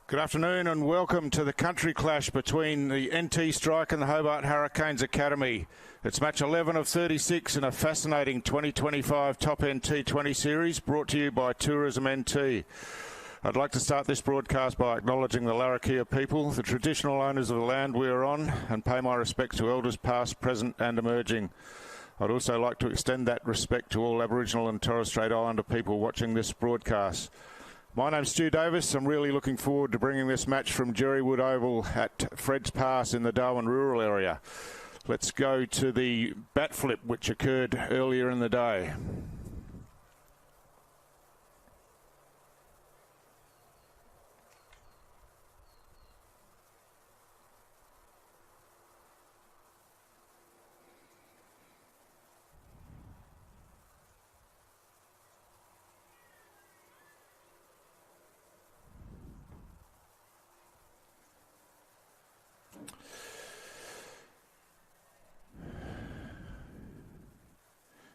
Good afternoon and welcome to the country clash between the NT Strike and the Hobart Hurricanes Academy. It's match 11 of 36 in a fascinating 2025 Top End T20 Series brought to you by Tourism NT. I'd like to start this broadcast by acknowledging the Larrakia people, the traditional owners of the land we are on, and pay my respects to elders past, present and emerging. I'd also like to extend that respect to all Aboriginal and Torres Strait Islander people watching this broadcast. My name's Stu Davis. I'm really looking forward to bringing this match from Jerrywood Oval at Fred's Pass in the Darwin rural area. Let's go to the bat flip which occurred earlier in the day.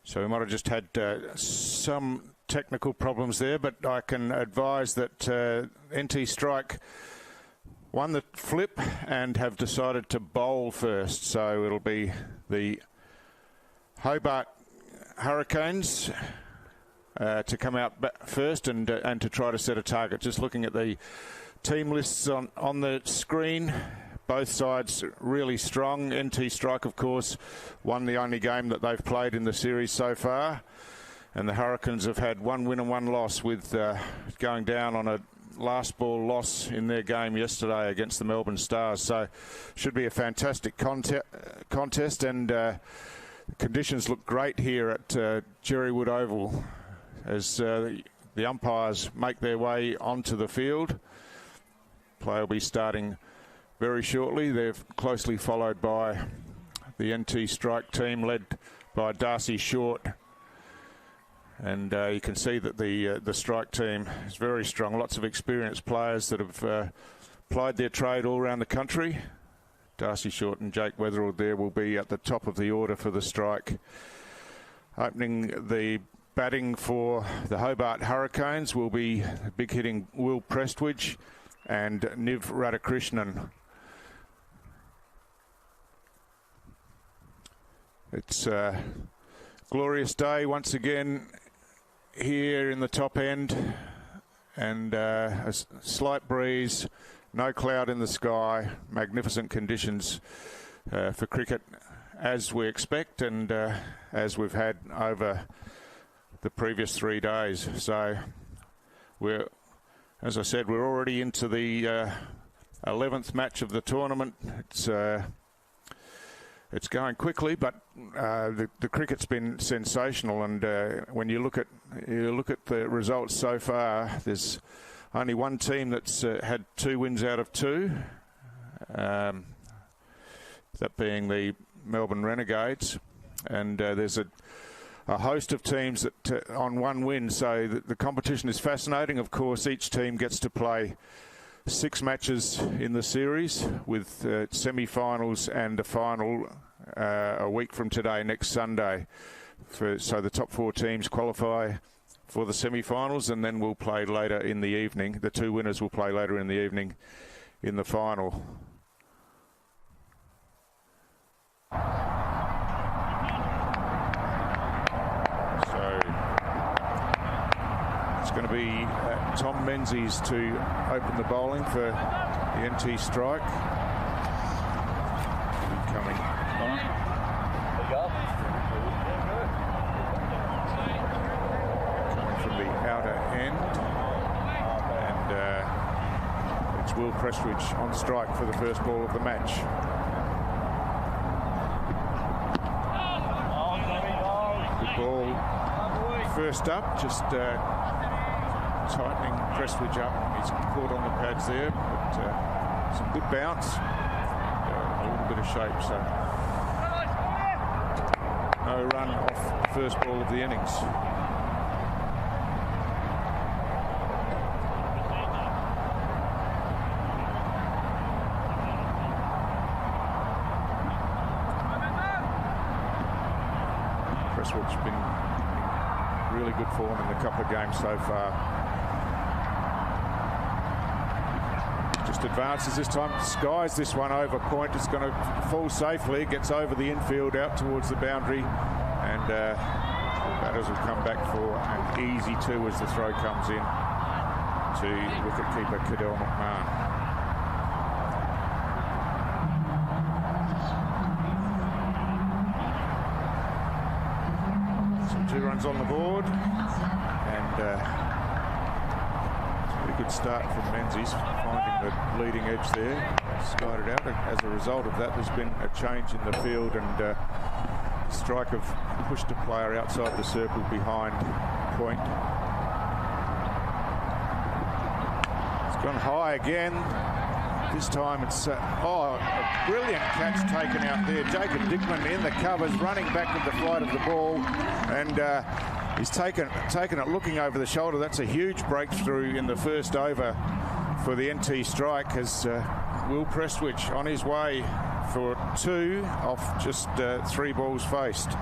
So we might have just had some technical problems there, but I can advise that NT Strike won the flip and have decided to bowl first. So it'll be the Hobart Hurricanes to come out first and to try to set a target. Just looking at the team lists on the screen. Both sides really strong. NT Strike, of course, won the only game that they've played in the series so far. And the Hurricanes have had one win and one loss, with going down on a last ball loss in their game yesterday against the Melbourne Stars. So should be a fantastic contest, and conditions look great here at Jerrywood Oval as the umpires make their way onto the field. Play will be starting very shortly. They're closely followed by the NT Strike team led by Darcy Short. And you can see that the Strike team is very strong. Lots of experienced players that have plied their trade all around the country. Darcy Short and Jake Weatherald there will be at the top of the order for the Strike. Opening the batting for the Hobart Hurricanes will be big hitting Will Prestwidge and Niv Radhakrishnan. It's a glorious day once again here in the top end, and a slight breeze, no cloud in the sky, magnificent conditions for cricket as we expect and as we've had over the previous 3 days. So as I said, we're already into the 11th match of the tournament. It's going quickly, but the cricket's been sensational. And when you look at the results so far, there's only one team that's had 2 wins out of 2. That being the Melbourne Renegades, and there's a host of teams that on 1 win. So the competition is fascinating. Of course, each team gets to play 6 matches in the series, with semi-finals and a final a week from today, next Sunday. So the top 4 teams qualify for the semi-finals, and then we'll play later in the evening. The 2 winners will play later in the evening in the final. So it's going to be Tom Menzies to open the bowling for the NT Strike. Coming from the outer end, and it's Will Prestwidge on strike for the first ball of the match. Good ball first up, just tightening Prestwidge up. He's caught on the pads there, but some good bounce, a little bit of shape. So no run off the first ball of the innings. Prestwidge's been in really good form in the couple of games so far. Just advances this time, skies this one over point. It's going to fall safely. It gets over the infield out towards the boundary, and the batters will come back for an easy 2 as the throw comes in to wicketkeeper Cadell McMahon. Some 2 runs on the board, and a good start from Menzies, finding the leading edge there, skied it out. As a result of that, there's been a change in the field, and strike have pushed a player outside the circle behind point. It's gone high again. This time it's a brilliant catch taken out there. Jacob Dickman in the covers, running back with the flight of the ball, and he's taken it looking over the shoulder. That's a huge breakthrough in the first over for the NT strike, as Will Prestwich on his way for 2 off just 3 balls faced.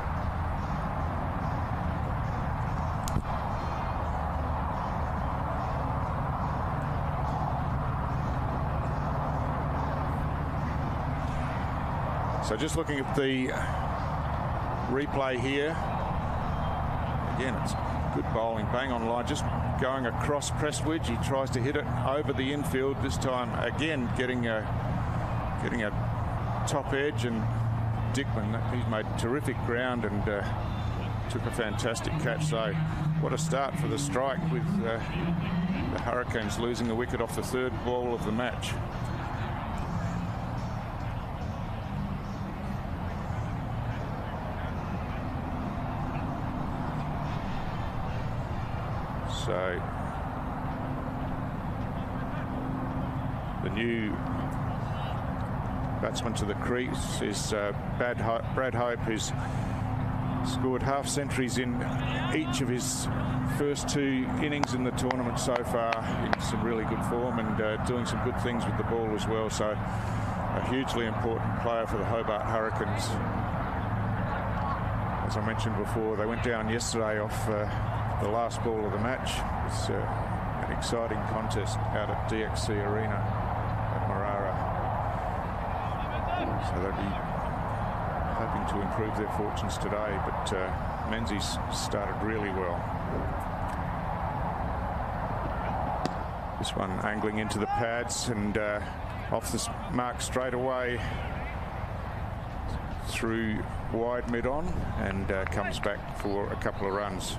So just looking at the replay here, again, it's good bowling, bang on line, just going across Prestwich. He tries to hit it over the infield this time, again getting a top edge, and Dickman, he's made terrific ground and took a fantastic catch. So what a start for the strike, with the Hurricanes losing a wicket off the 3rd ball of the match. So the new batsman to the crease is Brad Hope, who's scored half centuries in each of his first 2 innings in the tournament so far, in some really good form, and doing some good things with the ball as well. So a hugely important player for the Hobart Hurricanes. As I mentioned before, they went down yesterday off the last ball of the match. It's an exciting contest out at DXC Arena at Marara. So they'll be hoping to improve their fortunes today, but Menzies started really well. This one angling into the pads, and off the mark straight away through wide mid-on, and comes back for a couple of runs.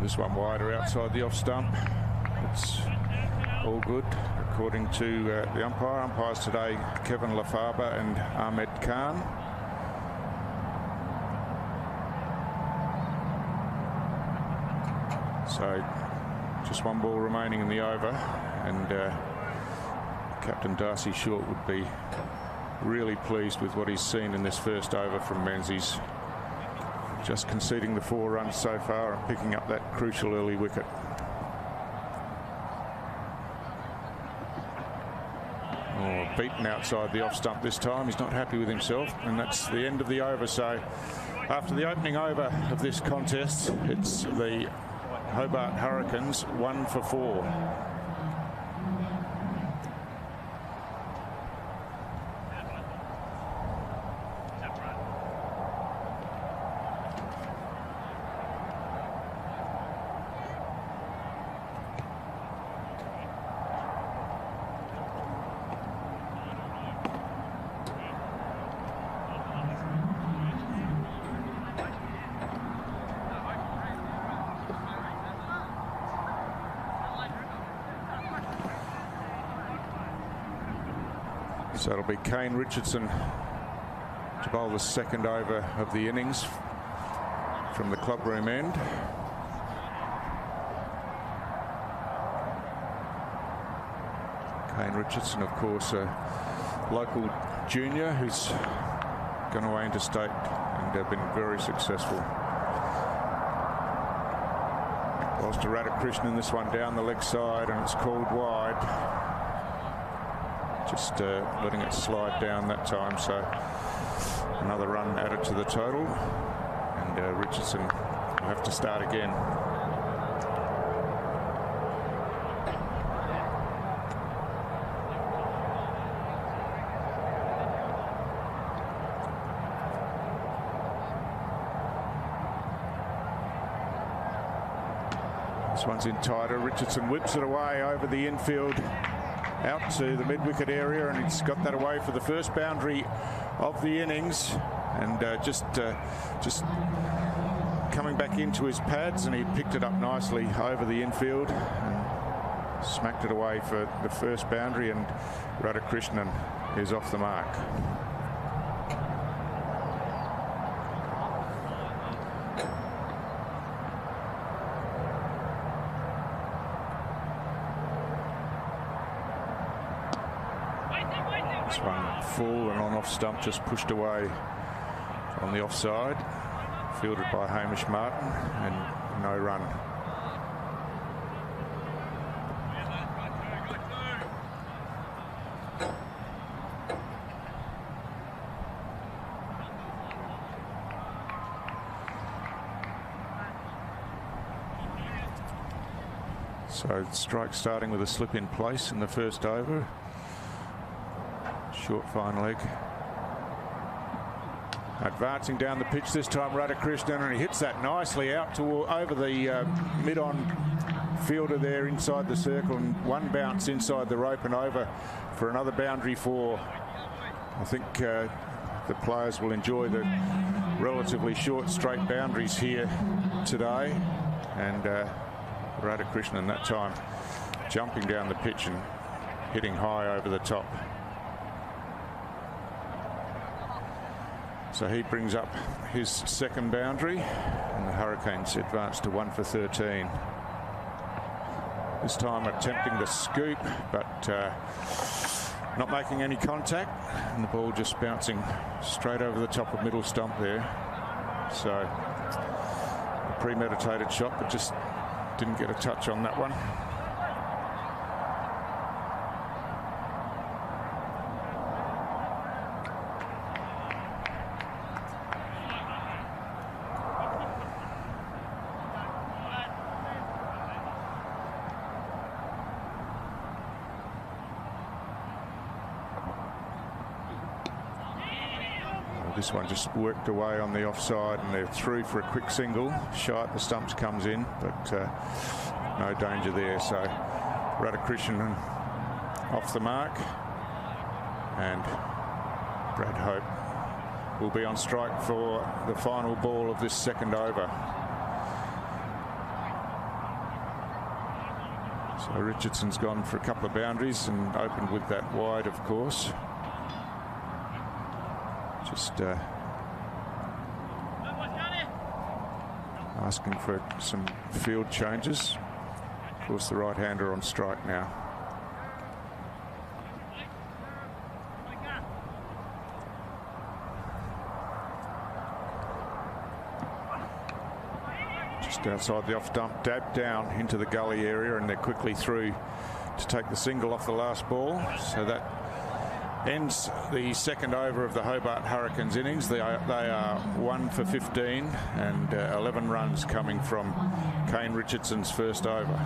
This one wider outside the off stump. It's all good according to the umpires today, Kevin Lafaba and Ahmed Khan. So just 1 ball remaining in the over, and Captain Darcy Short would be really pleased with what he's seen in this first over from Menzies. Just conceding the 4 runs so far and picking up that crucial early wicket. Oh, beaten outside the off stump this time. He's not happy with himself, and that's the end of the over. So after the opening over of this contest, it's the Hobart Hurricanes 1 for 4. So it'll be Kane Richardson to bowl the 2nd over of the innings from the clubroom end. Kane Richardson, of course, a local junior who's gone away interstate and been very successful. Lost to Radhakrishnan, this one down the leg side, and it's called wide. Just letting it slide down that time, so another run added to the total, and Richardson will have to start again. This one's in tighter. Richardson whips it away over the infield out to the mid-wicket area, and he's got that away for the first boundary of the innings, and just coming back into his pads, and he picked it up nicely over the infield and smacked it away for the first boundary, and Radhakrishnan is off the mark. This one full and on off stump, just pushed away on the offside, fielded by Hamish Martin, and no run. So strike starting with a slip in place in the first over. Short fine leg. Advancing down the pitch this time, Radhakrishnan, and he hits that nicely out over the mid-on fielder there inside the circle, and one bounce inside the rope and over for another boundary for. I think the players will enjoy the relatively short straight boundaries here today, and Radhakrishnan that time jumping down the pitch and hitting high over the top. So he brings up his second boundary, and the Hurricanes advance to 1 for 13. This time attempting the scoop, but not making any contact, and the ball just bouncing straight over the top of middle stump there. So a premeditated shot, but just didn't get a touch on that one. This one just worked away on the offside, and they're through for a quick single. Shy at the stumps comes in, but no danger there. So Radhakrishnan off the mark, and Brad Hope will be on strike for the final ball of this second over. So Richardson's gone for a couple of boundaries and opened with that wide, of course. Just asking for some field changes. Of course, the right-hander on strike now. Just outside the off stump, dab down into the gully area, and they're quickly through to take the single off the last ball. So that ends the second over of the Hobart Hurricanes innings. They are 1 for 15, and 11 runs coming from Kane Richardson's first over.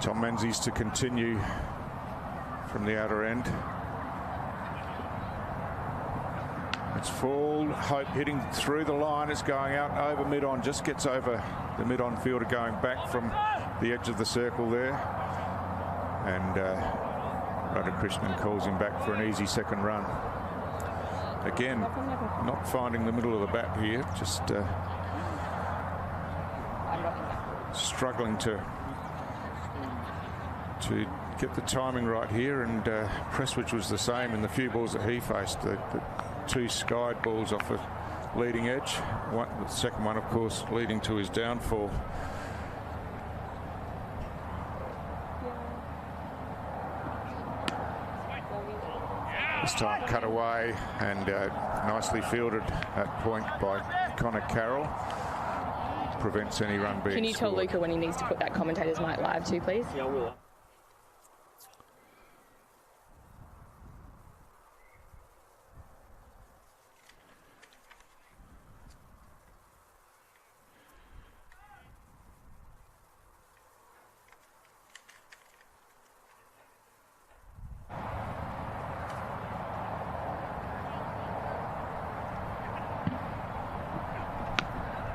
Tom Menzies to continue from the outer end. It's full. Hope hitting through the line. It's going out over mid-on. Just gets over the mid-on fielder going back from the edge of the circle there. and Radhakrishnan calls him back for an easy second run. Again, not finding the middle of the bat here, just struggling to get the timing right here, and Presswich was the same in the few balls that he faced. The two skied balls off a leading edge, the second one of course leading to his downfall. This time cut away and nicely fielded at point by Connor Carroll. Prevents any run being Can you tell scored. Luca when he needs to put that commentator's mic live too, please? Yeah, I will.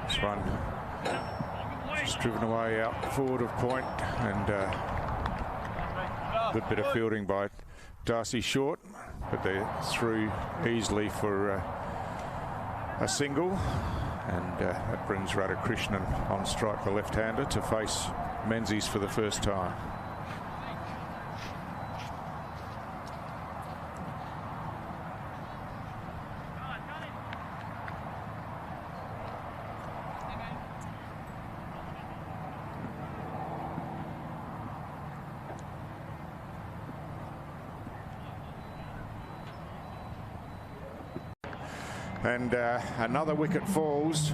This one just driven away out forward of point, and good bit of fielding by Darcy Short, but they're through easily for a single, and that brings Radhakrishnan on strike, the left-hander, to face Menzies for the first time. And another wicket falls.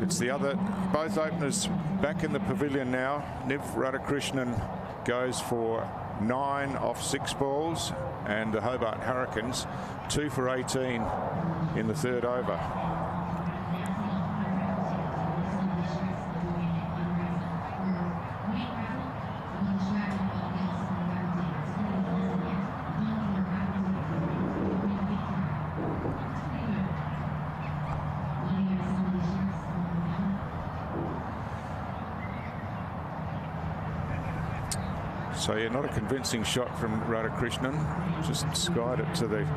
It's the other, both openers back in the pavilion now. Niv Radhakrishnan goes for 9 off 6 balls, and the Hobart Hurricanes 2 for 18 in the third over. So yeah, not a convincing shot from Radhakrishnan. Just skied it to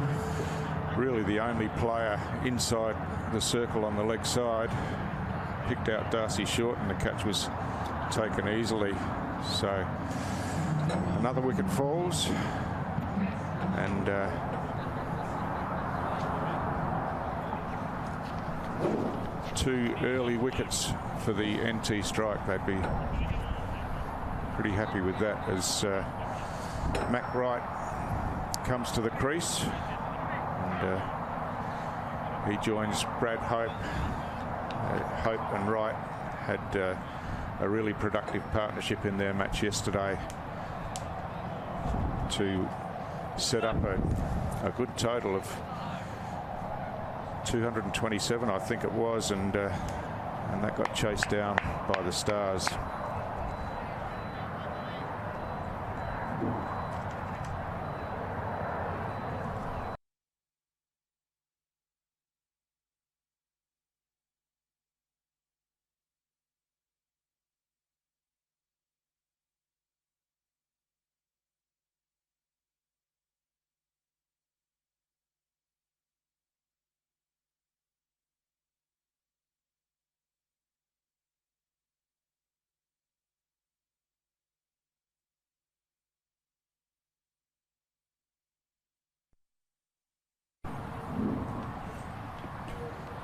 really the only player inside the circle on the leg side. Picked out Darcy Short, and the catch was taken easily. So another wicket falls, and two early wickets for the NT strike. They'd be pretty happy with that, as Mac Wright comes to the crease, and he joins Brad Hope. Hope and Wright had a really productive partnership in their match yesterday to set up a good total of 227, I think it was, and that got chased down by the Stars.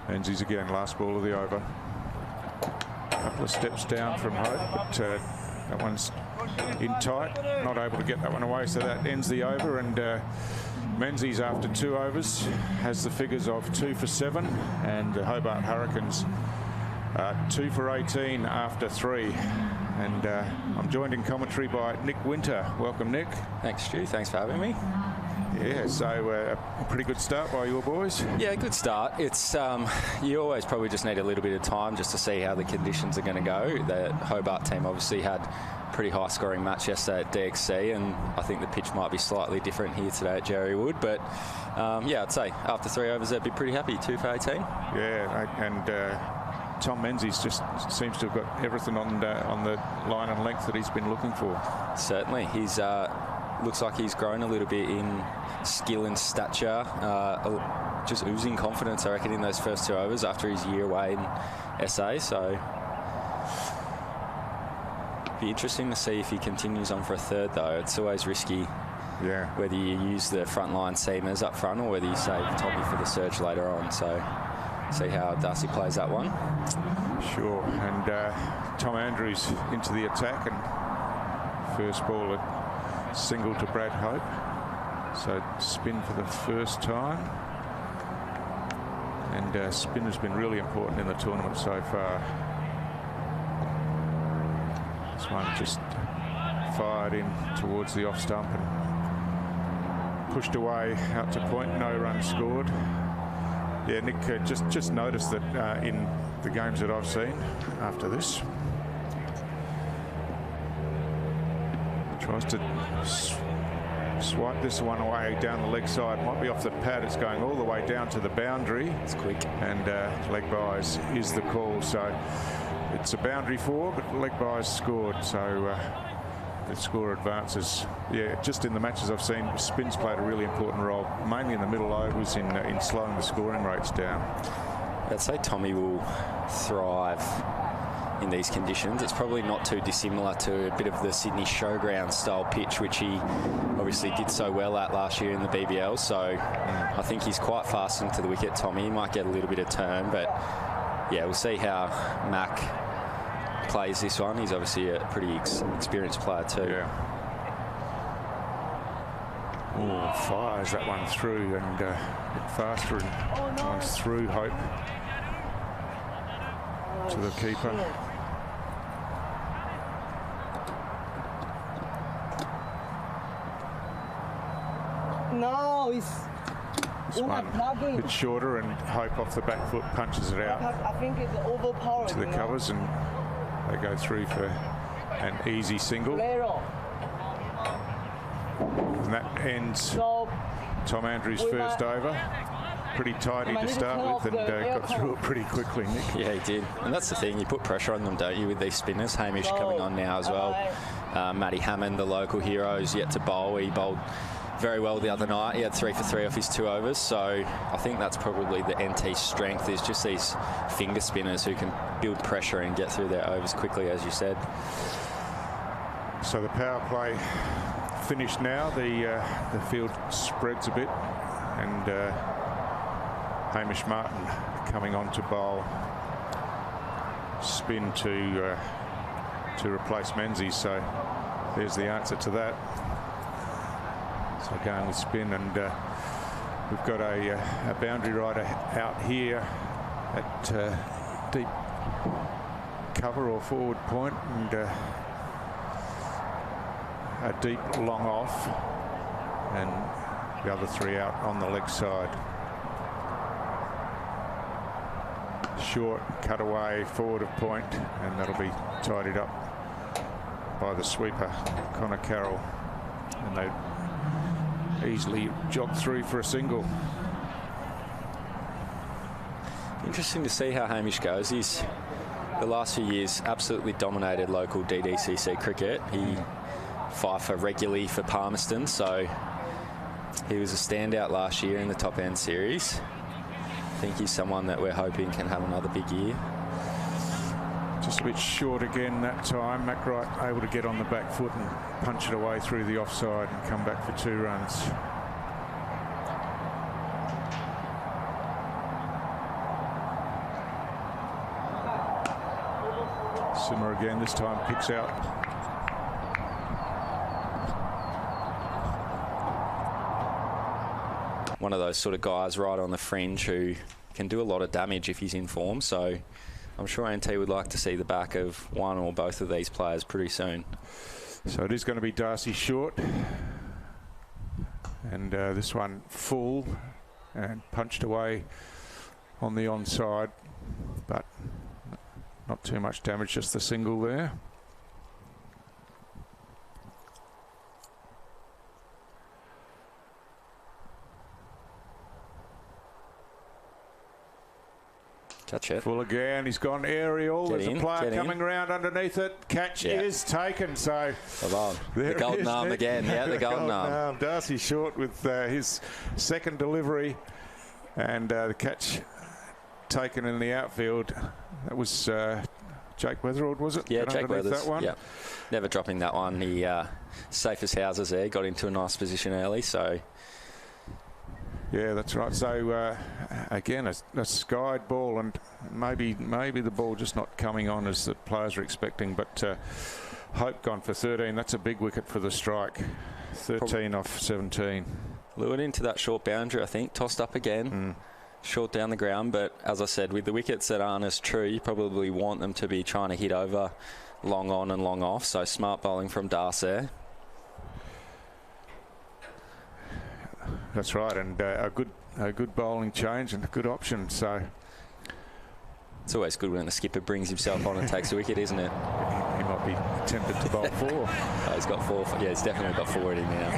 Menzies again, last ball of the over. A couple of steps down from Hope, but that one's in tight, not able to get that one away, so that ends the over. And Menzies, after 2 overs, has the figures of 2 for 7, and the Hobart Hurricanes 2 for 18 after 3. And I'm joined in commentary by Nick Winter. Welcome, Nick. Thanks, Stu. Thanks for having me. Yeah, so a pretty good start by your boys. Yeah, good start. It's you always probably just need a little bit of time just to see how the conditions are going to go. The Hobart team obviously had a pretty high-scoring match yesterday at DXC, and I think the pitch might be slightly different here today at Jerry Wood. But yeah, I'd say after 3 overs, they'd be pretty happy. 2 for 18. Yeah, and Tom Menzies just seems to have got everything on the line and length that he's been looking for. Certainly. He's looks like he's grown a little bit in skill and stature. Just oozing confidence, I reckon, in those first 2 overs after his year away in SA. So be interesting to see if he continues on for a third, though. It's always risky. Yeah. Whether you use the frontline seamers up front or whether you save Tommy for the surge later on. So see how Darcy plays that one. Sure. And Tom Andrews into the attack, and first ball a single to Brad Hope. So spin for the first time. And spin has been really important in the tournament so far. This one just fired in towards the off stump and pushed away out to point. No run scored. Yeah, Nick, just noticed that in the games that I've seen after this, tries to swipe this one away down the leg side. Might be off the pad. It's going all the way down to the boundary. It's quick. And leg byes is the call. So it's a boundary 4, but leg byes scored. So the score advances. Yeah, just in the matches I've seen, spin's played a really important role, mainly in the middle overs in slowing the scoring rates down. I'd say Tommy will thrive in these conditions. It's probably not too dissimilar to a bit of the Sydney Showground style pitch, which he obviously did so well at last year in the BBL. So I think he's quite fast into the wicket, Tommy. He might get a little bit of turn, but yeah, we'll see how Mac plays this one. He's obviously a pretty experienced player too. Yeah. Oh, fires that one through, and a bit faster, and one's through Hope to the keeper. No, it's this one a bit shorter, and Hope off the back foot punches it out. I think it's overpowered to the covers, and they go through for an easy single. And that ends Tom Andrews' first over. Pretty tidy to start with, and got through it pretty quickly, Nick. Yeah, he did. And that's the thing, you put pressure on them, don't you, with these spinners. Hamish coming on now as well. Matty Hammond, the local hero, is yet to bowl. He bowled very well the other night. He had 3 for 3 off his 2 overs. So I think that's probably the NT's strength, is just these finger spinners who can build pressure and get through their overs quickly, as you said. So the power play finished now. The field spreads a bit, and Hamish Martin coming on to bowl spin to replace Menzies. So there's the answer to that. So going with spin, and we've got a boundary rider out here at deep cover or forward point, and a deep long off, and the other 3 out on the leg side. Short cutaway forward of point, and that'll be tidied up by the sweeper Connor Carroll, and they easily jog through for a single. Interesting to see how Hamish goes. He's the last few years absolutely dominated local DDCC cricket. He Fifer regularly for Palmerston, so he was a standout last year in the Top End Series. I think he's someone that we're hoping can have another big year. Just a bit short again that time. Mac Wright able to get on the back foot and punch it away through the offside and come back for 2 runs. Simmer again, this time picks out. One of those sort of guys right on the fringe who can do a lot of damage if he's in form. So I'm sure NT would like to see the back of one or both of these players pretty soon. So it is going to be Darcy Short. And this one full and punched away on the onside, but not too much damage, just the single there. Catch it. Full again. He's gone aerial. There's a player coming around underneath it. Catch is taken. So the golden arm again. Yeah, the golden arm. Darcy Short with his second delivery, and the catch taken in the outfield. That was Jake Weatherald, was it? Yeah, Jake Weathers. That one. Yeah. Never dropping that one. He safe as houses there. Got into a nice position early. So. Yeah, that's right. So again, a skied ball, and maybe the ball just not coming on as the players are expecting. But Hope gone for 13. That's a big wicket for the strike. 13 off 17. Lured into that short boundary, I think. Tossed up again. Short down the ground, but as I said, with the wickets that aren't as true, you probably want them to be trying to hit over long on and long off. So smart bowling from Darcy. That's right, and a good bowling change and a good option. So it's always good when the skipper brings himself on and takes a wicket, isn't it? He might be tempted to bowl 4. Oh, he's got 4. Yeah, he's definitely got 4 in him now.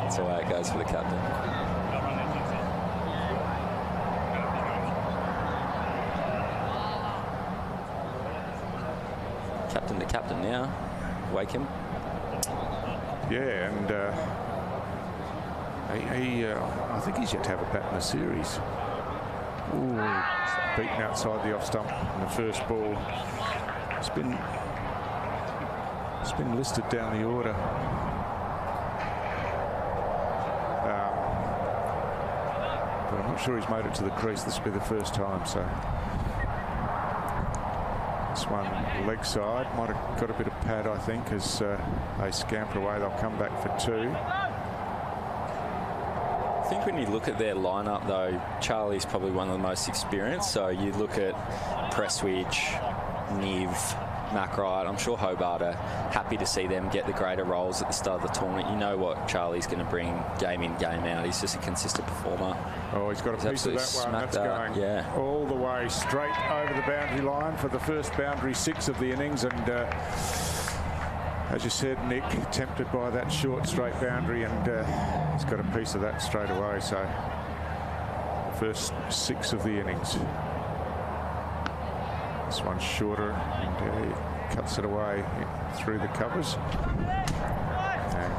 That's the way it goes for the captain. Captain to captain now. Wake him. Yeah, and I think he's yet to have a bat in the series. Ooh, beaten outside the off stump in the first ball. It's been listed down the order. But I'm not sure he's made it to the crease. This will be the first time. So this one leg side might have got a bit of pad, I think, as they scamper away. They'll come back for 2. I think when you look at their lineup, though, Charlie's probably one of the most experienced. So you look at Prestwich, Niv, McRae. I'm sure Hobart are happy to see them get the greater roles at the start of the tournament. You know what Charlie's going to bring game in, game out. He's just a consistent performer. Oh, he's got a piece of that one. That's going all the way straight over the boundary line for the first boundary 6 of the innings. And as you said, Nick, tempted by that short straight boundary, and he's got a piece of that straight away. So first 6 of the innings. This one's shorter, and he cuts it away through the covers. And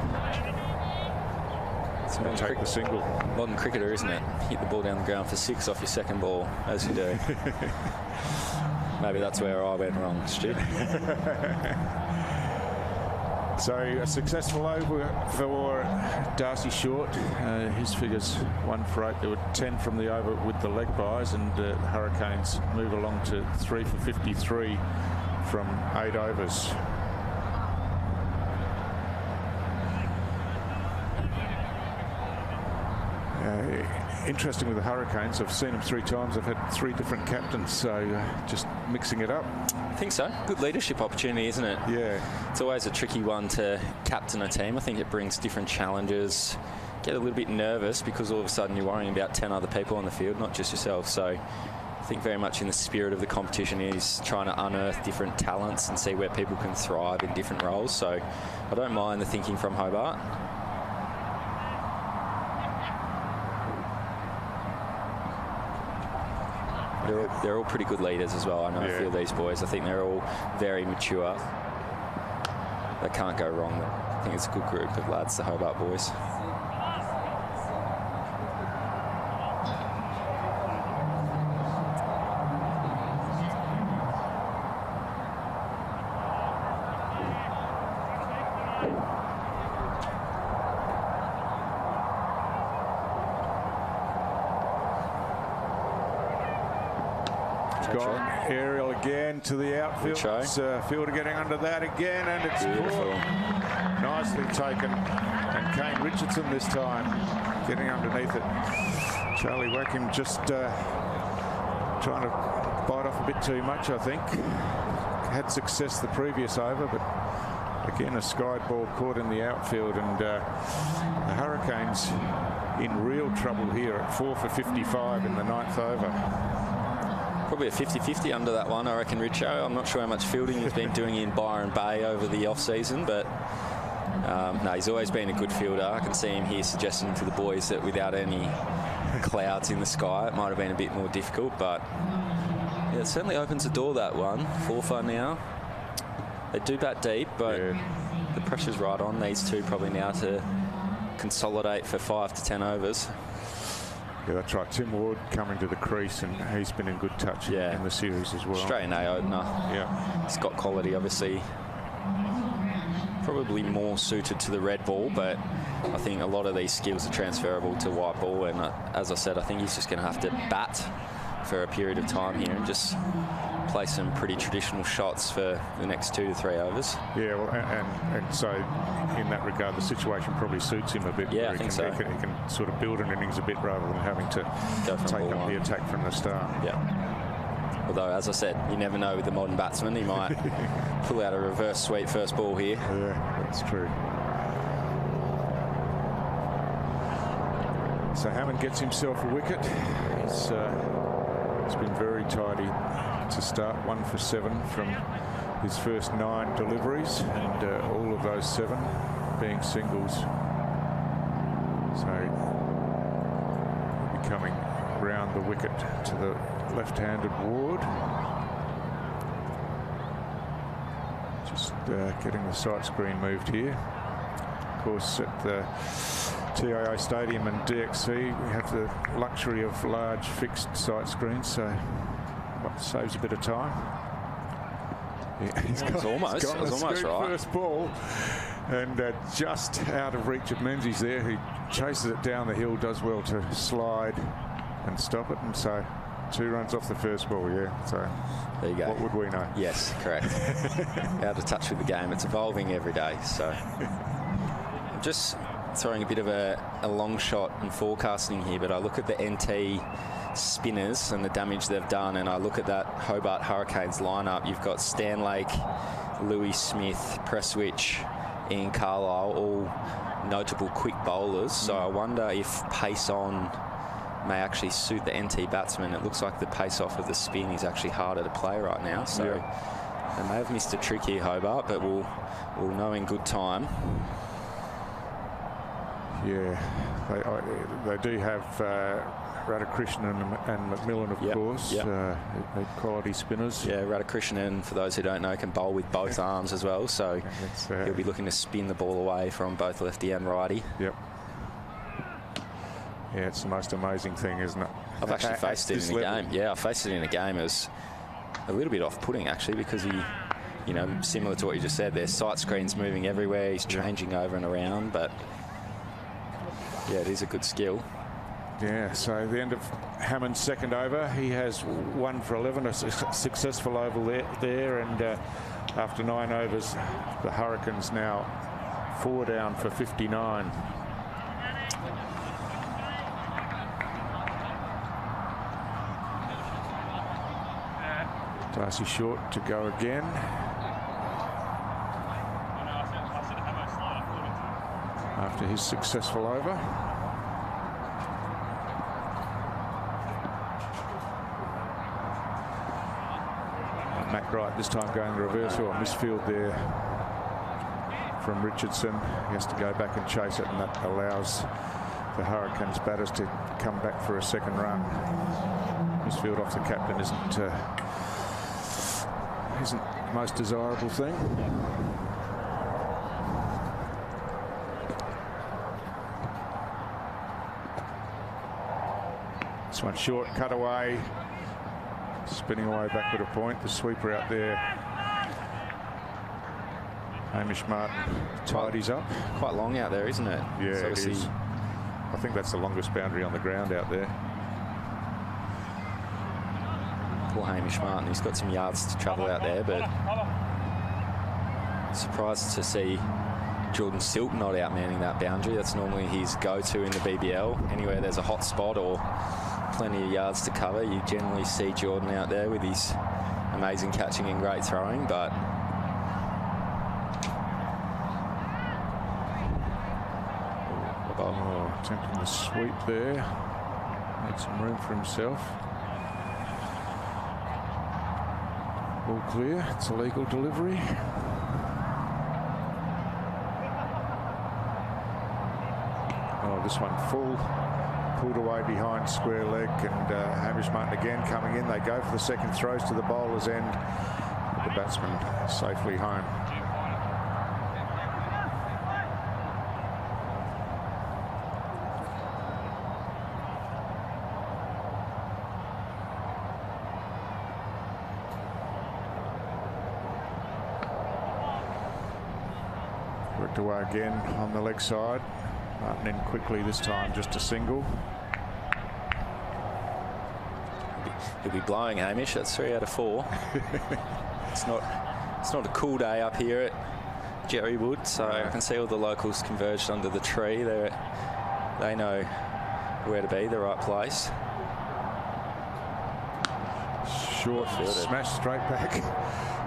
it's going to take the single. Modern cricketer, isn't it? Hit the ball down the ground for 6 off your second ball, as you do. Maybe that's where I went wrong, Stu. So a successful over for Darcy Short. His figures 1 for 8. There were 10 from the over with the leg byes, and the Hurricanes move along to 3 for 53 from 8 overs. Interesting with the Hurricanes, I've seen them 3 times. I've had 3 different captains, so just mixing it up. I think so. Good leadership opportunity, isn't it? Yeah. It's always a tricky one to captain a team. I think it brings different challenges. Get a little bit nervous because all of a sudden you're worrying about 10 other people on the field, not just yourself. So I think very much in the spirit of the competition is trying to unearth different talents and see where people can thrive in different roles. So I don't mind the thinking from Hobart. They're all pretty good leaders as well. I know a few of these boys. I think they're all very mature. They can't go wrong. I think it's a good group of lads, the Hobart boys. Gone aerial again to the outfield. Fielder getting under that again, and it's caught. Nicely taken. And Kane Richardson this time getting underneath it. Charlie Wackham just trying to bite off a bit too much, I think. Had success the previous over, but again a skied ball caught in the outfield, and the Hurricanes in real trouble here at 4 for 55 in the 9th over. Probably a 50-50 under that one, I reckon, Richo. I'm not sure how much fielding he's been doing in Byron Bay over the off-season, but no, he's always been a good fielder. I can see him here suggesting to the boys that without any clouds in the sky, it might have been a bit more difficult, but yeah, it certainly opens the door, that one. 4-4 now. They do bat deep, but the pressure's right on these two probably now to consolidate for 5 to 10 overs. Yeah, that's right. Tim Ward coming to the crease, and he's been in good touch in the series as well. Australian A opener. Yeah. He's got quality, obviously. Probably more suited to the red ball, but I think a lot of these skills are transferable to white ball. And as I said, I think he's just going to have to bat for a period of time here and just play some pretty traditional shots for the next 2 to 3 overs. Yeah, well, and so in that regard, the situation probably suits him a bit. Yeah, I think so. He can sort of build an innings a bit rather than having to take up the attack from the start. Yeah. Although, as I said, you never know with the modern batsman. He might pull out a reverse sweep first ball here. Yeah, that's true. So Hammond gets himself a wicket. He's been very tidy to start, 1 for 7 from his first 9 deliveries, and all of those 7 being singles. So he'll be coming round the wicket to the left-handed Ward. Just getting the sight screen moved here. Of course, at the TIO Stadium and DXC, we have the luxury of large fixed sight screens, so what saves a bit of time. Yeah, he's almost right. First ball, and just out of reach of Menzies there. He chases it down the hill, does well to slide and stop it, and so 2 runs off the first ball. Yeah, so there you go. What would we know? Yes, correct. Out of touch with the game. It's evolving every day. So I'm just throwing a bit of a long shot and forecasting here, but I look at the NT spinners and the damage they've done, and I look at that Hobart Hurricanes lineup. You've got Stan Lake, Louis Smith, Presswich, Ian Carlisle, all notable quick bowlers. So I wonder if pace on may actually suit the NT batsman. It looks like the pace off of the spin is actually harder to play right now. So they may have missed a trick here, Hobart, but we'll know in good time. Yeah, they do have Radhakrishnan and McMillan, of course. They're quality spinners. Yeah, Radhakrishnan, for those who don't know, can bowl with both arms as well. So he'll be looking to spin the ball away from both lefty and righty. Yep. Yeah, it's the most amazing thing, isn't it? I've actually faced it in a game. Yeah, I faced it in a game. It was a little bit off-putting, actually, because he, you know, similar to what you just said, there's sight screens moving everywhere. He's changing over and around, but yeah, it is a good skill. Yeah, so the end of Hammond's second over, he has 1 for 11, a successful over there, and after 9 overs, the Hurricanes now 4 down for 59. Darcy Short to go again. After his successful over. Matt Wright this time going reverse, or misfield there from Richardson. He has to go back and chase it, and that allows the Hurricanes batters to come back for a second run. Misfield off the captain isn't the most desirable thing. This one short, cut away, spinning away backward a point. The sweeper out there, Hamish Martin, tidies up. Quite long out there, isn't it? Yeah, it is. I think that's the longest boundary on the ground out there. Poor Hamish Martin, he's got some yards to travel out there, but surprised to see Jordan Silk not outmanning that boundary. That's normally his go-to in the BBL. Anywhere there's a hot spot or plenty of yards to cover, you generally see Jordan out there with his amazing catching and great throwing, but attempting the sweep there, made some room for himself. All clear, it's a legal delivery. Oh, this one full, pulled away behind square leg, and Hamish Martin again coming in. They go for the second throws to the bowler's end. The batsman safely home. Worked away again on the leg side. Martin in quickly this time, just a single. He'll be blowing, Hamish. That's 3 out of 4. It's not a cool day up here at Jerrywood, so I can see all the locals converged under the tree. They know where to be, the right place. Short smash straight back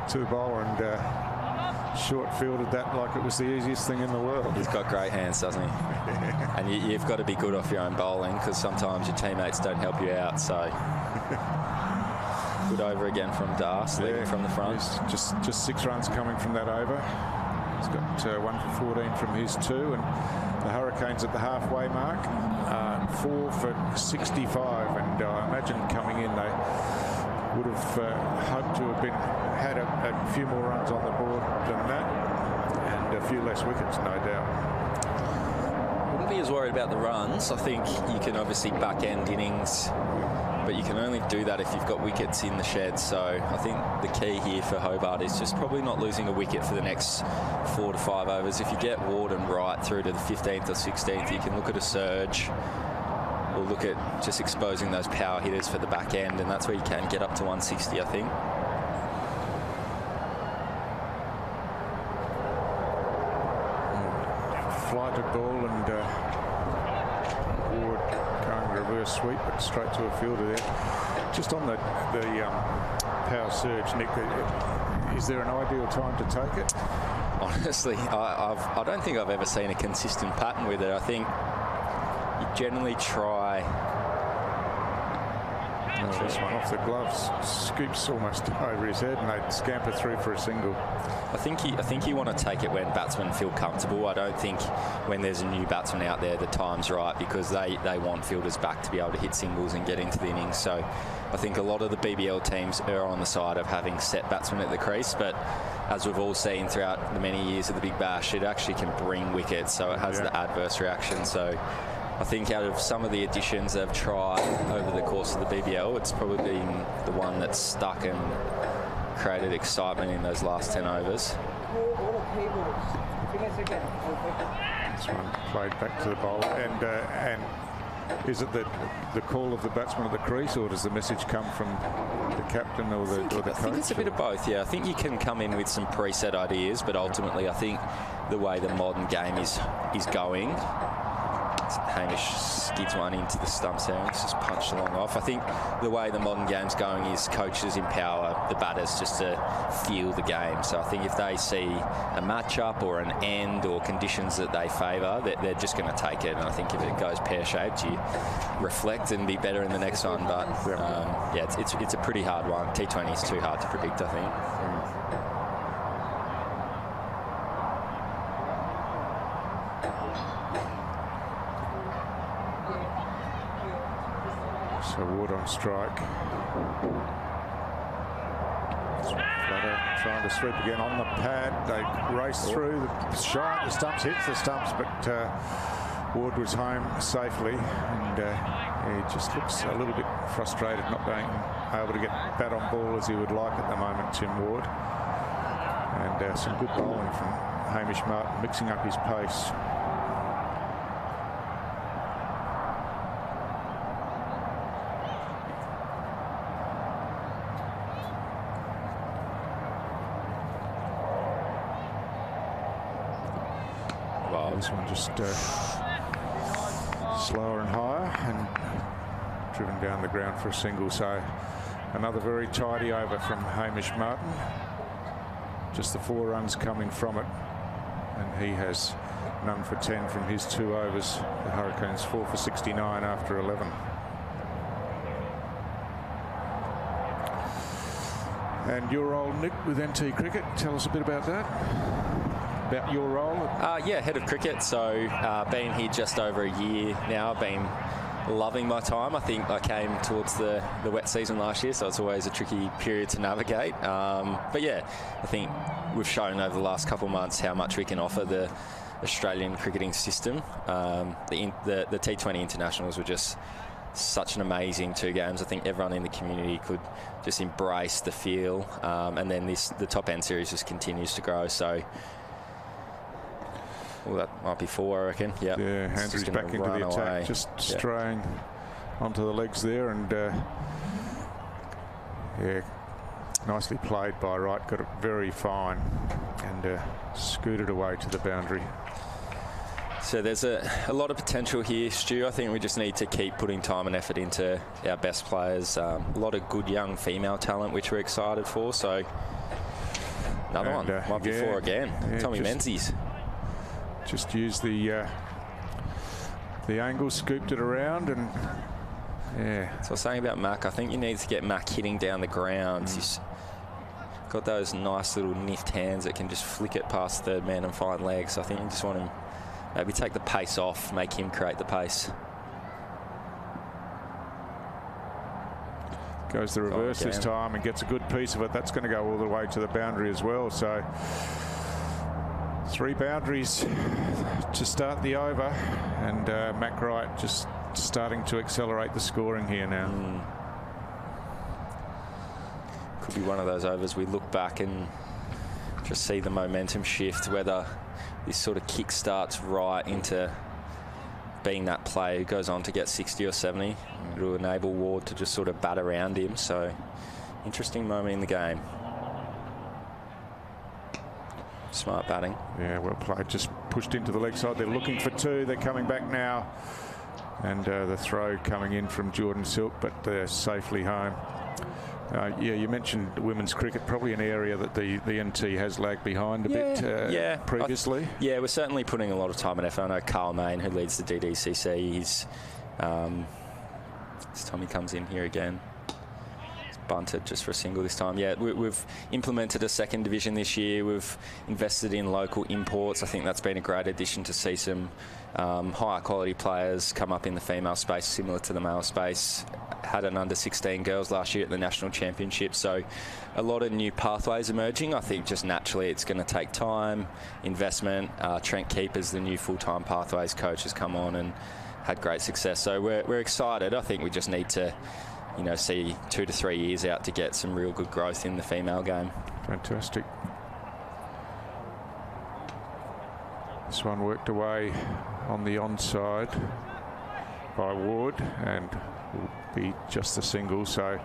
to the bowler, and short fielded that like it was the easiest thing in the world. He's got great hands, doesn't he? And you've got to be good off your own bowling, because sometimes your teammates don't help you out. So good over again from Das, leading from the front. Just 6 runs coming from that over. He's got 1 for 14 from his 2, and the Hurricanes at the halfway mark, 4 for 65. And I imagine coming in they would have hoped to have had a few more runs on the board than that, and a few less wickets, no doubt. Wouldn't be as worried about the runs. I think you can obviously back end innings, but you can only do that if you've got wickets in the shed. So I think the key here for Hobart is just probably not losing a wicket for the next 4 to 5 overs. If you get Warden right through to the 15th or 16th, you can look at a surge. We'll look at just exposing those power hitters for the back end, and that's where you can get up to 160, I think. Flighted ball, and Ward going reverse sweep, but straight to a fielder there. Just on the power surge, Nick, is there an ideal time to take it? Honestly, I don't think I've ever seen a consistent pattern with it. I think you generally try. This one off the gloves, scoops almost over his head, and they scamper through for a single. I think you want to take it when batsmen feel comfortable. I don't think when there's a new batsman out there the time's right, because they want fielders back to be able to hit singles and get into the innings. So I think a lot of the BBL teams are on the side of having set batsmen at the crease, but as we've all seen throughout the many years of the Big Bash, it actually can bring wickets, so it has the adverse reaction. So I think out of some of the additions they've tried over the course of the BBL, it's probably been the one that's stuck and created excitement in those last 10 overs. This one played back to the bowler, and is it the call of the batsman at the crease, or does the message come from the captain or the coach? I think it's a bit of both, yeah. I think you can come in with some preset ideas, but ultimately I think the way the modern game is going, Hamish skids one into the stumps there and it's just punched along off. I think the way the modern game's going is coaches empower the batters just to feel the game. So I think if they see a matchup or an end or conditions that they favour, they're just going to take it. And I think if it goes pear-shaped, you reflect and be better in the next one. But yeah, it's a pretty hard one. T20 is too hard to predict, I think. So Ward on strike. Flutter trying to sweep again on the pad. They race through, shy at the stumps, hits the stumps, but Ward was home safely, and he just looks a little bit frustrated not being able to get bat on ball as he would like at the moment, Tim Ward. And some good bowling from Hamish Martin, mixing up his pace. This one just slower and higher and driven down the ground for a single. So another very tidy over from Hamish Martin. Just the 4 runs coming from it, and he has none for 10 from his 2 overs. The Hurricanes 4 for 69 after 11. And your role, Nick, with NT Cricket, tell us a bit about that. About your role? Yeah, head of cricket. So been here just over a year now. Been loving my time. I think I came towards the wet season last year, so it's always a tricky period to navigate. But yeah, I think we've shown over the last couple of months how much we can offer the Australian cricketing system. The T20 internationals were just such an amazing 2 games. I think everyone in the community could just embrace the feel, and then the top end series just continues to grow. So, well, that might be 4, I reckon. Yep. Yeah, Andrew's back into the attack, away. Just straying onto the legs there, and yeah, nicely played by Wright. Got it very fine and scooted away to the boundary. So there's a lot of potential here, Stu. I think we just need to keep putting time and effort into our best players. A lot of good young female talent, which we're excited for. So another one, might be 4 again. Yeah, Tommy Menzies. Just used the angle, scooped it around, and yeah. So I was saying about Mac. I think you need to get Mac hitting down the ground. He's got those nice little nift hands that can just flick it past third man and find legs. So I think you just want him. Maybe take the pace off, make him create the pace. Goes the reverse this time and gets a good piece of it. That's going to go all the way to the boundary as well. So 3 boundaries to start the over, and Mac Wright just starting to accelerate the scoring here now. Could be one of those overs we look back and just see the momentum shift, whether this sort of kick starts right into being that player who goes on to get 60 or 70. It'll enable Ward to just sort of bat around him. So, interesting moment in the game. Smart batting. Yeah, well played. Just pushed into the leg side. They're looking for 2. They're coming back now. And the throw coming in from Jordan Silk, but they're safely home. Yeah, you mentioned women's cricket, probably an area that the NT has lagged behind a bit previously. We're certainly putting a lot of time and effort. I know Carl Main, who leads the DDCC, he's this time he comes in here again. He's bunted just for a single this time. Yeah, we've implemented a 2nd division this year. We've invested in local imports. I think that's been a great addition to see some higher quality players come up in the female space, similar to the male space. Had an under-16 girls last year at the national championship, so a lot of new pathways emerging. I think just naturally it's going to take time, investment. Trent Keepers, the new full-time pathways coach, has come on and had great success. So we're excited. I think we just need to, see 2 to 3 years out to get some real good growth in the female game. Fantastic. This one worked away on the onside by Ward and will be just a single. So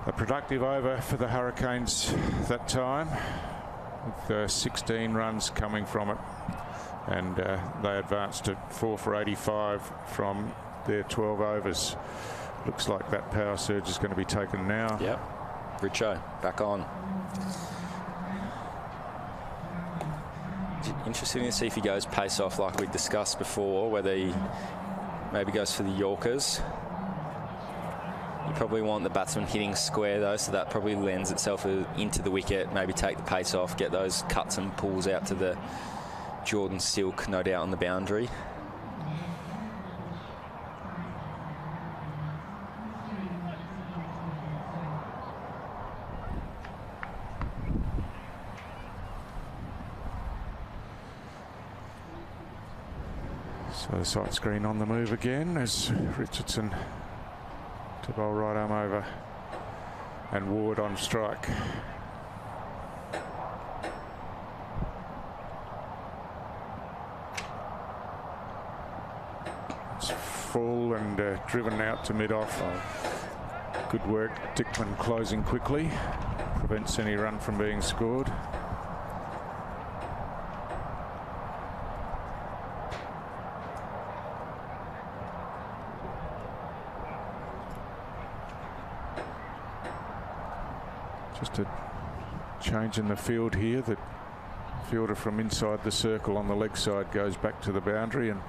a productive over for the Hurricanes that time, with 16 runs coming from it, and they advanced to 4 for 85 from their 12 overs. Looks like that power surge is going to be taken now. Yep. Richo back on. Interesting to see if he goes pace off like we discussed before, whether he maybe goes for the Yorkers. You probably want the batsman hitting square though, so that probably lends itself into the wicket. Maybe take the pace off, get those cuts and pulls out to the Jordan Silk, no doubt on the boundary. So the side screen on the move again as Richardson to bowl right arm over and Ward on strike. It's full and driven out to mid-off. Good work, Dickman closing quickly, prevents any run from being scored. Just a change in the field here. The fielder from inside the circle on the leg side goes back to the boundary and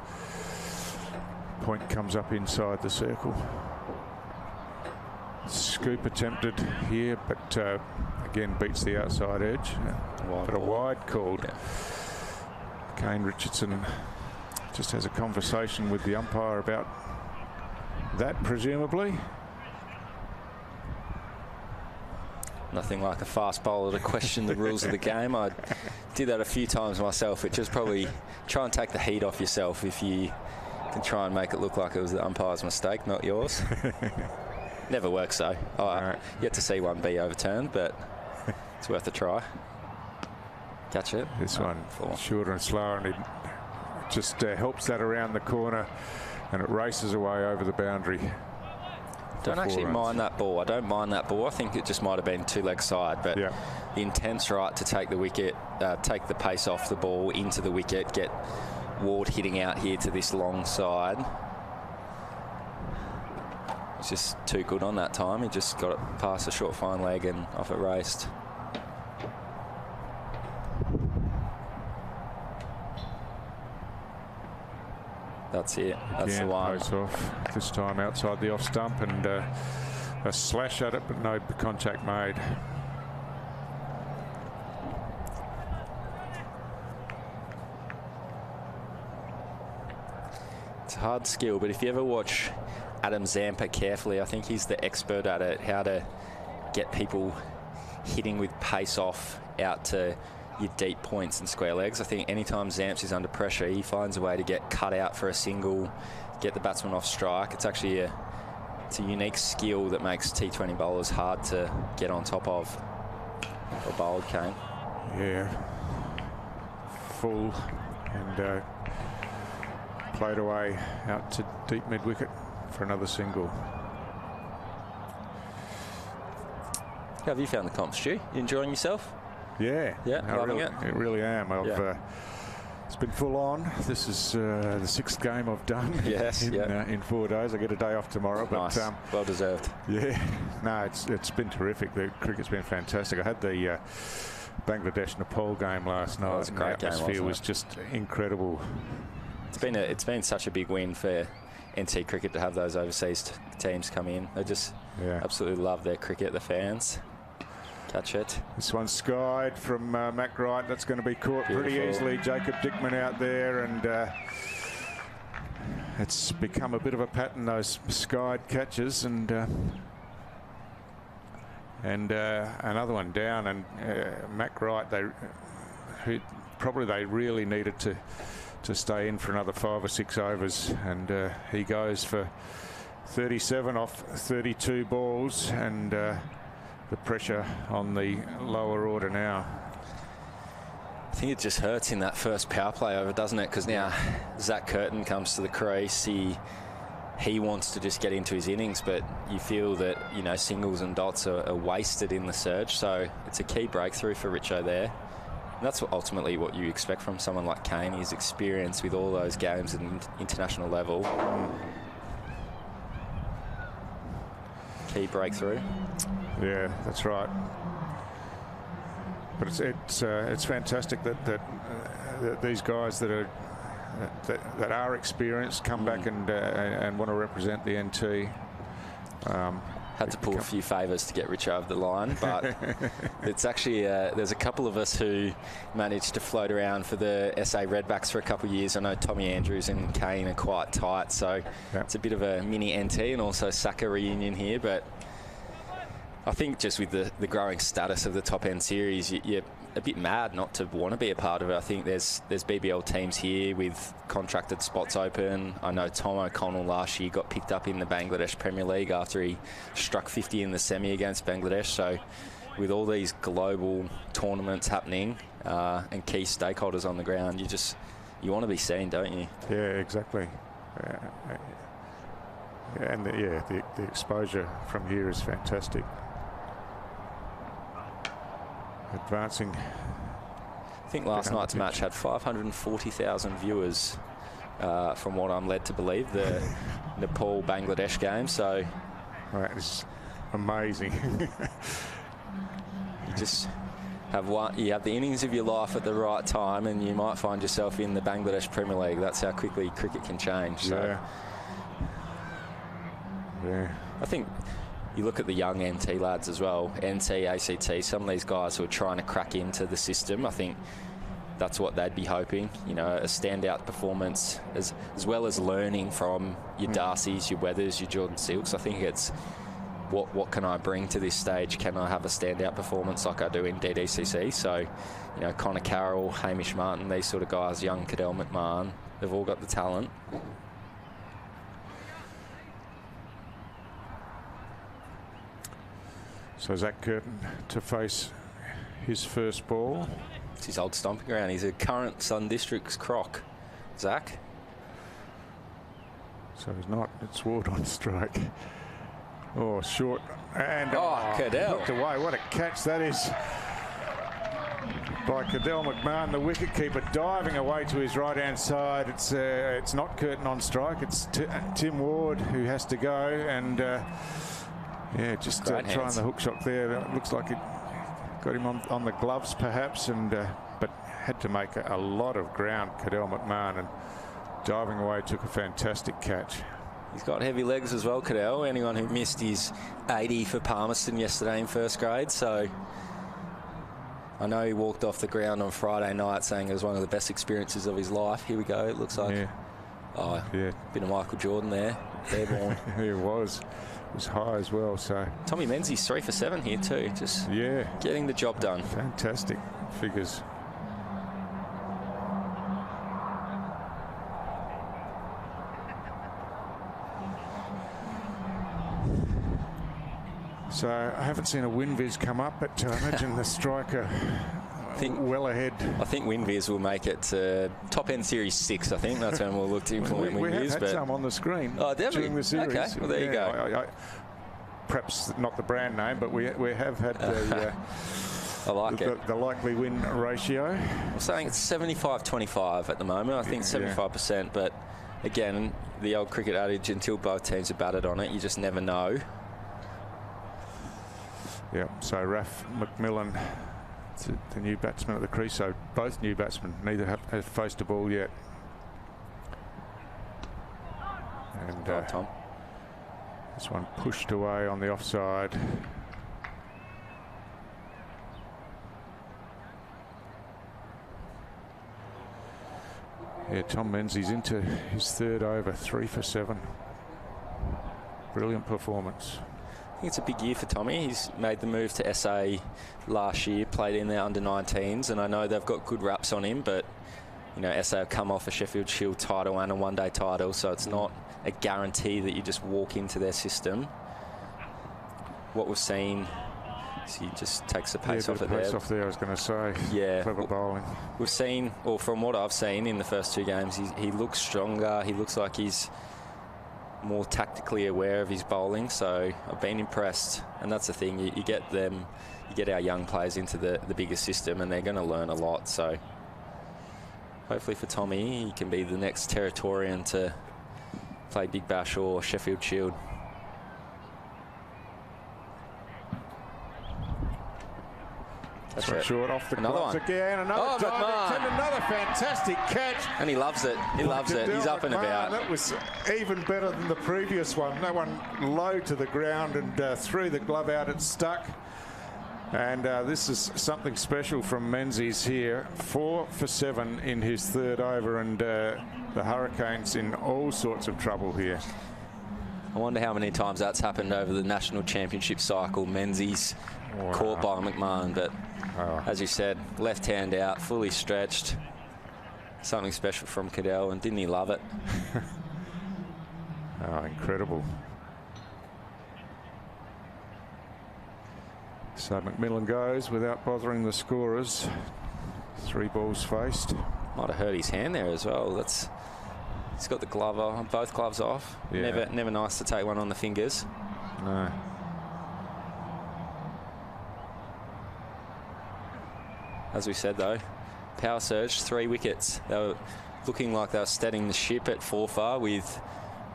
point comes up inside the circle. Scoop attempted here, but again beats the outside edge. But a wide called. Yeah. Kane Richardson just has a conversation with the umpire about that, presumably. Nothing like a fast bowler to question the rules of the game. I did that a few times myself. It just probably try and take the heat off yourself if you can try and make it look like it was the umpire's mistake, not yours. Never works though. Yet to see one be overturned, but it's worth a try. Catch it. This one shorter and slower, and it just helps that around the corner, and it races away over the boundary. Don't actually mind that ball. I don't mind that ball. I think it just might have been two-leg side, but the intent's right to take the wicket, take the pace off the ball into the wicket, get Ward hitting out here to this long side. It's just too good on that time. He just got it past the short fine leg and off it raced. That's it. That's the one. Goes off. This time outside the off stump, and a slash at it, but no contact made. It's a hard skill, but if you ever watch Adam Zampa carefully, I think he's the expert at it, how to get people hitting with pace off out to your deep points and square legs. I think anytime Zamps is under pressure, he finds a way to get cut out for a single, get the batsman off strike. It's actually a unique skill that makes T20 bowlers hard to get on top of. Or bowled, Kane. Yeah. Full and played away out to deep mid-wicket for another single. How have you found the comp, Stu? You enjoying yourself? Yeah, loving it. I really am. It's been full on. This is the 6th game I've done. Yes, in 4 days. I get a day off tomorrow. Nice. But well deserved. Yeah, no, it's been terrific. The cricket's been fantastic. I had the Bangladesh-Nepal game last night. It was a great game. The atmosphere was just incredible. It's been such a big win for NT cricket to have those overseas teams come in. They just absolutely love their cricket, the fans. Catch it. This one's skied from Mac Wright. That's going to be caught pretty easily. Jacob Dickman out there, and it's become a bit of a pattern, those skied catches, and another one down. And Mac Wright, they really needed to stay in for another 5 or 6 overs, and he goes for 37 off 32 balls, and the pressure on the lower order now. I think it just hurts in that first power play over, doesn't it? Because now Zach Curtin comes to the crease. He wants to just get into his innings, but you feel that, you know, singles and dots are wasted in the surge. So it's a key breakthrough for Richo there. And that's ultimately what you expect from someone like Kane. His experience with all those games at an international level. Key breakthrough. Yeah, that's right. But it's fantastic that these guys that are experienced come back and want to represent the NT. Had to pull a few favours to get Richo over the line, but it's actually there's a couple of us who managed to float around for the SA Redbacks for a couple of years. I know Tommy Andrews and Kane are quite tight, so it's a bit of a mini NT and also Saka reunion here, but I think just with the growing status of the top end series, you're a bit mad not to want to be a part of it. I think there's BBL teams here with contracted spots open. I know Tom O'Connell last year got picked up in the Bangladesh Premier League after he struck 50 in the semi against Bangladesh. So with all these global tournaments happening and key stakeholders on the ground, you want to be seen, don't you? Yeah, exactly. And the exposure from here is fantastic. Advancing. I think last night's match had 540,000 viewers, from what I'm led to believe, the Nepal-Bangladesh game. So that is amazing. You just have you have the innings of your life at the right time, and you might find yourself in the Bangladesh Premier League. That's how quickly cricket can change. So I think you look at the young NT lads as well, NT, ACT, some of these guys who are trying to crack into the system. I think that's what they'd be hoping. You know, a standout performance as well as learning from your Darcys, your Weathers, your Jordan Silks. I think it's what can I bring to this stage? Can I have a standout performance like I do in DDCC? So, you know, Connor Carroll, Hamish Martin, these sort of guys, young Cadell McMahon, they've all got the talent. So Zach Curtin to face his first ball. It's his old stomping ground. He's a current Sun District's croc, Zach. So he's not. It's Ward on strike. Oh, short. And Cadell. Looked away. What a catch that is by Cadell McMahon, the wicketkeeper, diving away to his right-hand side. It's not Curtin on strike. It's Tim Ward who has to go. And, yeah, just trying the hook shot there. It looks like it got him on the gloves, perhaps, and but had to make a lot of ground, Cadell McMahon, and diving away took a fantastic catch. He's got heavy legs as well, Cadell. Anyone who missed his 80 for Palmerston yesterday in first grade. So I know he walked off the ground on Friday night saying it was one of the best experiences of his life. Here we go. It looks like bit of Michael Jordan there. Airborne. It was high as well. So Tommy Menzies 3 for 7 here too. Just getting the job done. Fantastic figures. So I haven't seen a WinViz come up, but I imagine the striker well ahead. I think WinViz will make it to top End Series 6. I think that's when we'll look to implement WinViz. We have had some on the screen during the series. Okay, well there you go. Perhaps not the brand name, but we have had the I like it. The likely win ratio. I'm saying it's 75-25 at the moment. I think 75%, but again, the old cricket adage, until both teams are batted on it, you just never know. Yeah, so Raf McMillan, the new batsman at the crease, so both new batsmen, neither have faced a ball yet. And Tom. This one pushed away on the offside. Yeah, Tom Menzies into his third over, 3 for 7. Brilliant performance. I think it's a big year for Tommy. He's made the move to SA last year, played in their under-19s, and I know they've got good raps on him, but you know, SA have come off a Sheffield Shield title and a one-day title, so it's not a guarantee that you just walk into their system. What we've seen, he just takes the pace off it there. Pace off there, I was going to say. Yeah. Clever bowling. We've seen, or from what I've seen in the first 2 games, he looks stronger. He looks like he's more tactically aware of his bowling, so I've been impressed. And that's the thing, you get our young players into the bigger system, and they're going to learn a lot. So hopefully for Tommy, he can be the next Territorian to play Big Bash or Sheffield Shield. That's short off the gloves again. Another fantastic catch. And he loves it. He loves it. He's up and about. That was even better than the previous one. That one low to the ground and threw the glove out. It stuck. And this is something special from Menzies here. 4 for 7 in his third over, and the Hurricanes in all sorts of trouble here. I wonder how many times that's happened over the national championship cycle. Menzies caught by McMahon, but as you said, left hand out, fully stretched. Something special from Cadell, and didn't he love it? Oh, incredible. So McMillan goes without bothering the scorers. 3 balls faced. Might have hurt his hand there as well. He's got the glove on, both gloves off. Yeah. Never nice to take one on the fingers. No. As we said though, power surge, 3 wickets. They were looking like they were steadying the ship at Forfar with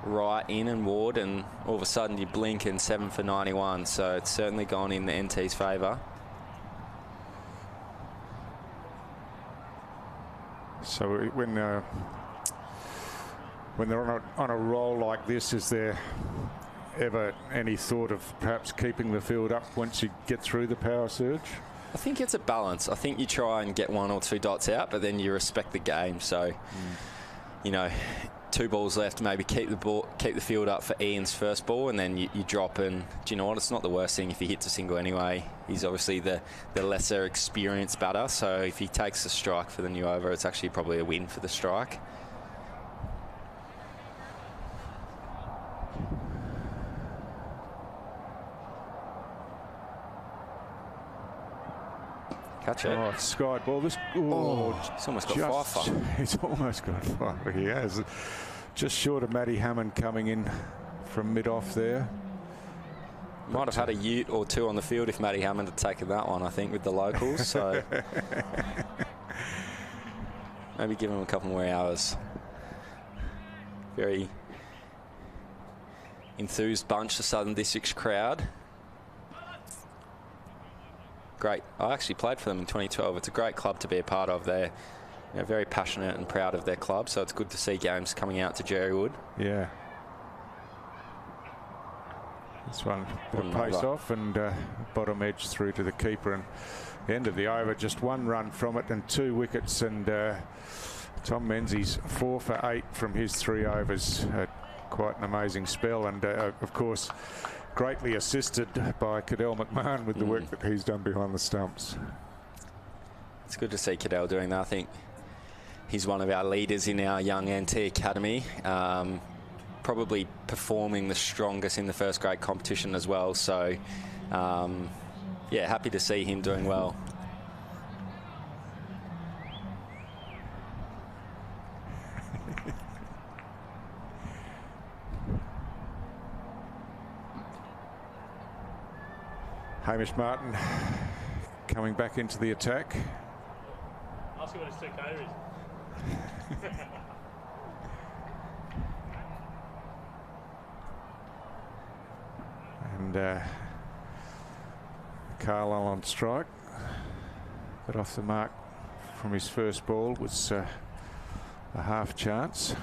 Wright in and Ward, and all of a sudden you blink and 7 for 91. So it's certainly gone in the NT's favour. So when they're on a roll like this, is there ever any thought of perhaps keeping the field up once you get through the power surge? I think it's a balance. I think you try and get 1 or 2 dots out, but then you respect the game. So, you know, 2 balls left, maybe keep the field up for Ian's first ball, and then you drop. And do you know what? It's not the worst thing if he hits a single anyway. He's obviously the lesser experienced batter, so if he takes a strike for the new over, it's actually probably a win for the strike. Catch it. Oh, skied ball. This, it's almost got 5. It's almost got 5. He has. Just short of Matty Hammond coming in from mid-off there. Might have had a ute or 2 on the field if Matty Hammond had taken that one, I think, with the locals. So maybe give him a couple more hours. Very enthused bunch, the Southern Districts crowd. Great. I actually played for them in 2012. It's a great club to be a part of. They're very passionate and proud of their club, so it's good to see games coming out to Jerrywood. Yeah. This one, bit of pace off and bottom edge through to the keeper, and the end of the over, just 1 run from it and 2 wickets, and Tom Menzies 4 for 8 from his 3 overs. Quite an amazing spell, and of course greatly assisted by Cadell McMahon with the work that he's done behind the stumps. It's good to see Cadell doing that. I think he's one of our leaders in our young NT Academy. Probably performing the strongest in the first grade competition as well. So, yeah, happy to see him doing well. Hamish Martin coming back into the attack. Ask him what his 2K is. And Carlisle on strike, but off the mark from his first ball was a half chance.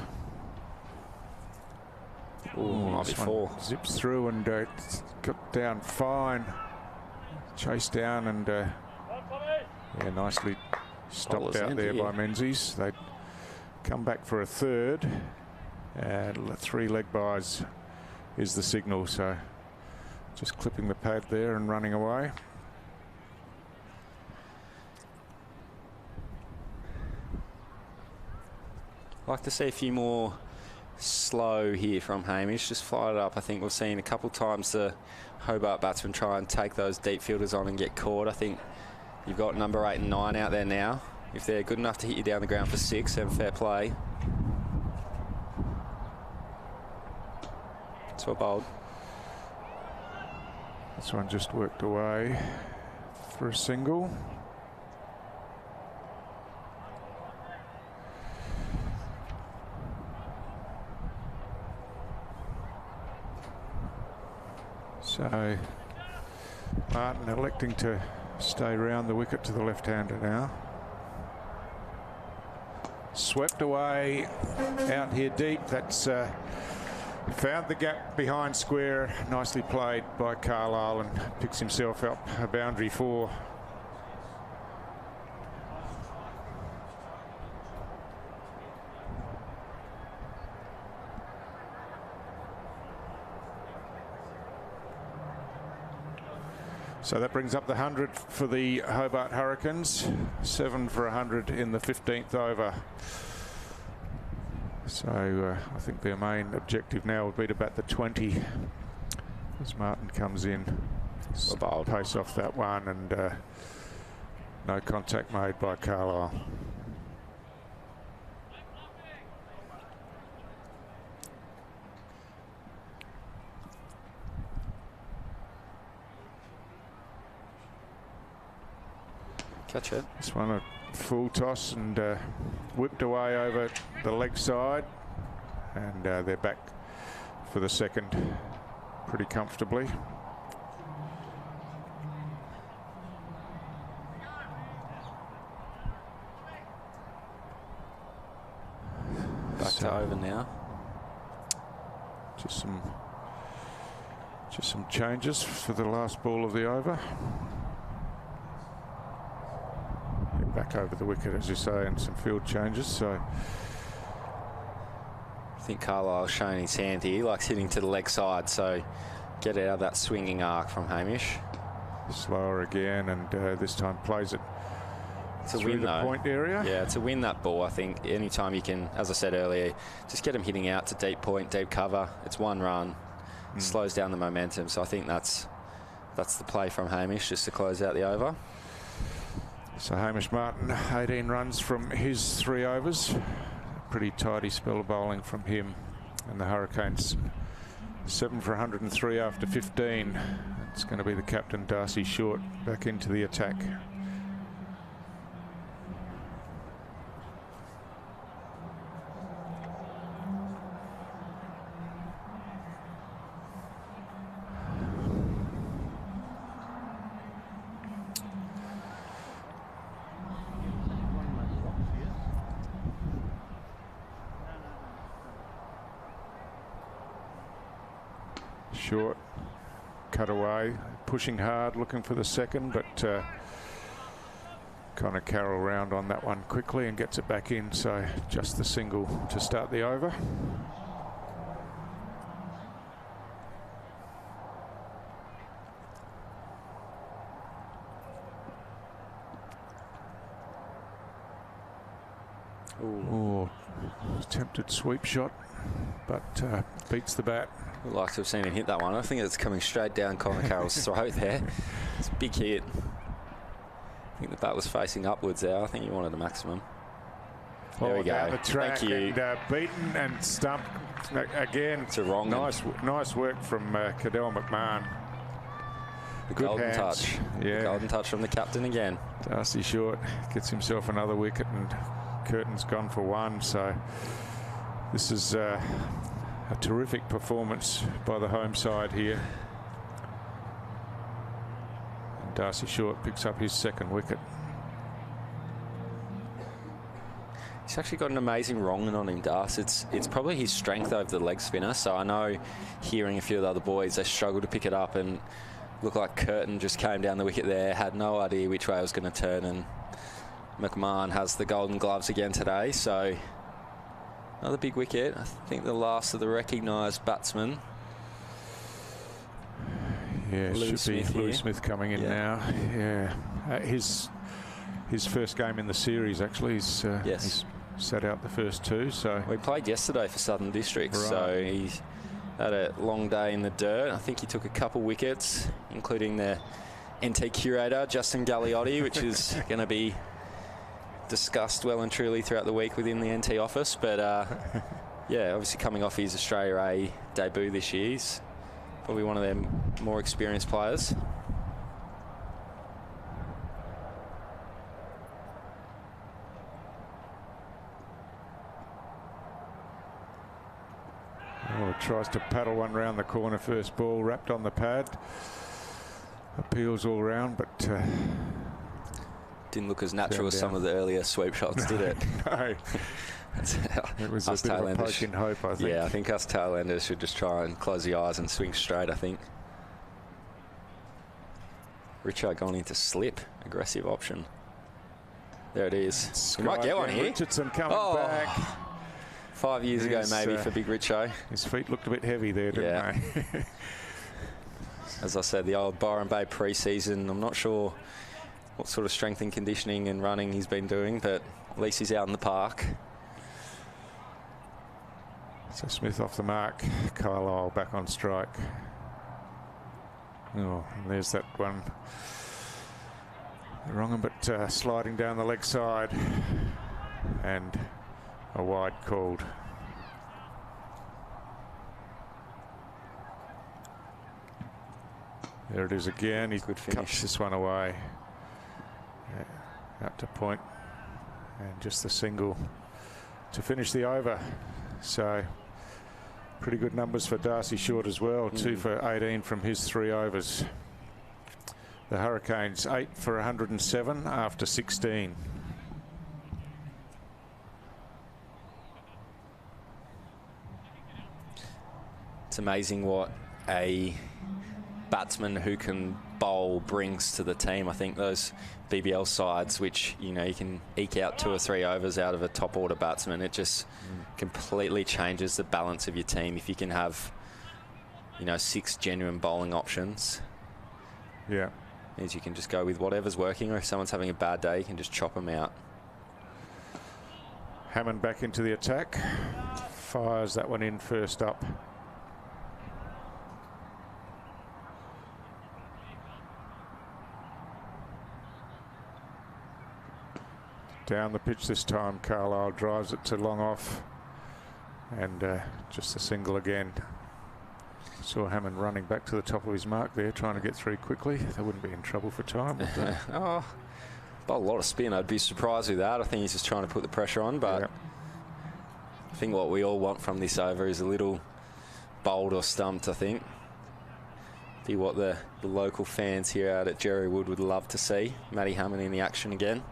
Might be 4. Zips through and got down fine. Chased down and yeah, nicely stopped out there by Menzies. They'd come back for a third, and 3 leg byes is the signal. So just clipping the pad there and running away. I'd like to see a few more slow here from Hamish. Just fly it up. I think we've seen a couple times the Hobart batsmen try and take those deep fielders on and get caught. I think you've got number 8 and 9 out there now. If they're good enough to hit you down the ground for 6, then fair play. It's well bowled. This one just worked away for a single. So Martin electing to stay round the wicket to the left-hander now. Swept away out here deep. That's found the gap behind square. Nicely played by Carlisle, and picks himself up a boundary 4. So that brings up the 100 for the Hobart Hurricanes. 7 for 100 in the 15th over. So I think their main objective now would be to bat the 20 as Martin comes in. Pace off that one, and no contact made by Carlisle. Catch it. This one a full toss and whipped away over the leg side, and they're back for the second pretty comfortably. Back to over now. Just some changes for the last ball of the over. back over the wicket, as you say, and some field changes. So I think Carlisle's showing his hand here. He likes hitting to the leg side, so get out of that swinging arc from Hamish. Slower again, and this time plays it through the point area. Yeah, to win that ball, I think anytime you can, as I said earlier, just get him hitting out to deep point, deep cover. It's one run, slows down the momentum. So I think that's the play from Hamish, just to close out the over. So Hamish Martin, 18 runs from his 3 overs. Pretty tidy spell of bowling from him. And the Hurricanes 7 for 103 after 15. It's going to be the captain, Darcy Short, back into the attack. Short, cut away, pushing hard, looking for the second, but kind of Carroll round on that one quickly and gets it back in. So just the single to start the over. Ooh, attempted sweep shot, but beats the bat. I'd like to have seen him hit that one. I think it's coming straight down Connor Carroll's throat there. It's a big hit. I think the bat was facing upwards there. I think you wanted a maximum. There we go. Down the track. Thank you. And beaten and stumped again. It's a wrong. Nice work from Cadell McMahon. The Good golden hands. touch. Yeah. The golden touch from the captain again. Darcy Short gets himself another wicket, and Curtin's gone for one. So this is a terrific performance by the home side here. And Darcy Short picks up his second wicket. He's actually got an amazing wrong on him, Darcy. It's probably his strength over the leg spinner. So I know, hearing a few of the other boys, they struggled to pick it up, and looked like Curtin just came down the wicket there, had no idea which way it was going to turn, and McMahon has the golden gloves again today. So another big wicket. I think the last of the recognised batsmen. Yeah, Lewis should be Smith Lewis Smith coming in now. Yeah, his first game in the series, actually. He's sat out the first 2. So we played yesterday for Southern Districts, right. So he's had a long day in the dirt. I think he took a couple wickets, including the NT curator, Justin Galliotti, which is going to be discussed well and truly throughout the week within the NT office. But yeah, obviously coming off his Australia A debut this year, he's probably one of their more experienced players. Oh, tries to paddle one round the corner. First ball wrapped on the pad. Appeals all round, but didn't look as natural as some of the earlier sweep shots, did it? No. It was a bit of a poke in hope, I think. Yeah, I think us tailenders should just try and close the eyes and swing straight, I think. Richard going into slip. Aggressive option. There it is. We might get one here. Richardson coming back. 5 years ago, maybe, for Big Richo. His feet looked a bit heavy there, didn't they? As I said, the old Byron Bay pre-season, I'm not sure what sort of strength and conditioning and running he's been doing, but at least he's out in the park. So Smith off the mark. Carlisle back on strike. Oh, and there's that one. Wrong, but sliding down the leg side. And a wide called. There it is again. He cuts this one away. Out to point. And just the single to finish the over. So pretty good numbers for Darcy Short as well. 2 for 18 from his 3 overs. The Hurricanes 8 for 107 after 16. It's amazing what a batsman who can bowl brings to the team. I think those BBL sides, which, you know, you can eke out 2 or 3 overs out of a top order batsman, it just completely changes the balance of your team. If you can have, you know, 6 genuine bowling options. Yeah. Means you can just go with whatever's working, or if someone's having a bad day, you can just chop them out. Hammond back into the attack. Fires that one in first up. Down the pitch this time, Carlisle drives it to long off, and just a single again. Saw Hammond running back to the top of his mark there, trying to get through quickly. They wouldn't be in trouble for time, would they? Oh, but a lot of spin. I'd be surprised with that. I think he's just trying to put the pressure on, but I think what we all want from this over is a little bowled or stumped, I think. Be what the local fans here out at Jerry Wood would love to see. Matty Hammond in the action again.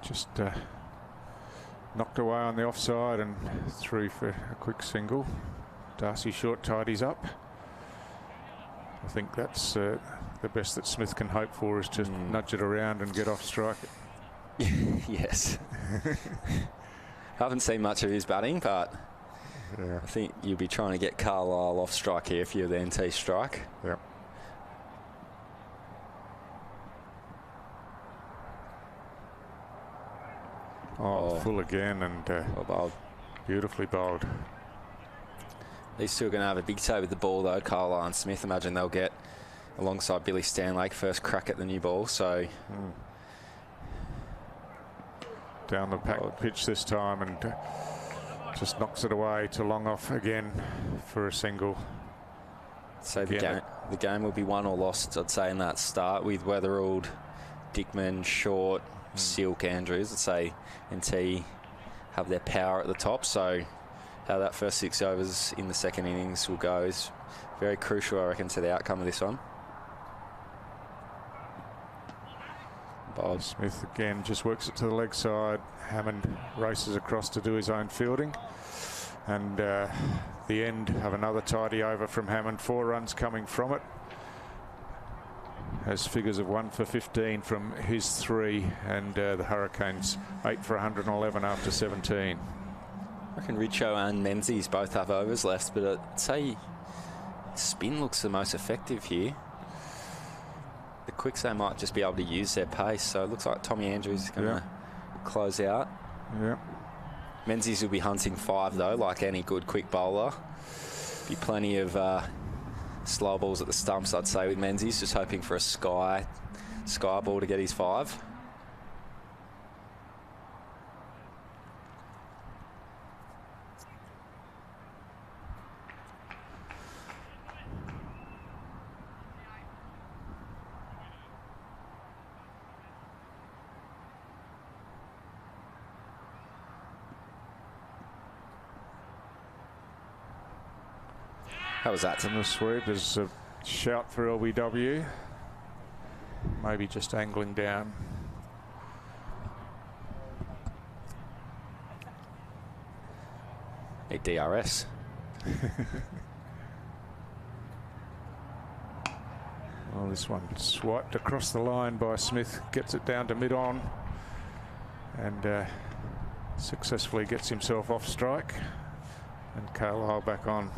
Just knocked away on the offside and through for a quick single. Darcy Short tidies up. I think that's the best that Smith can hope for, is to nudge it around and get off strike. Yes. Haven't seen much of his batting, but yeah, I think you'll be trying to get Carlisle off strike here if you're the NT strike. Yeah. Oh, full again, and well bowled. Beautifully bowled. These two are going to have a big toe with the ball, though, Carlisle and Smith. Imagine they'll get, alongside Billy Stanlake, first crack at the new ball. So down the pitch this time, and just knocks it away to long off again for a single. So the game will be won or lost, I'd say, in that start, with Weatherald, Dickman, Short, Silk, Andrews. I'd say NT have their power at the top. So how that first 6 overs in the second innings will go is very crucial, I reckon, to the outcome of this one. Bold. Smith again just works it to the leg side. Hammond races across to do his own fielding, and the end of another tidy over from Hammond. 4 runs coming from it. Has figures of 1 for 15 from his 3, and the Hurricanes 8 for 111 after 17. I reckon Richo and Menzies both have overs left, but I'd say spin looks the most effective here. The quicks, they might just be able to use their pace, so it looks like Tommy Andrews is going to close out. Yeah. Menzies will be hunting 5, though, like any good quick bowler. Be plenty of slow balls at the stumps, I'd say, with Menzies, just hoping for a sky ball to get his 5. How was that? In the sweep, there's a shout for LBW. Maybe just angling down. A DRS. Well, this one swiped across the line by Smith, gets it down to mid-on, and successfully gets himself off strike, and Carlisle back on.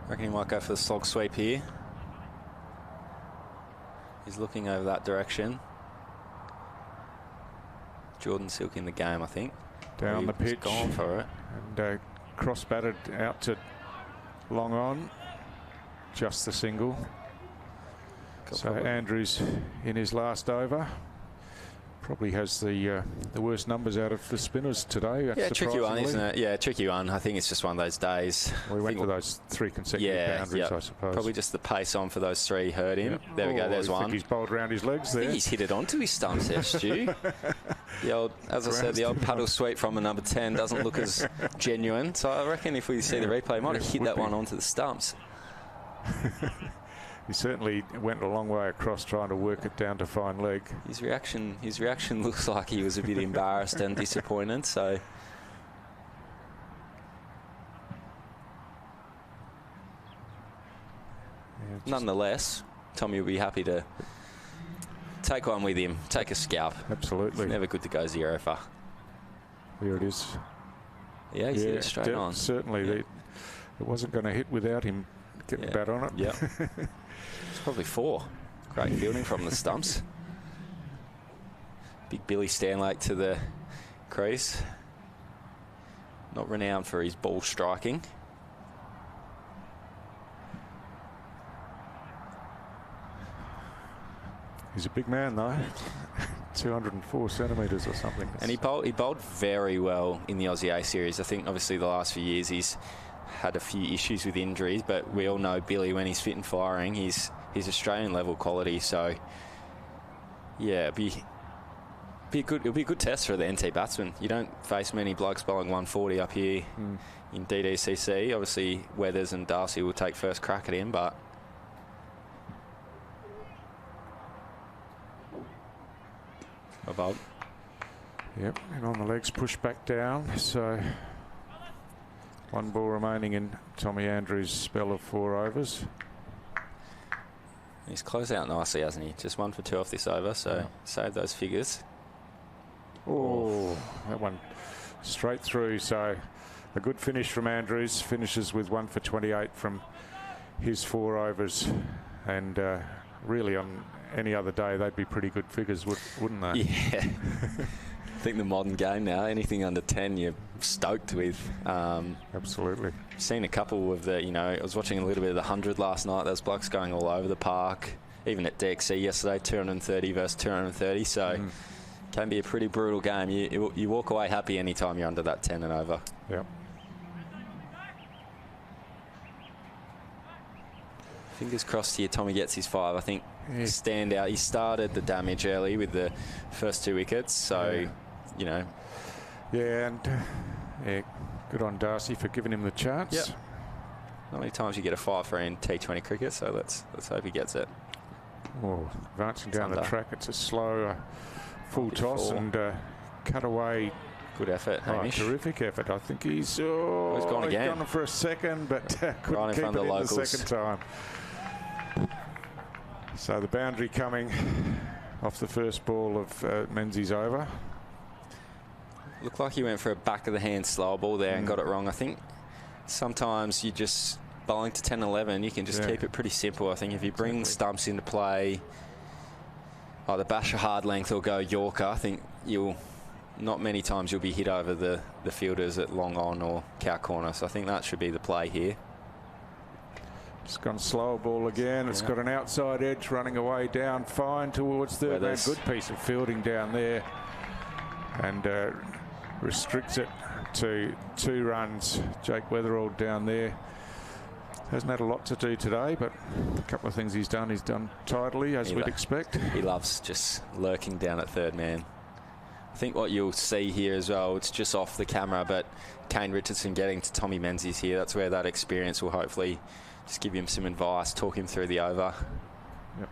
I reckon he might go for the slog sweep here. He's looking over that direction. Jordan Silk in the game, I think. Down the pitch. Gone for it. And cross batted out to long on. Just the single. So Andrews in his last over. Probably has the worst numbers out of the spinners today. Yeah, tricky one, isn't it? Yeah, tricky one. I think it's just one of those days. We went for those 3 consecutive boundaries, I suppose. Probably just the pace on for those 3 hurt him. Yep. There we go, there's one. He's bowled around his legs there. I think he's hit it onto his stumps there, Stu. The old, as I said, the old paddle sweep from a number 10 doesn't look as genuine. So I reckon if we see the replay, he might have hit that one onto the stumps. He certainly went a long way across trying to work it down to fine leg. His reaction looks like he was a bit embarrassed and disappointed. So nonetheless, Tommy will be happy to take one with him, take a scalp. Absolutely. It's never good to go 0 for. Here it is. Yeah, he's hit it straight on. Certainly. Yeah. It wasn't going to hit without him getting bat on it. Yeah. It's probably 4. Great fielding from the stumps. Big Billy Stanlake to the crease. Not renowned for his ball striking. He's a big man, though. 204 centimetres or something. And he bowled very well in the Aussie A series. I think obviously the last few years he's had a few issues with injuries, but we all know Billy, when he's fit and firing, he's Australian level quality. So yeah, it'll be a good test for the NT batsman. You don't face many blokes bowling 140 up here in DDCC. Obviously Weathers and Darcy will take first crack at him, but about. Yep, and on the legs, push back down. So 1 ball remaining in Tommy Andrews' spell of 4 overs. He's closed out nicely, hasn't he? Just 1 for 2 off this over, so save those figures. Oh, that one straight through. So a good finish from Andrews. Finishes with 1 for 28 from his 4 overs. And really on any other day, they'd be pretty good figures, wouldn't they? Yeah. I think the modern game now, anything under 10 you're stoked with. Absolutely. Seen a couple of the, I was watching a little bit of the 100 last night. Those blokes going all over the park. Even at DXC yesterday, 230 versus 230. So can be a pretty brutal game. You walk away happy anytime you're under that 10 and over. Yep. Fingers crossed here Tommy gets his 5. I think stand out. He started the damage early with the first 2 wickets. So, Yeah, and good on Darcy for giving him the chance. Yep. Not many times you get a 5 for in T20 cricket, so let's hope he gets it. Oh, advancing down the track, it's a slow full toss and cut away. Good effort, Hamish. Terrific effort. I think he's gone again. He's gone for a second, but couldn't right in keep front it of the in locals. the second time. So the boundary coming off the first ball of Menzies over. Looked like he went for a back of the hand slower ball there and got it wrong. I think sometimes you just bowling to 10-11, you can just keep it pretty simple. I think if you bring stumps into play, either bash a hard length or go Yorker, I think not many times you'll be hit over the fielders at long on or cow corner. So I think that should be the play here. It's gone slower ball again. It's got an outside edge running away down fine towards third man. Good piece of fielding down there. And restricts it to 2 runs. Jake Weatherall down there. Hasn't had a lot to do today, but a couple of things he's done tidily, as we'd expect. He loves just lurking down at third man. I think what you'll see here as well, it's just off the camera, but Kane Richardson getting to Tommy Menzies here. That's where that experience will hopefully just give him some advice, talk him through the over. Yep.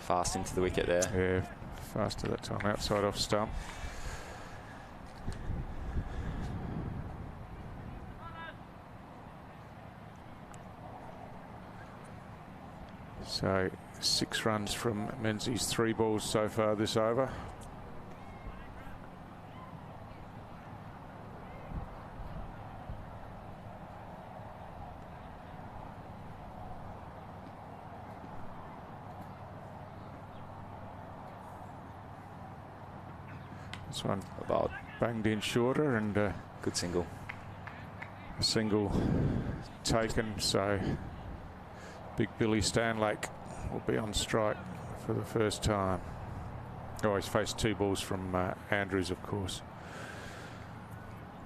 Fast into the wicket there. Yeah, faster that time, outside off stump. So 6 runs from Menzies, 3 balls so far this over. This one about banged in shorter and good single. A single taken, so Big Billy Stanlake will be on strike for the first time. Oh, he's faced 2 balls from Andrews, of course.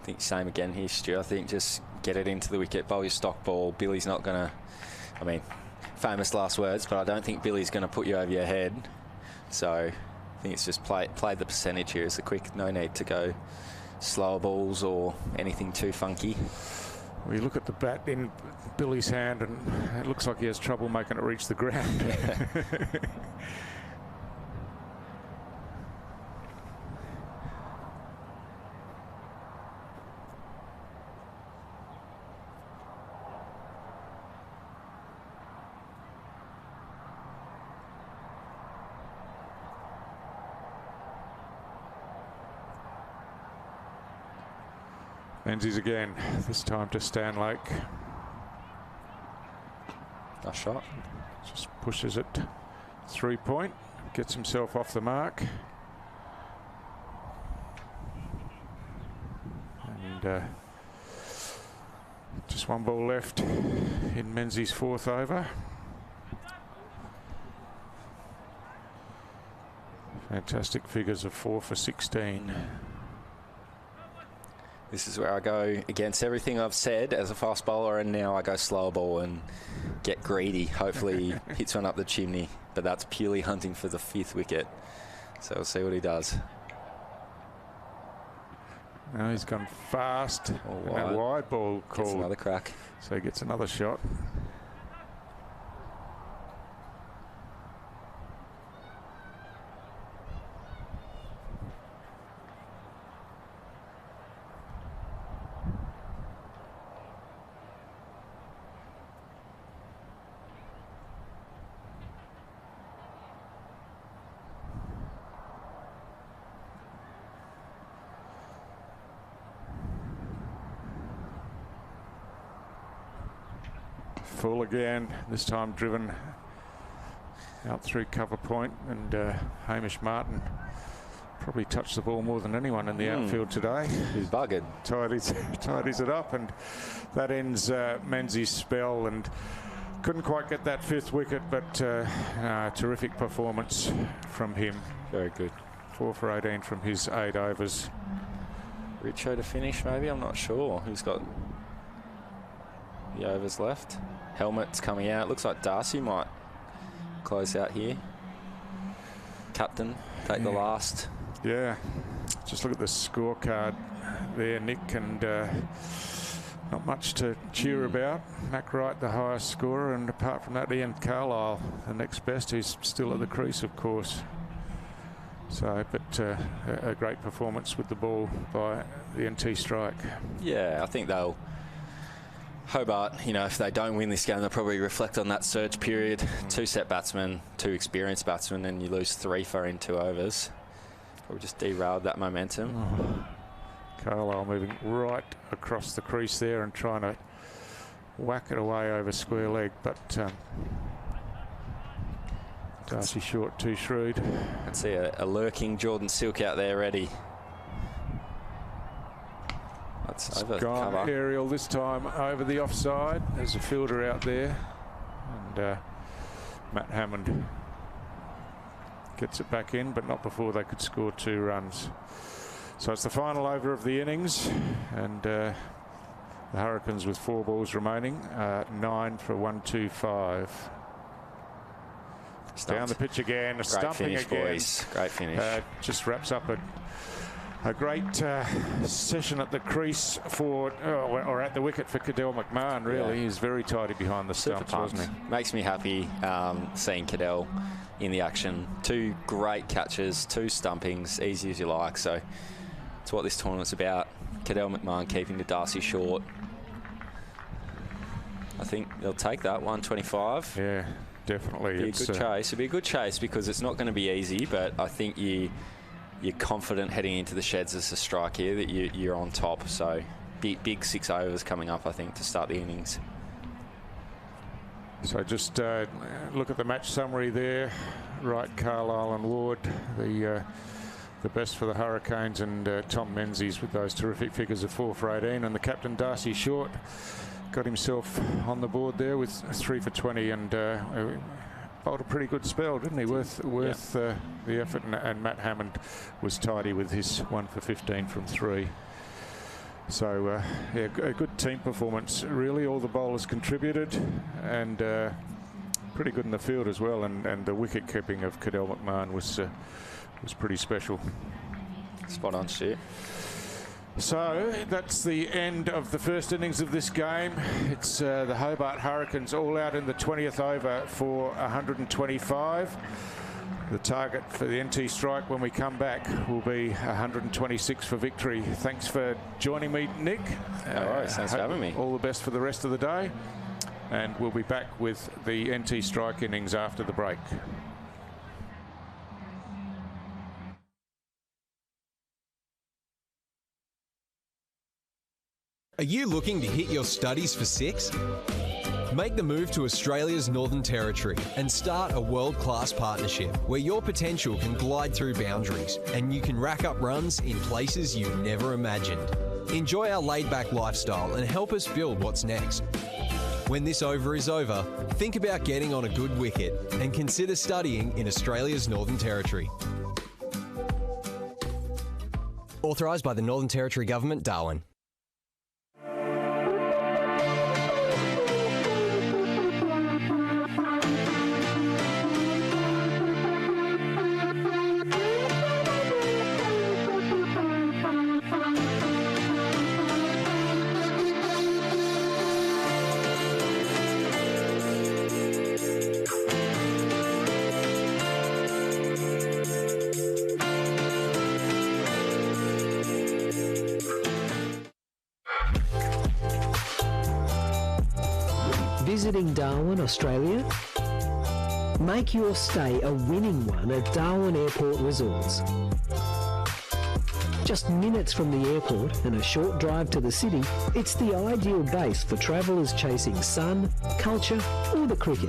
I think same again here, Stu. I think just get it into the wicket, bowl your stock ball. Billy's not going to, famous last words, but I don't think Billy's going to put you over your head. So I think it's just play the percentage here. It's a quick, no need to go slower balls or anything too funky. We look at the bat in Billy's hand and it looks like he has trouble making it reach the ground. Menzies again, this time to Stanlake. Nice shot. Just pushes it 3-point, gets himself off the mark. And just one ball left in Menzies' 4th over. Fantastic figures of 4 for 16. This is where I go against everything I've said as a fast bowler, and now I go slower ball and get greedy. Hopefully he hits one up the chimney, but that's purely hunting for the 5th wicket. So we'll see what he does. Now he's gone fast. A wide ball called. Gets another crack. So he gets another shot. Full again, this time driven out through cover point, and Hamish Martin probably touched the ball more than anyone in the outfield today. He's buggered. Tidies it up, and that ends Menzies' spell, and couldn't quite get that 5th wicket, but terrific performance from him. Very good. 4 for 18 from his 8 overs. Richo to finish, maybe? I'm not sure. Who's got the overs left? Helmet's coming out. Looks like Darcy might close out here. Captain, take the last. Yeah, just look at the scorecard there, Nick, and not much to cheer about. Mac Wright, the highest scorer, and apart from that, Ian Carlisle, the next best, who's still at the crease, of course. So, but a great performance with the ball by the NT Strike. Yeah, I think they'll... Hobart, you know, if they don't win this game, they'll probably reflect on that surge period. 2 set batsmen, 2 experienced batsmen, and you lose 3 for in 2 overs. Probably just derailed that momentum. Carlisle moving right across the crease there and trying to whack it away over square leg, but Darcy Short too shrewd. I can see a lurking Jordan Silk out there ready. That's over gone cover. Aerial this time over the offside. There's a fielder out there, and Matt Hammond gets it back in, but not before they could score 2 runs. So it's the final over of the innings, and the Hurricanes with 4 balls remaining, 9 for 125. Down the pitch again, Great stumping finish, again. Boys. Great finish. Just wraps up a great session at the crease for, or at the wicket for Cadell McMahon, really. He's very tidy behind the stumps, wasn't he? Makes me happy seeing Cadell in the action. 2 great catches, 2 stumpings, easy as you like. So it's what this tournament's about. Cadell McMahon keeping to Darcy Short. I think they'll take that, 125. Yeah, definitely. It'll be a good chase. It'll be a good chase because it's not going to be easy, but I think you're confident heading into the sheds as a strike here that you're on top. So big 6 overs coming up, I think, to start the innings. So just look at the match summary there. Wright, Carlisle and Ward, the best for the Hurricanes, and Tom Menzies with those terrific figures of 4 for 18. And the captain, Darcy Short, got himself on the board there with 3 for 20, and bowled a pretty good spell, didn't he? Worth the effort, and Matt Hammond was tidy with his 1 for 15 from 3. So yeah, a good team performance. Really, all the bowlers contributed, and pretty good in the field as well. And the wicket keeping of Cadell McMahon was pretty special. Spot on, Stu. So that's the end of the first innings of this game. It's the Hobart Hurricanes all out in the 20th over for 125. The target for the NT Strike when we come back will be 126 for victory. Thanks for joining me, Nick. No worries, thanks for having me. All the best for the rest of the day. And we'll be back with the NT Strike innings after the break. Are you looking to hit your studies for 6? Make the move to Australia's Northern Territory and start a world-class partnership where your potential can glide through boundaries and you can rack up runs in places you never imagined. Enjoy our laid-back lifestyle and help us build what's next. When this over is over, think about getting on a good wicket and consider studying in Australia's Northern Territory. Authorised by the Northern Territory Government, Darwin. Visiting Darwin, Australia? Make your stay a winning one at Darwin Airport Resorts. Just minutes from the airport and a short drive to the city, it's the ideal base for travellers chasing sun, culture or the cricket.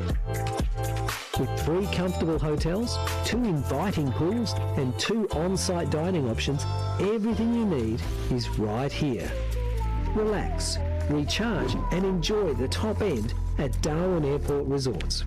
With 3 comfortable hotels, 2 inviting pools and 2 on-site dining options, everything you need is right here. Relax, recharge and enjoy the top end at Darwin Airport Resorts.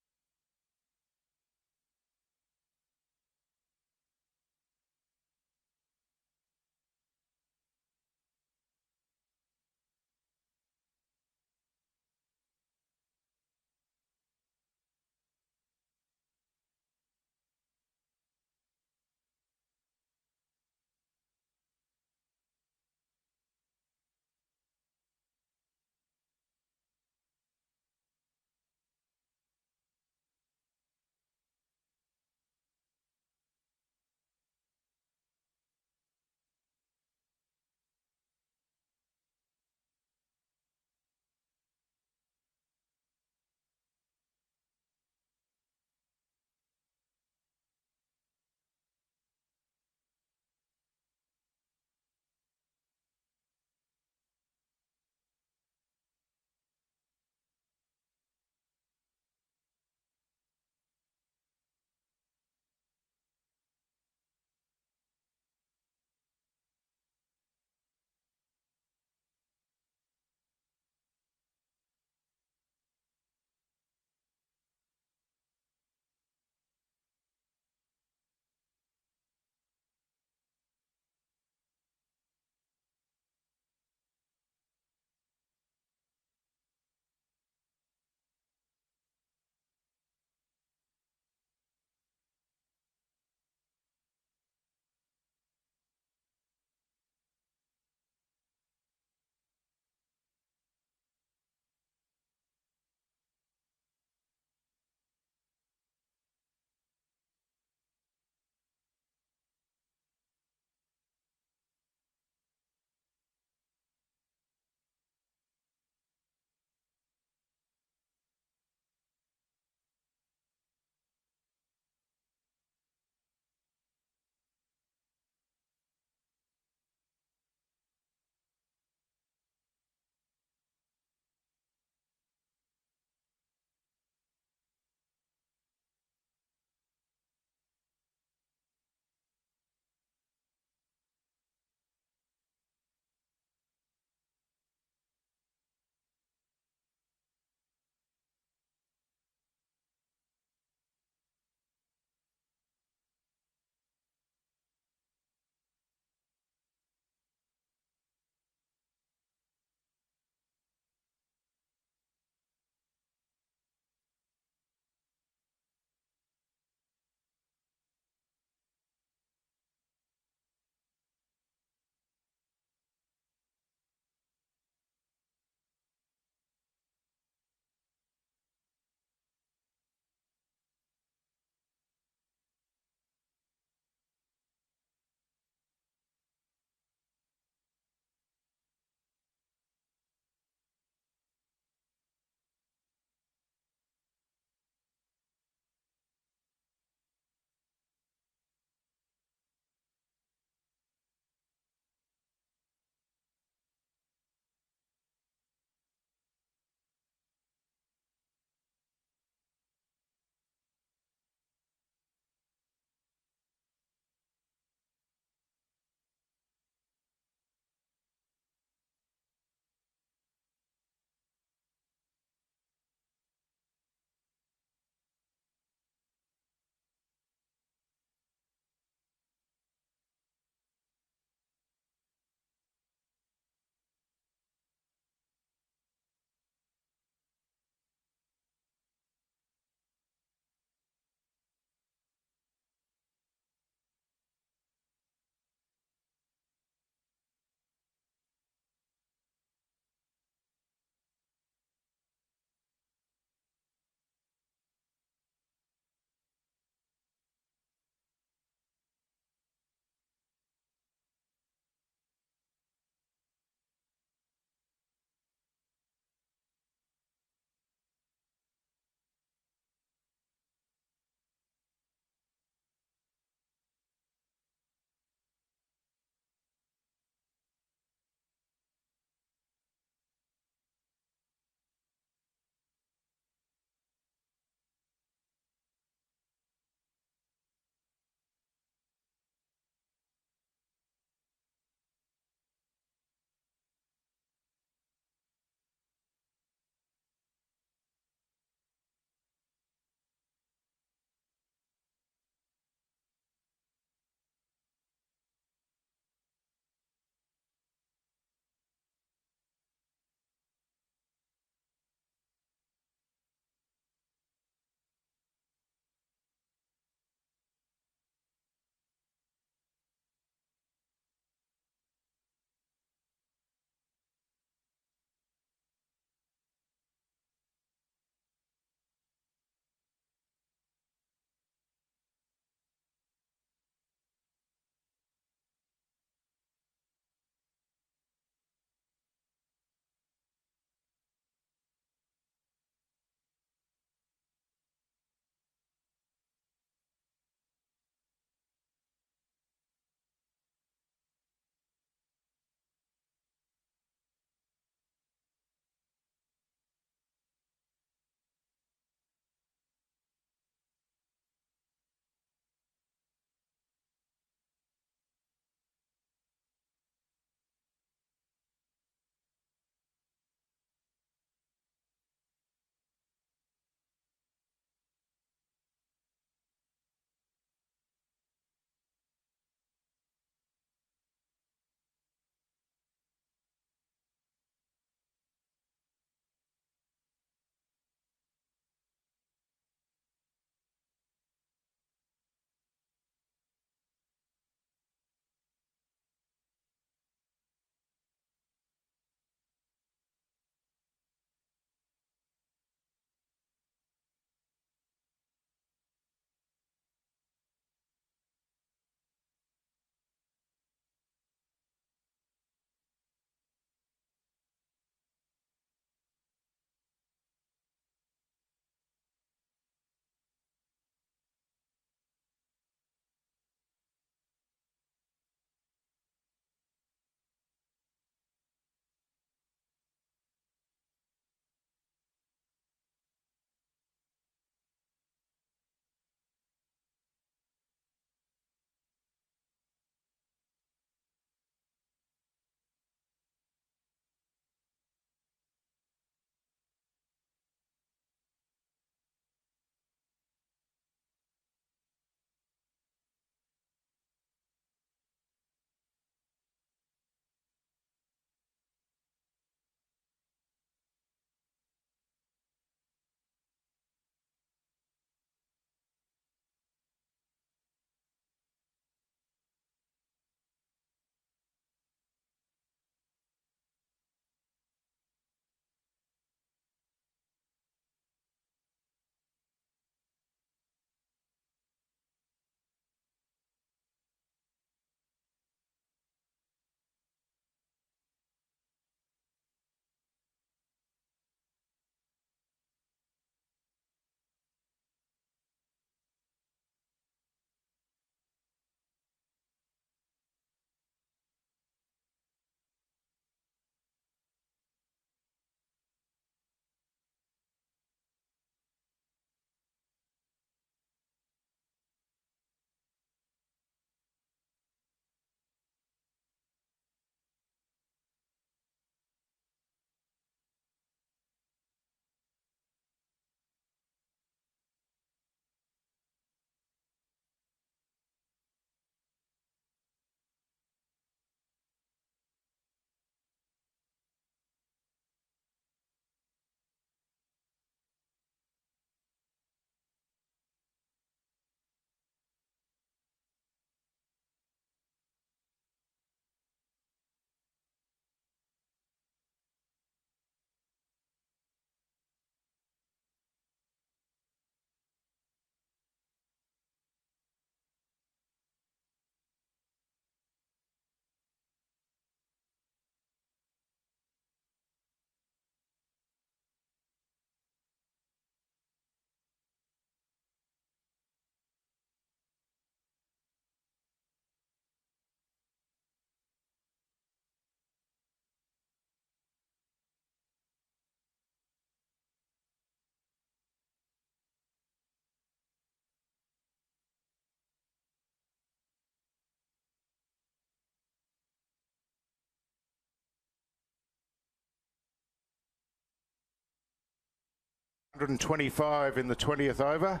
125 in the 20th over.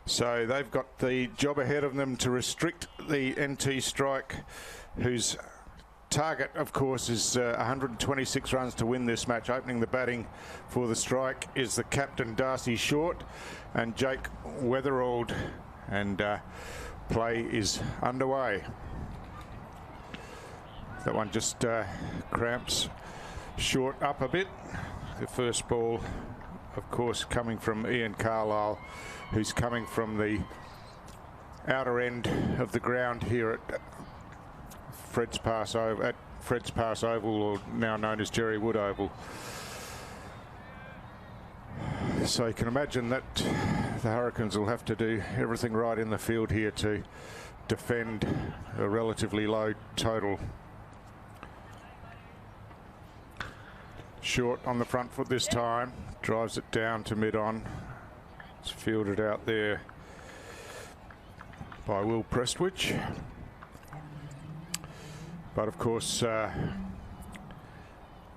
So they've got the job ahead of them to restrict the NT strike, whose target, of course, is 126 runs to win this match. Opening the batting for the strike is the captain, Darcy Short, and Jake Weatherald, and play is underway. That one just cramps Short up a bit. The first ball, of course, coming from Ian Carlisle, who's coming from the outer end of the ground here at Fred's Pass Oval, or now known as Jerry Wood Oval. So you can imagine that the Hurricanes will have to do everything right in the field here to defend a relatively low total. Short on the front foot this time, drives it down to mid-on. It's fielded out there by Will Prestwich. But of course,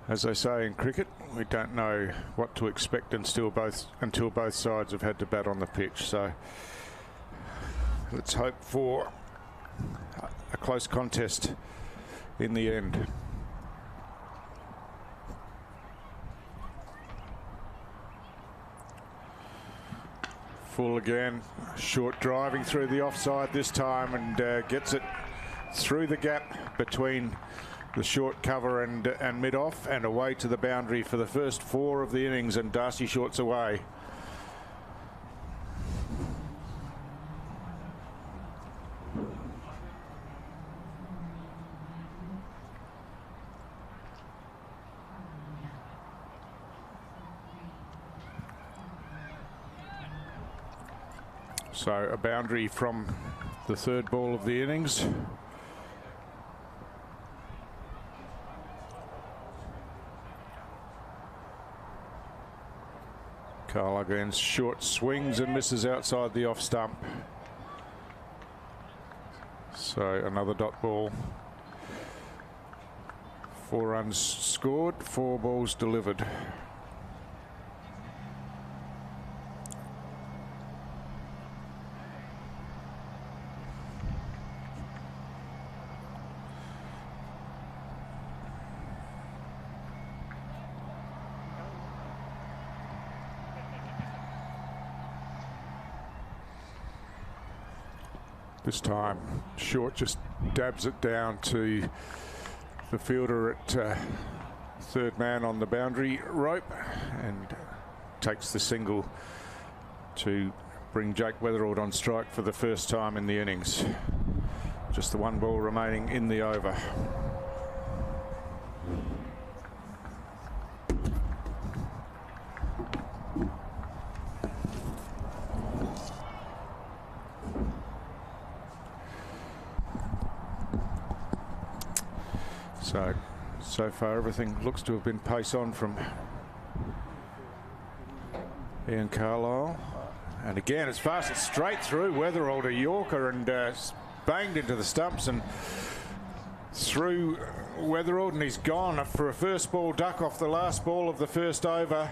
as they say in cricket, we don't know what to expect until both sides have had to bat on the pitch. So let's hope for a close contest in the end. Full again, Short driving through the offside this time, and gets it through the gap between the short cover and mid-off, and away to the boundary for the first 4 of the innings, and Darcy Short's away. So a boundary from the third ball of the innings. Carl again, Short swings and misses outside the off stump. So another dot ball. 4 runs scored, 4 balls delivered. This time, Short just dabs it down to the fielder at third man on the boundary rope, and takes the single to bring Jake Weatherald on strike for the first time in the innings. Just the 1 ball remaining in the over. So far everything looks to have been pace on from Ian Carlisle, and again it's fast, it's straight through Weatherald, a Yorker, and banged into the stumps and through Weatherald, and he's gone for a first ball duck off the last ball of the first over,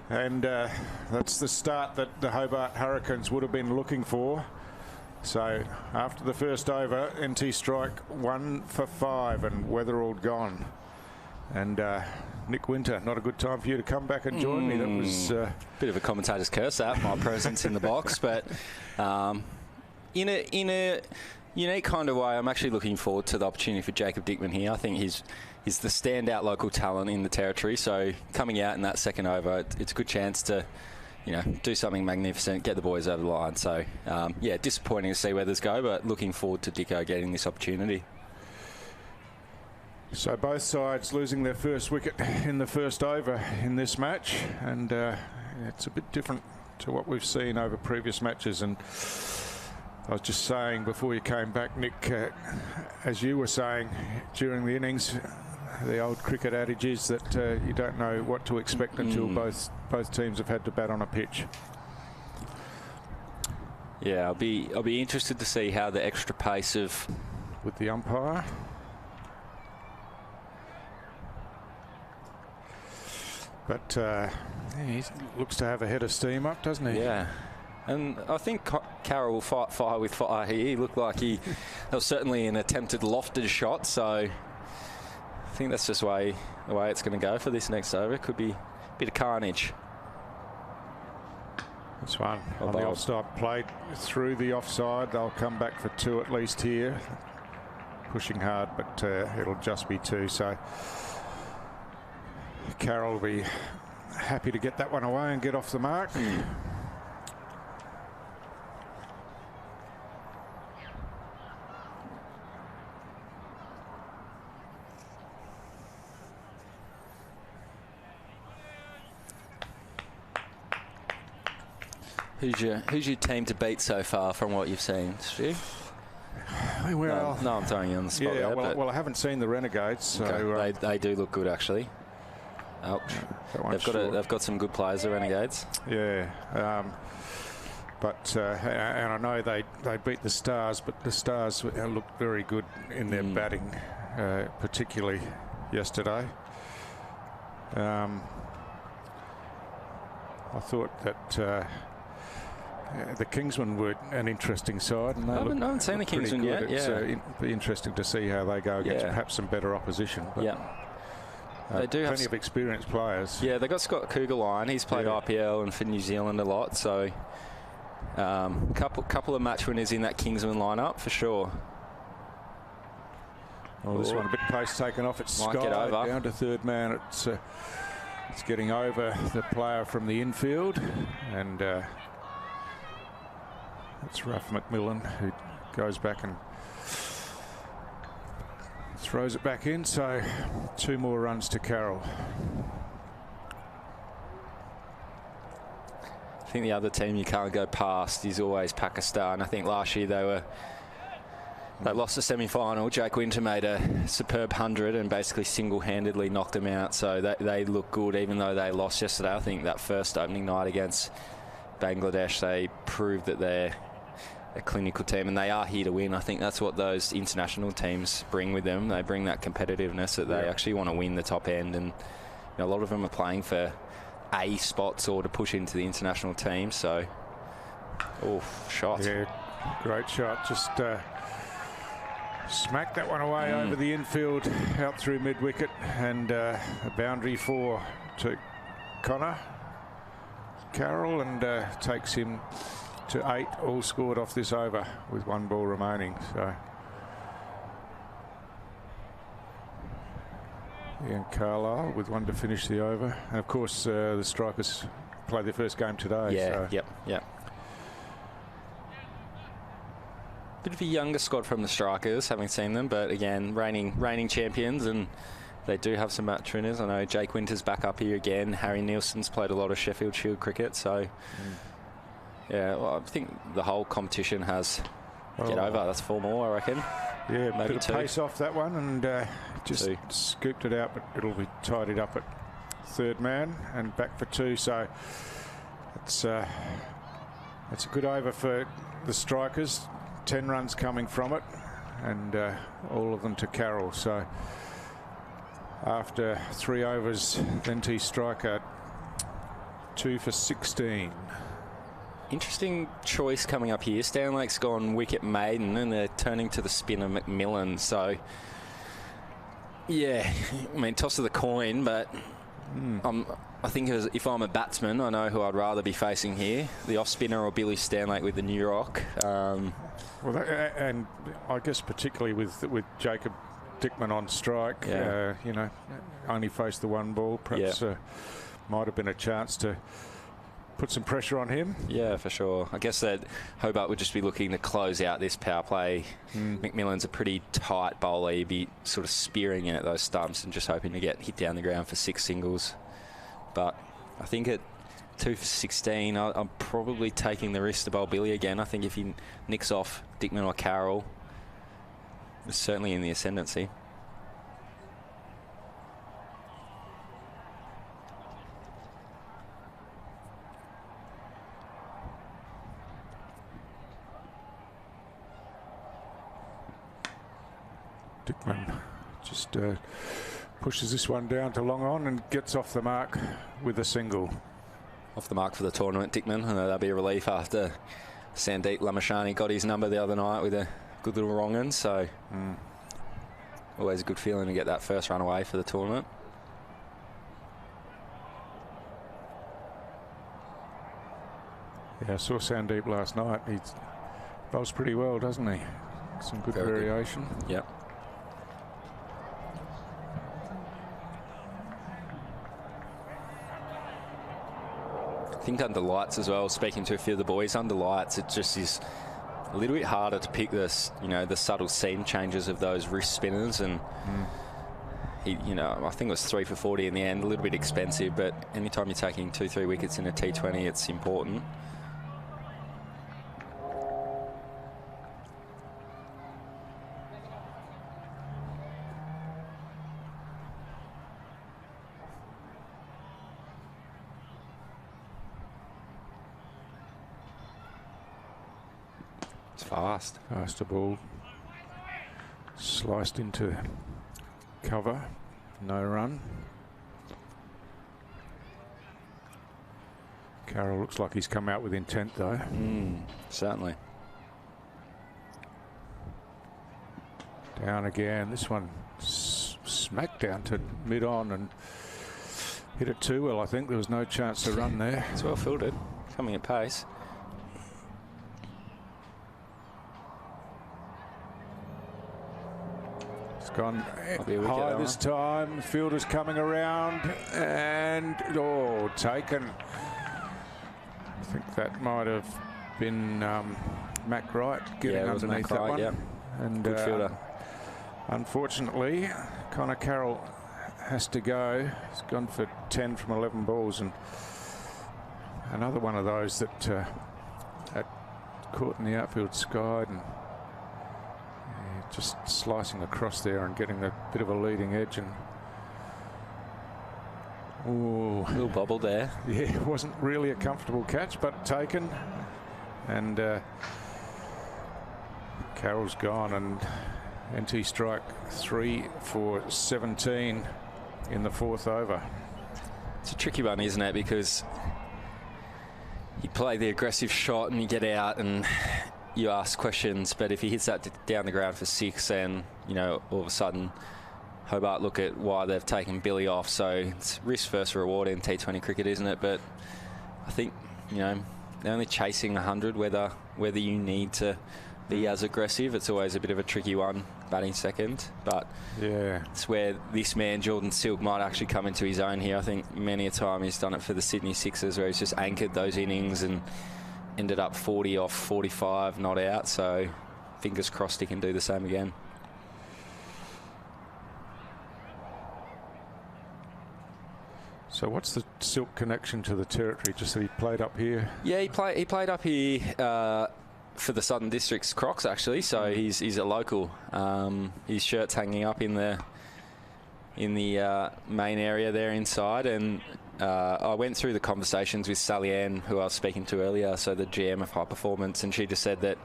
and that's the start that the Hobart Hurricanes would have been looking for. So after the first over, NT strike 1 for 5, and Weatherald gone. And Nick Winter, not a good time for you to come back and join me. That was bit of a commentator's curse, that, my presence in the box, but in a unique kind of way, I'm actually looking forward to the opportunity for Jacob Dickman here. I think he's the standout local talent in the territory. So coming out in that second over, it's a good chance to, do something magnificent, get the boys over the line. So, yeah, disappointing to see where this go, but looking forward to Dicko getting this opportunity. So both sides losing their first wicket in the first over in this match, and it's a bit different to what we've seen over previous matches. And I was just saying before you came back, Nick, as you were saying during the innings, the old cricket adage is that you don't know what to expect until both teams have had to bat on a pitch. Yeah, I'll be interested to see how the extra pace of with the umpire. But He looks to have a head of steam up, doesn't he? Yeah. And I think Carroll will fight fire with fire here. He looked like that was certainly an attempted lofted shot, so I think that's just the way it's going to go for this next over. Could be a bit of carnage. This one on the offside, played through the offside. They'll come back for 2 at least here. Pushing hard, but it'll just be 2. So Carroll will be happy to get that one away and get off the mark. Who's your team to beat so far from what you've seen, Stu? Well, no, I'm throwing you on the spot. Yeah, there, well, I haven't seen the Renegades, so okay. They do look good actually. Ouch. They've got some good players, the Renegades. Yeah, but and I know they beat the Stars, but the Stars looked very good in their batting, particularly yesterday. I thought that. The Kingsmen were an interesting side, and I haven't seen the Kingsmen yet. Yeah, it'd be interesting to see how they go against perhaps some better opposition. But, yeah, they do have plenty of experienced players. Yeah, they got Scott Kugelheim. He's played IPL and for New Zealand a lot, so couple of match winners in that Kingsman lineup for sure. Well, this one a bit pace taken off. It's Sky down to third man. It's getting over the player from the infield, and. It's Ruff McMillan who goes back and throws it back in. So 2 more runs to Carroll. I think the other team you can't go past is always Pakistan. I think last year they lost the semi-final. Jake Winter made a superb 100 and basically single-handedly knocked them out. So they look good even though they lost yesterday. I think that first opening night against Bangladesh, they proved that they're a clinical team and they are here to win. I think that's what those international teams bring with them. They bring that competitiveness that they actually want to win the top end, and a lot of them are playing for A spots or to push into the international team. So, shot. Yeah, great shot. Just smacked that one away over the infield, out through mid-wicket, and a boundary to Connor Carroll, and takes him to 8, all scored off this over with 1 ball remaining. So Ian Carlisle with 1 to finish the over, and of course the Strikers play their first game today. Yeah, so. Yep. Bit of a younger squad from the Strikers, having seen them, but again, reigning champions, and they do have some match winners. I know Jake Winter's back up here again. Harry Nielsen's played a lot of Sheffield Shield cricket, so. Yeah, well, I think the whole competition has get over. That's 4 more, I reckon. Yeah, maybe bit 2. of pace off that one, and just 2. Scooped it out, but it'll be tidied up at third man and back for 2. So it's a good over for the Strikers. 10 runs coming from it, and all of them to Carroll. So after 3 overs, NT striker 2 for 16. Interesting choice coming up here. Stanlake's gone wicket maiden and they're turning to the spinner McMillan. So, yeah, I mean, toss of the coin, but I think if I'm a batsman, I know who I'd rather be facing here. The off-spinner or Billy Stanlake with the New Rock. Well, and I guess particularly with Jacob Dickman on strike, only faced the 1 ball. Perhaps might have been a chance to put some pressure on him. Yeah, for sure. I guess that Hobart would just be looking to close out this power play. McMillan's a pretty tight bowler. He'd be sort of spearing in at those stumps and just hoping to get hit down the ground for 6 singles. But I think at 2 for 16, I'm probably taking the risk to bowl Billy again. I think if he nicks off Dickman or Carroll, it's certainly in the ascendancy. Dickman just pushes this one down to long on and gets off the mark with a single. off the mark for the tournament, Dickman. I know that'll be a relief after Sandeep Lamashani got his number the other night with a good little wrong-un. So always a good feeling to get that first run away for the tournament. Yeah, I saw Sandeep last night. He bowls pretty well, doesn't he? Some good variation. Good. Yep. I think under lights as well, speaking to a few of the boys, under lights it just is a little bit harder to pick this, you know, the subtle seam changes of those wrist spinners. And he, you know, I think it was 3 for 40 in the end, a little bit expensive, but anytime you're taking 2-3 wickets in a T20, it's important. Faster ball. Sliced into cover. No run. Carroll looks like he's come out with intent, though. Certainly. Down again. This one smacked down to mid-on and hit it too well. I think there was no chance to run there. It's well fielded. Coming at pace. Gone high this time. Fielder's coming around and taken. I think that might have been Mac Wright getting underneath that one. Yep. And good fielder. Unfortunately, Connor Carroll has to go. He's gone for 10 from 11 balls, and another one of those that caught in the outfield skied and just slicing across there and getting a bit of a leading edge. And a little bobble there. Yeah, it wasn't really a comfortable catch, but taken. And Carroll's gone, and NT strike 3 for 17 in the 4th over. It's a tricky one, isn't it? Because you play the aggressive shot and you get out and you ask questions, but if he hits that down the ground for 6, and you know, all of a sudden Hobart look at why they've taken Billy off. So it's risk versus reward in T20 cricket, isn't it? But I think, you know, they're only chasing 100. Whether you need to be as aggressive, it's always a bit of a tricky one, batting second. But yeah, it's where this man Jordan Silk might actually come into his own here. I think many a time he's done it for the Sydney Sixers, where he's just anchored those innings and ended up 40 off 45, not out. So fingers crossed he can do the same again. So what's the Silk connection to the territory? Just that he played up here? Yeah, he played up here for the Southern Districts Crocs, actually. So he's a local. His shirt's hanging up in the main area there inside, and I went through the conversations with Sally Ann, who I was speaking to earlier, so the GM of High Performance, and she just said that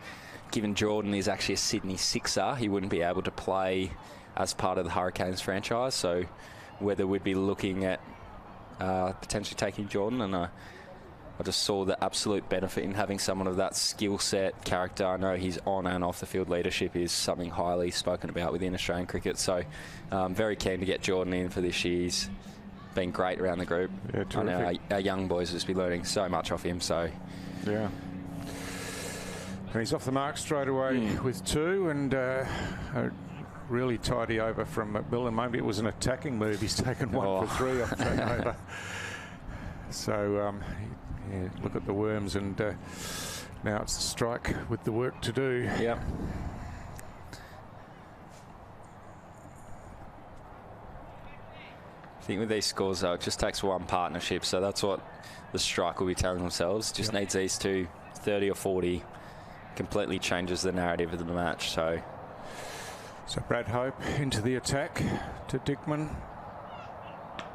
given Jordan is actually a Sydney Sixer, he wouldn't be able to play as part of the Hurricanes franchise. So whether we'd be looking at potentially taking Jordan, and I just saw the absolute benefit in having someone of that skill set, character. I know his on and off the field leadership is something highly spoken about within Australian cricket. So very keen to get Jordan in for this year. He's been great around the group. Yeah, I know our young boys will just be learning so much off him. So yeah, and he's off the mark straight away with 2, and a really tidy over from McMillan. Maybe it was an attacking move. He's taken 1 for 3 off that over. So yeah, look at the worms, and now it's the strike with the work to do. Yep. I think with these scores, though, it just takes one partnership. So that's what the strike will be telling themselves. Just needs these two, 30 or 40, completely changes the narrative of the match. So Brad Hope into the attack to Dickman.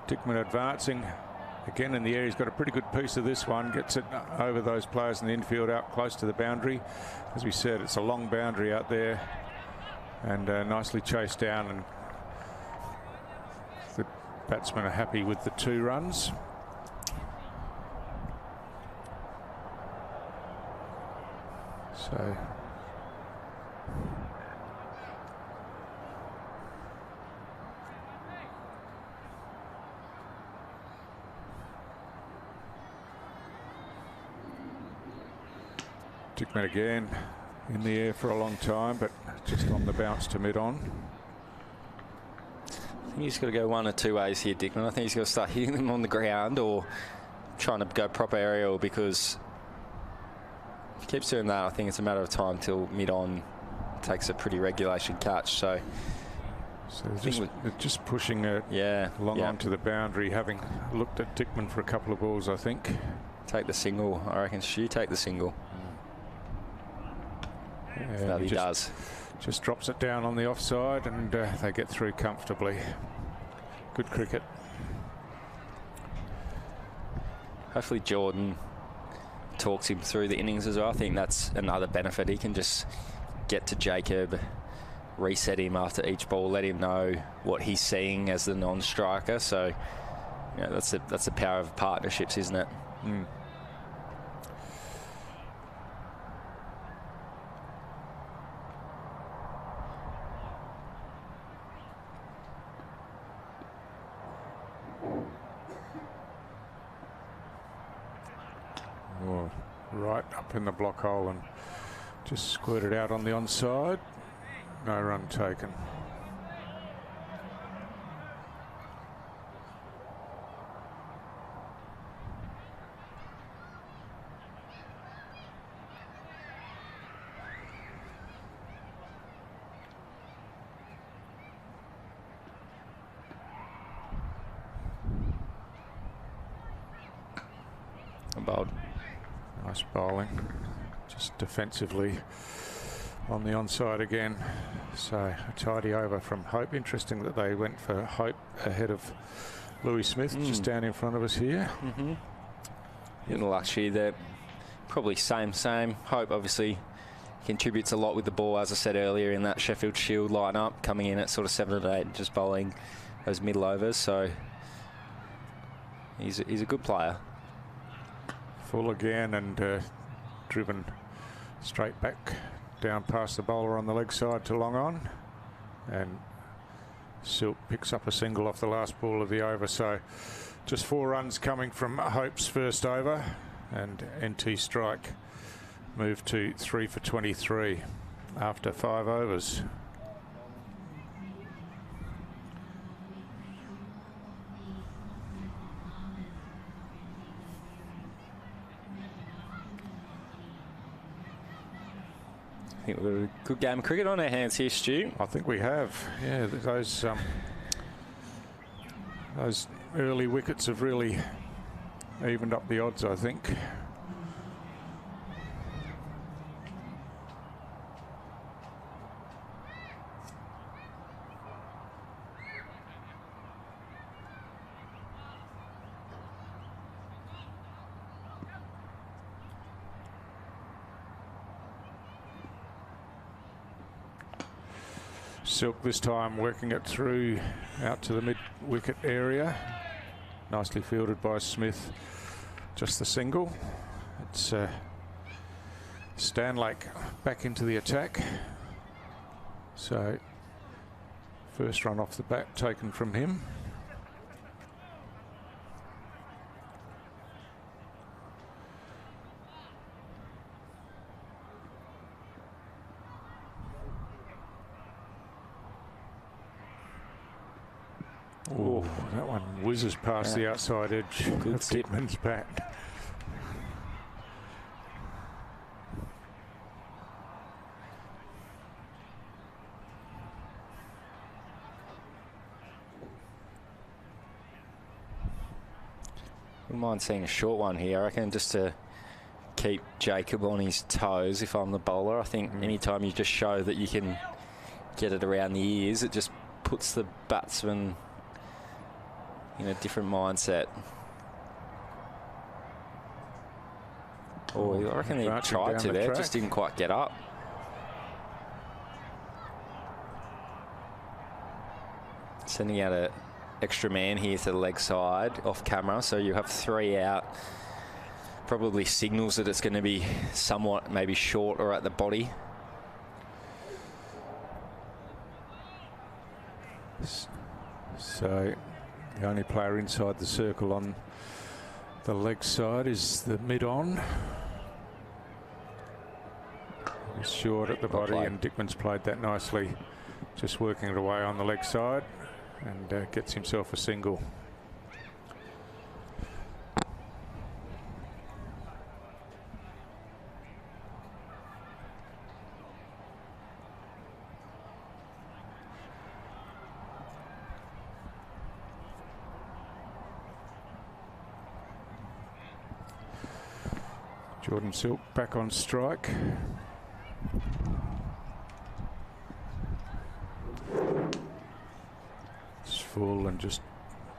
Dickman advancing again in the air. He's got a pretty good piece of this one. Gets it over those players in the infield, out close to the boundary. As we said, it's a long boundary out there, and nicely chased down, and the batsmen are happy with the 2 runs. So Dickman again in the air for a long time, but just on the bounce to mid-on. I think he's got to go one or two ways here, Dickman. I think he's got to start hitting them on the ground or trying to go proper aerial, because if he keeps doing that, I think it's a matter of time till mid-on takes a pretty regulation catch. So they're just pushing it long onto the boundary, having looked at Dickman for a couple of balls, I think. Take the single, I reckon. Should you take the single? Yeah, that he does. Just drops it down on the offside, and they get through comfortably. Good cricket. Hopefully Jordan talks him through the innings as well. I think that's another benefit. He can just get to Jacob, reset him after each ball, let him know what he's seeing as the non-striker. So, you know, that's the power of partnerships, isn't it? Mm. Right up in the block hole and just squirted out on the onside. No run taken. Bowled. Nice bowling, just defensively on the onside again. So a tidy over from Hope. Interesting that they went for Hope ahead of Louis Smith, just down in front of us here. In the luxury, they're probably same. Hope obviously contributes a lot with the ball, as I said earlier, in that Sheffield Shield lineup, coming in at sort of 7 and 8, just bowling those middle overs. So he's a good player. Full again and driven straight back down past the bowler on the leg side to long on, and Silk picks up a single off the last ball of the over. So just 4 runs coming from Hope's first over, and NT Strike moved to 3 for 23 after 5 overs. I think we've got a good game of cricket on our hands here, Stu. I think we have. Yeah, those early wickets have really evened up the odds, I think. Silk this time working it through out to the mid-wicket area. Nicely fielded by Smith. Just the single. It's Stanlake back into the attack. So first run off the bat taken from him. Oh, that one whizzes past the outside edge of Dickman's bat. Wouldn't mind seeing a short one here, I reckon, just to keep Jacob on his toes if I'm the bowler. I think anytime you just show that you can get it around the ears, it just puts the batsman in a different mindset. Oh, I reckon he tried to there, just didn't quite get up. Sending out an extra man here to the leg side off camera, so you have 3 out probably signals that it's going to be somewhat maybe short or at the body. So the only player inside the circle on the leg side is the mid-on. He's short at the body, and Dickman's played that nicely, just working it away on the leg side, and gets himself a single. Jordan Silk back on strike. It's full and just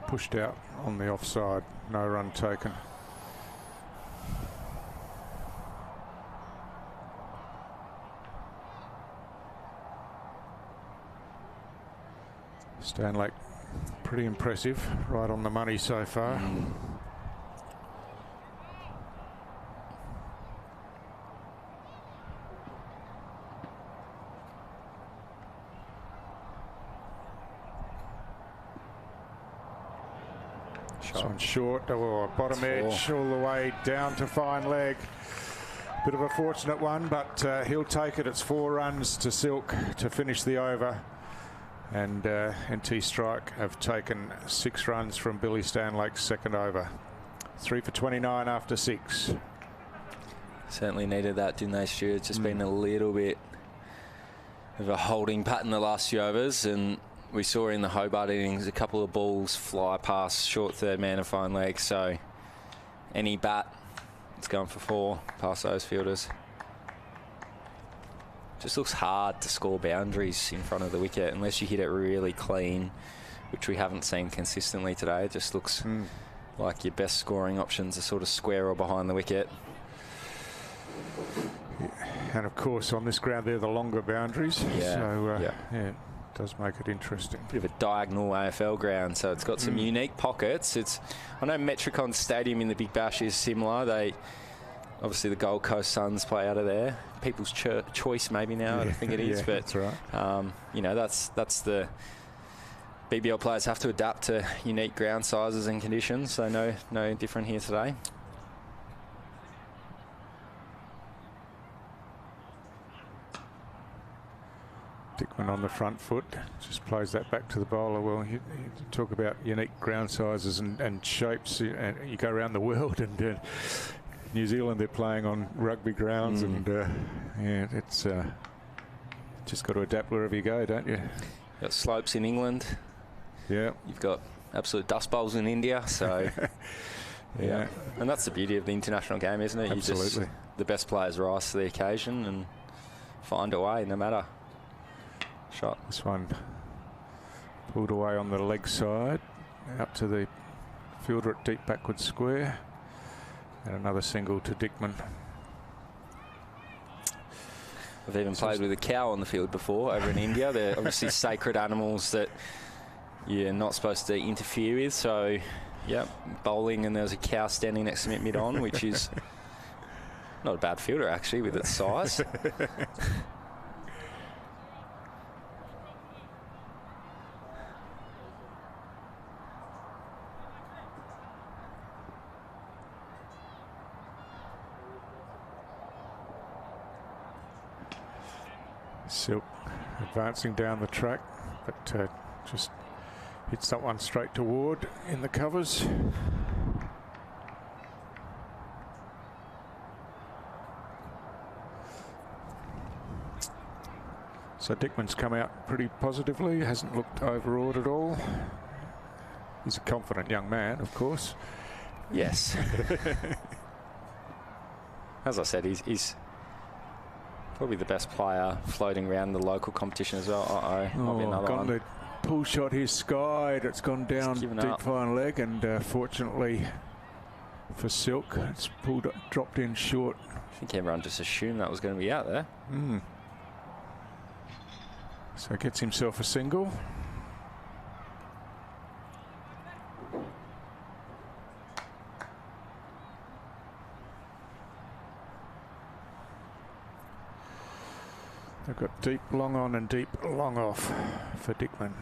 pushed out on the offside. No run taken. Stanlake, pretty impressive, right on the money so far. This one's short, bottom edge all the way down to fine leg. Bit of a fortunate one, but he'll take it. It's 4 runs to Silk to finish the over. And NT Strike have taken 6 runs from Billy Stanlake's second over. 3 for 29 after 6. Certainly needed that, didn't they, Stu? It's just been a little bit of a holding pattern the last few overs, and we saw in the Hobart innings a couple of balls fly past short third man and fine leg. So any bat, it's going for 4 past those fielders. Just looks hard to score boundaries in front of the wicket unless you hit it really clean, which we haven't seen consistently today. It just looks like your best scoring options are sort of square or behind the wicket. And of course on this ground they're the longer boundaries. Yeah. So yeah, it does make it interesting. Bit of a diagonal AFL ground, so it's got some unique pockets. I know Metricon Stadium in the Big Bash is similar. Obviously the Gold Coast Suns play out of there. People's choice maybe now, I think it is. Yeah, but that's right. you know, that's the BBL players have to adapt to unique ground sizes and conditions. So no different here today. Dickman on the front foot, just plays that back to the bowler. Well, you talk about unique ground sizes and shapes, and you go around the world, and New Zealand, they're playing on rugby grounds, and yeah, it's just got to adapt wherever you go, don't you? You've got slopes in England. Yeah. You've got absolute dust bowls in India, so yeah. And that's the beauty of the international game, isn't it? Absolutely. The best players rise to the occasion and find a way, no matter. Shot. This one pulled away on the leg side, out to the fielder at deep backward square, and another single to Dickman. I've even played with a cow on the field before over in India. They're obviously sacred animals that you're not supposed to interfere with. So, yeah, bowling, and there's a cow standing next to me at mid-on, which is not a bad fielder, actually, with its size. Silk advancing down the track, but just hits that one straight toward in the covers. So Dickman's come out pretty positively, hasn't looked overawed at all. He's a confident young man, of course. Yes. As I said, he's probably the best player floating around the local competition as well. Gone the pull shot here, skied. It's gone down deep fine leg, and fortunately for Silk, it's dropped in short. I think everyone just assumed that was going to be out there. So gets himself a single. They've got deep long on and deep long off for Dickman.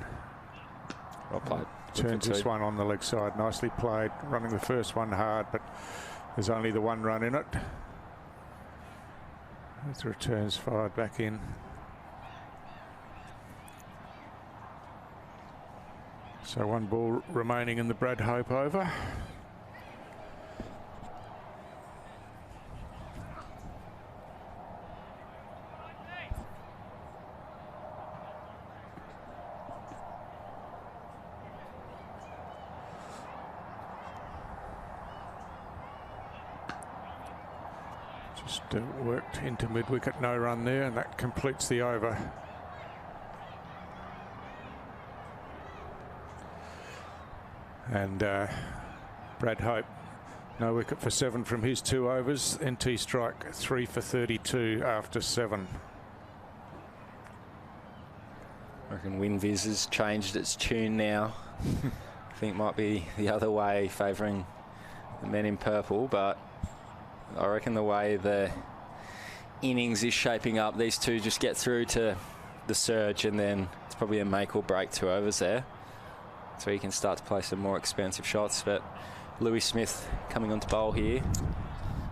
Well played. Turns this one on the leg side. Nicely played. Running the first one hard, but there's only the one run in it. As returns fired back in. So one ball remaining in the Brad Hope over. Just worked into mid-wicket, no run there, and that completes the over. And Brad Hope, no wicket for 7 from his 2 overs. NT strike 3 for 32 after 7. I reckon WinViz has changed its tune now. I think it might be the other way, favouring the men in purple, but I reckon the way the innings is shaping up, these two just get through to the surge, and then it's probably a make or break 2 overs there. So he can start to play some more expensive shots. But Louis Smith coming on to bowl here.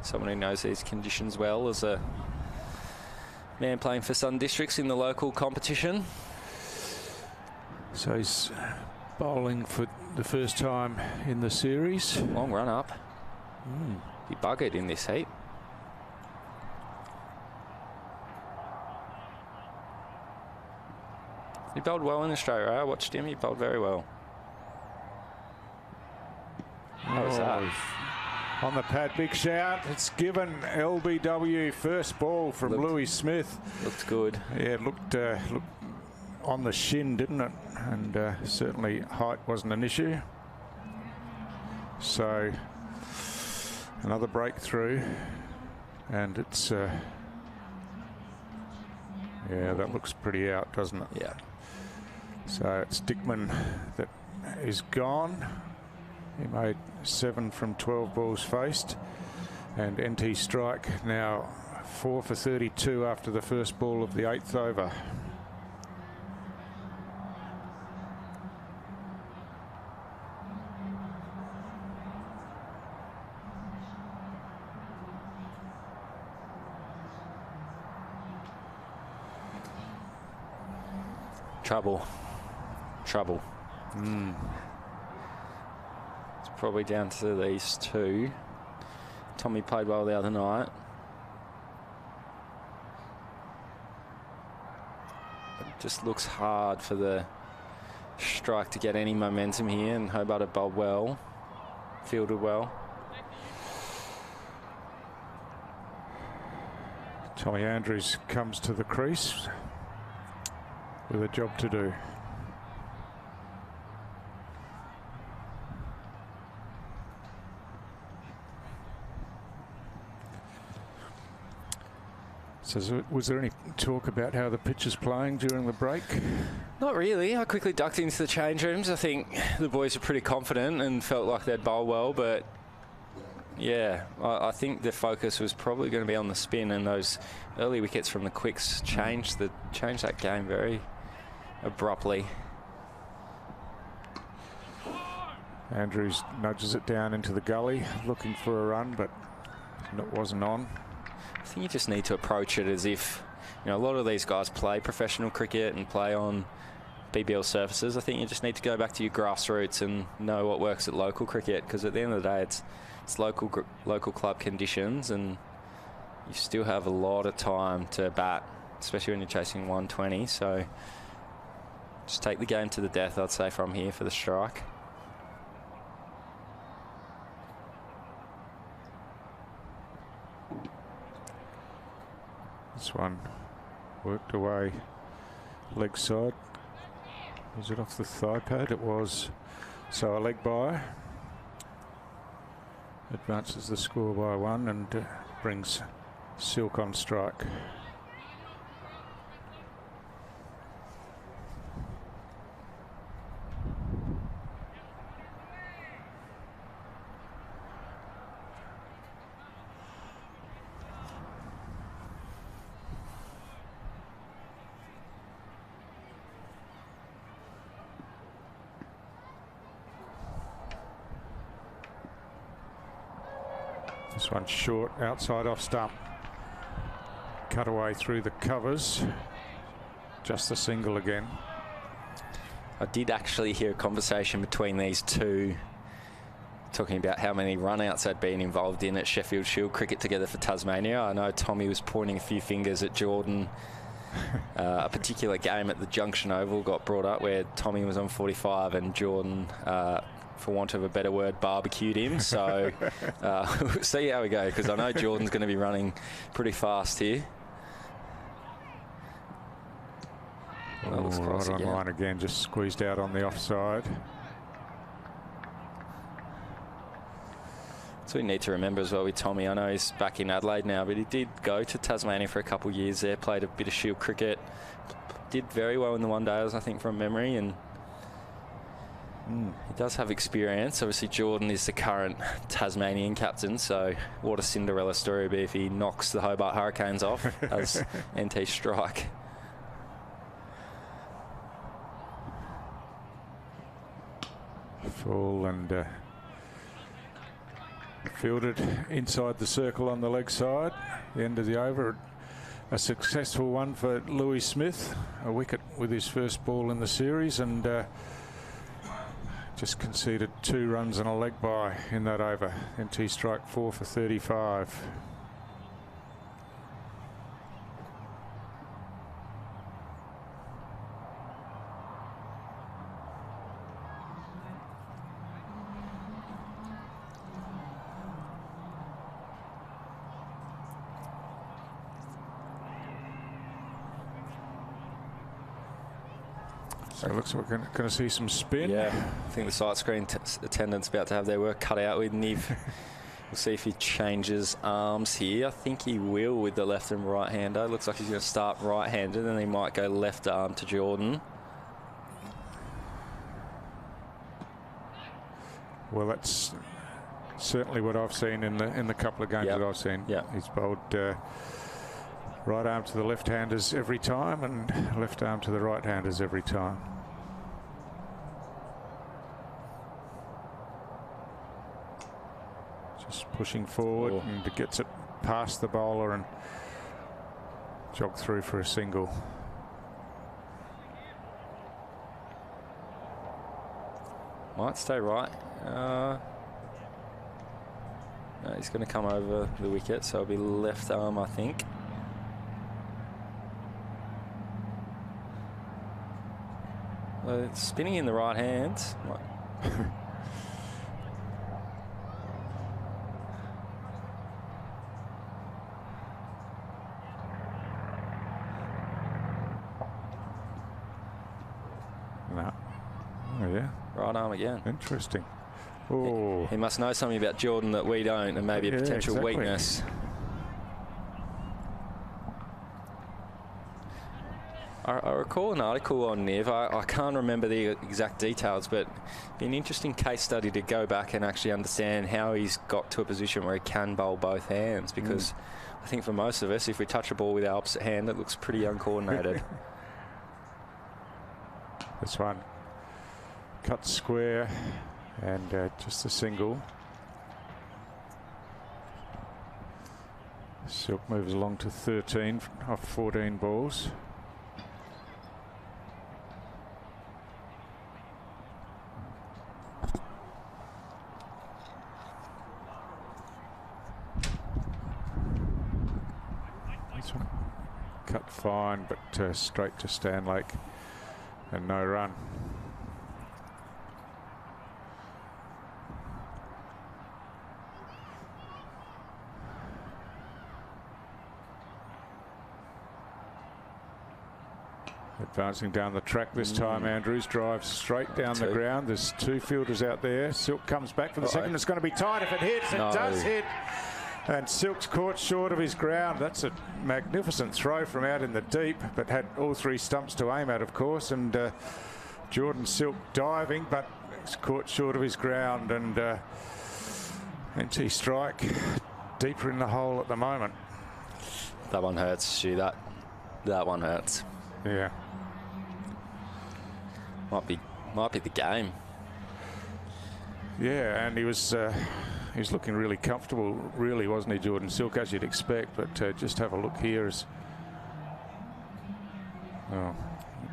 Someone who knows these conditions well as a man playing for Sun Districts in the local competition. So he's bowling for the first time in the series. Long run up. He buggered in this heat. He bowled well in Australia. I watched him. He bowled very well. How was that? On the pad, big shout. It's given. LBW first ball from Louis Smith. Looked good. Yeah, it looked on the shin, didn't it? And certainly height wasn't an issue. So another breakthrough, and it's yeah, that looks pretty out, doesn't it? Yeah. So it's Dickman that is gone. He made 7 from 12 balls faced, and NT strike now 4 for 32 after the first ball of the 8th over. Trouble. It's probably down to these two. Tommy played well the other night. It just looks hard for the strike to get any momentum here, and Hobart have bowled well, fielded well. Tommy Andrews comes to the crease with a job to do. So was there any talk about how the pitch is playing during the break? Not really. I quickly ducked into the change rooms. I think the boys were pretty confident and felt like they'd bowl well, but yeah, I think the focus was probably going to be on the spin, and those early wickets from the quicks changed that game very abruptly. Andrews nudges it down into the gully, looking for a run, but it wasn't on. I think you just need to approach it as if, you know, a lot of these guys play professional cricket and play on BBL surfaces. I think you just need to go back to your grassroots and know what works at local cricket, because at the end of the day, it's local club conditions, and you still have a lot of time to bat, especially when you're chasing 120. So just take the game to the death, I'd say, from here for the strike. This one worked away leg side. Was it off the thigh pad? It was. So a leg by. Advances the score by 1 and brings Silk on strike. This one short, outside off stump. Cut away through the covers. Just a single again. I did actually hear a conversation between these two talking about how many run-outs they'd been involved in at Sheffield Shield cricket together for Tasmania. I know Tommy was pointing a few fingers at Jordan. A particular game at the Junction Oval got brought up where Tommy was on 45 and Jordan, for want of a better word, barbecued him. So we'll see how we go, because I know Jordan's going to be running pretty fast here. Right on line again, just squeezed out on the offside. So we need to remember as well with Tommy, I know he's back in Adelaide now, but he did go to Tasmania for a couple of years there, played a bit of Shield cricket, did very well in the one-dayers, I think, from memory, and he does have experience. Obviously, Jordan is the current Tasmanian captain, so what a Cinderella story would be if he knocks the Hobart Hurricanes off as NT strike. Full and fielded inside the circle on the leg side. The end of the over. A successful one for Louis Smith. A wicket with his first ball in the series, and just conceded 2 runs and a leg bye in that over. NT strike 4 for 35. So it looks like we're going to see some spin. Yeah, I think the side screen attendant's about to have their work cut out with Niv. We'll see if he changes arms here. I think he will with the left and right hander. Looks like he's going to start right-handed, and he might go left arm to Jordan. Well, that's certainly what I've seen in the couple of games that I've seen. He's bowled right arm to the left-handers every time and left arm to the right-handers every time. Just pushing forward and gets it past the bowler and jog through for a single. Might stay right. No, he's going to come over the wicket, so it'll be left arm, I think. It's spinning in the right hand. No. Oh, yeah. Right arm again. Interesting. Oh. He must know something about Jordan that we don't, and maybe a potential weakness. I recall an article on Niv. I can't remember the exact details, but it'd be an interesting case study to go back and actually understand how he's got to a position where he can bowl both hands, because I think for most of us, if we touch a ball with our opposite hand, it looks pretty uncoordinated. This one cut square and just a single. Silk moves along to 13 off 14 balls. This one cut fine, but straight to Stanlake and no run. Advancing down the track this time, Andrews drives straight down the ground. There's 2 fielders out there. Silk comes back for the second. It's going to be tight if it hits. It does hit. And Silk's caught short of his ground. That's a magnificent throw from out in the deep, but had all 3 stumps to aim at, of course. And Jordan Silk diving, but it's caught short of his ground. And NT strike deeper in the hole at the moment. That one hurts, Stu. That one hurts. Yeah. Might be the game. Yeah, and he was He's looking really comfortable, really, wasn't he, Jordan Silk, as you'd expect. But just have a look here. As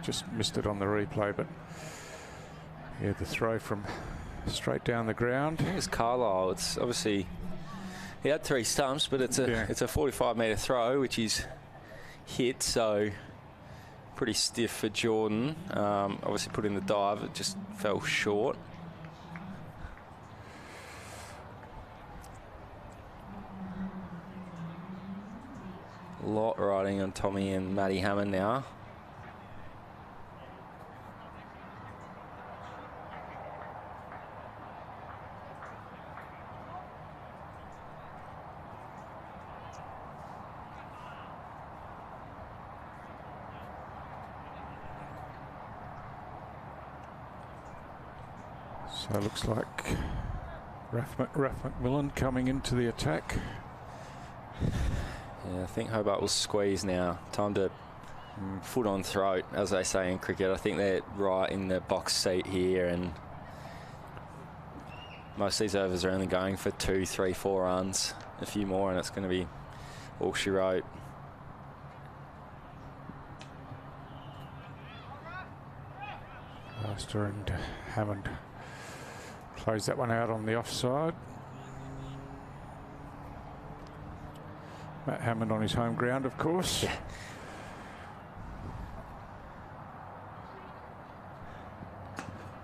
just missed it on the replay, but yeah, the throw from straight down the ground. It was Carlisle. It's obviously he had 3 stumps, but it's a 45-metre throw, which is hit, so pretty stiff for Jordan. Obviously put in the dive, it just fell short. A lot riding on Tommy and Matty Hammond now. So it looks like Raf McMillan coming into the attack. Yeah, I think Hobart will squeeze now. Time to foot on throat, as they say in cricket. I think they're right in the box seat here, and most of these overs are only going for 2, 3, 4 runs. A few more, and it's going to be all she wrote. Lester and Hammond close that one out on the offside. Matt Hammond on his home ground, of course. Yeah.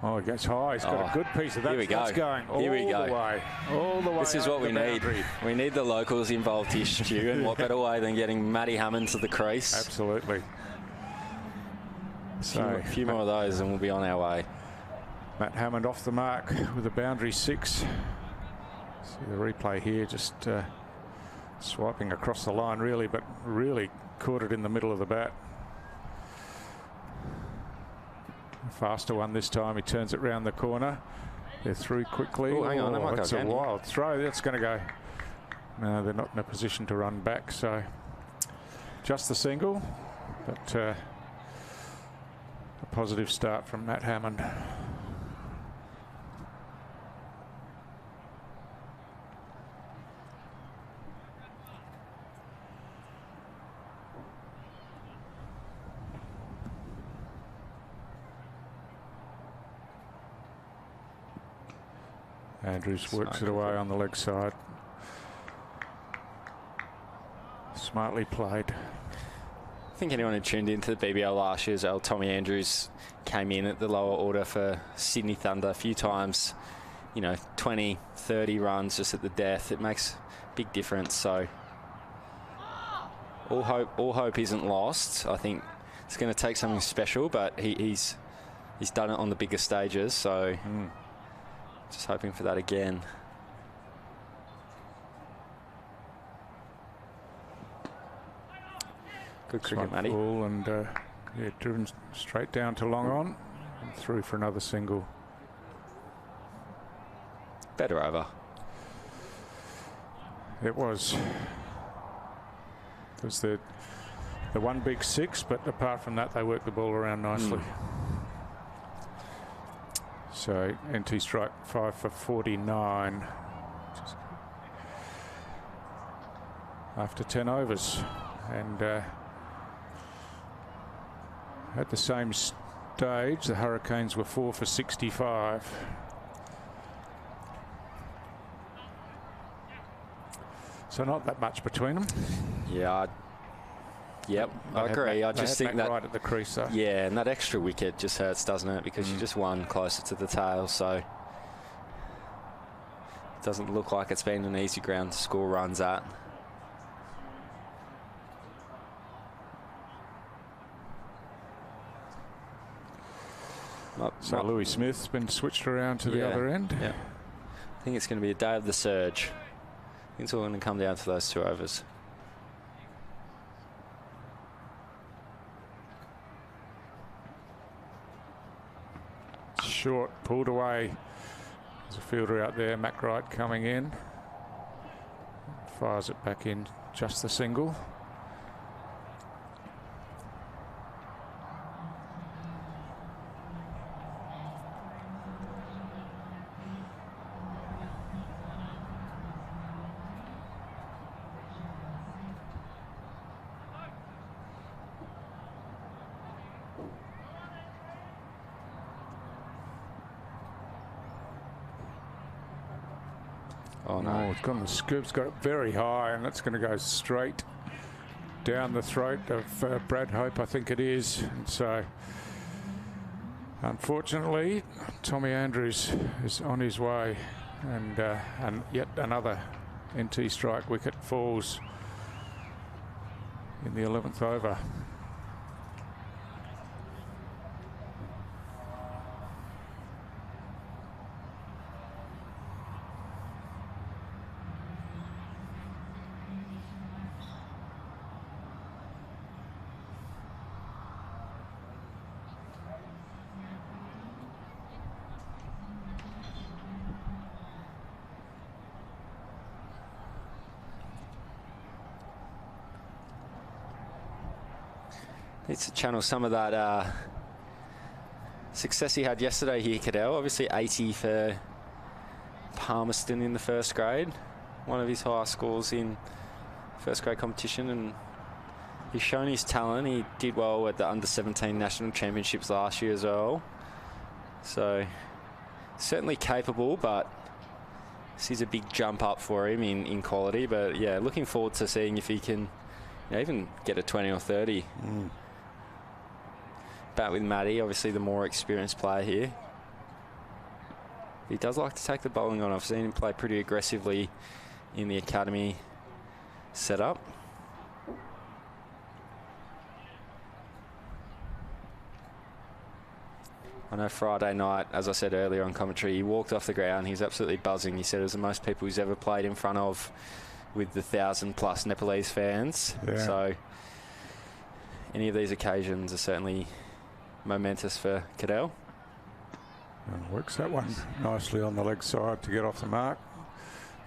Oh, he gets high. He's got a good piece of that. Here we go. That's going all the way. All the way. This is what we need. We need the locals involved here, Stu, and what better way than getting Matty Hammond to the crease? Absolutely. So a few more of those and we'll be on our way. Matt Hammond off the mark with a boundary 6. See the replay here, just swiping across the line really, but really caught it in the middle of the bat. Faster one this time. He turns it round the corner. They're through quickly. Oh, hang on, that might go that's a again. wild throw. That's going to go. No, they're not in a position to run back, so just the single, but a positive start from Matt Hammond. Andrews works it away on the leg side. Smartly played. I think anyone who tuned into the BBL last year's Tommy Andrews came in at the lower order for Sydney Thunder a few times. You know, 20, 30 runs just at the death. It makes a big difference. So all hope isn't lost. I think it's going to take something special, but he's done it on the bigger stages. So. Just hoping for that again. Good cricket, Matty. Ball and yeah, driven straight down to long on and through for another single. Better over. It was. It was the one big 6, but apart from that, they worked the ball around nicely. So NT strike 5 for 49 after 10 overs, and at the same stage the Hurricanes were 4 for 65. So not that much between them. Yeah. Yep, I agree. I just think that right at the crease, though. Yeah, and that extra wicket just hurts, doesn't it? Because you just won closer to the tail, so it doesn't look like it's been an easy ground to score runs at. So Louis Smith's been switched around to the other end. Yeah, I think it's going to be a day of the surge. I think it's all going to come down to those 2 overs. Short, pulled away. There's a fielder out there, Mac Wright coming in. Fires it back in, just the single. Oh, no. Oh, it's gone the scoop's got it very high, and it's going to go straight down the throat of Brad Hope, I think it is. And so, unfortunately, Tommy Andrews is on his way, and yet another NT strike wicket falls in the 11th over. Needs to channel some of that success he had yesterday here, Cadell. Obviously 80 for Palmerston in the first grade. One of his highest scores in first grade competition, and he's shown his talent. He did well at the under-17 national championships last year as well. So certainly capable, but this is a big jump up for him in quality. But yeah, looking forward to seeing if he can even get a 20 or 30. Bat with Matty, obviously the more experienced player here. He does like to take the bowling on. I've seen him play pretty aggressively in the academy setup. I know Friday night, as I said earlier on commentary, he walked off the ground. He's absolutely buzzing. He said it was the most people he's ever played in front of, with the 1,000+ Nepalese fans. Yeah. So any of these occasions are certainly momentous for Cadell. And works that one nicely on the leg side to get off the mark.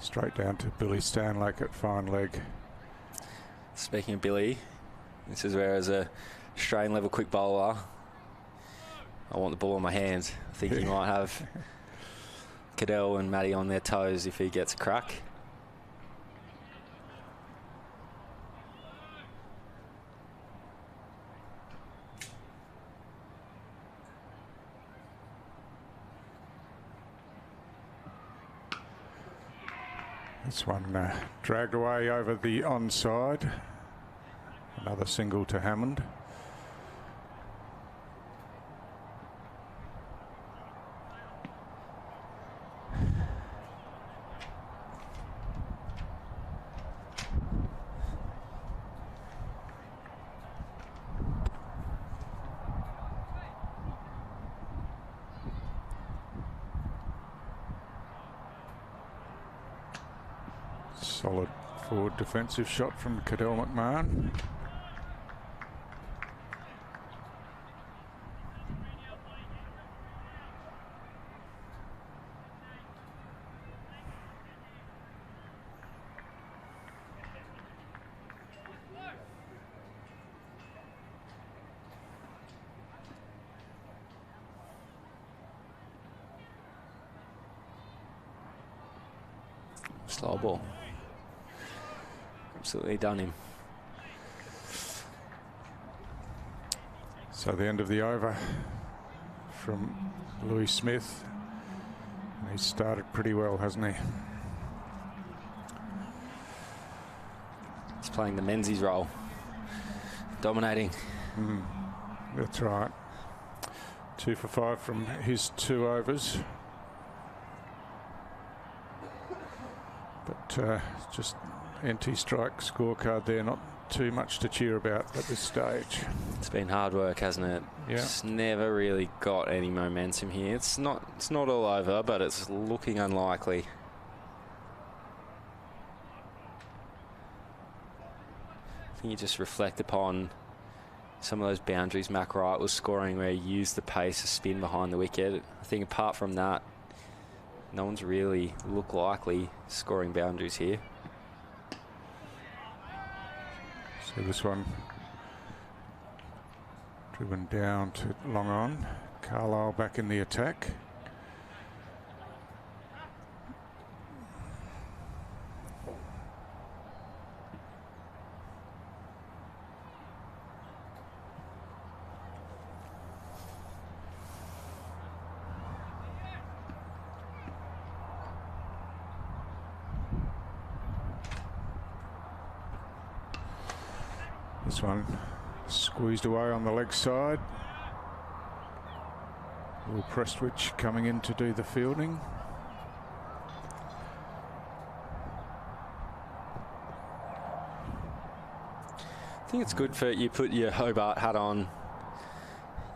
Straight down to Billy Stanlake at fine leg. Speaking of Billy, this is where, as a Australian level quick bowler, I want the ball in my hands. I think he might have Cadell and Matty on their toes if he gets a crack. This one dragged away over the onside. Another single to Hammond. Solid forward defensive shot from Cadell McMahon. Slow ball. Absolutely done him. So the end of the over from Louis Smith. And he's started pretty well, hasn't he? He's playing the Menzies role. Dominating. That's right. 2 for 5 from his 2 overs. But just NT strike scorecard there, not too much to cheer about at this stage. It's been hard work, hasn't it? Yeah. Just never really got any momentum here. It's not all over, but it's looking unlikely. I think you just reflect upon some of those boundaries Mac Wright was scoring, where he used the pace to spin behind the wicket. I think apart from that, no one's really looked likely scoring boundaries here. So this one driven down to long on. Carlisle back in the attack. This one squeezed away on the leg side. Will Prestwich coming in to do the fielding. I think it's good for you put your Hobart hat on.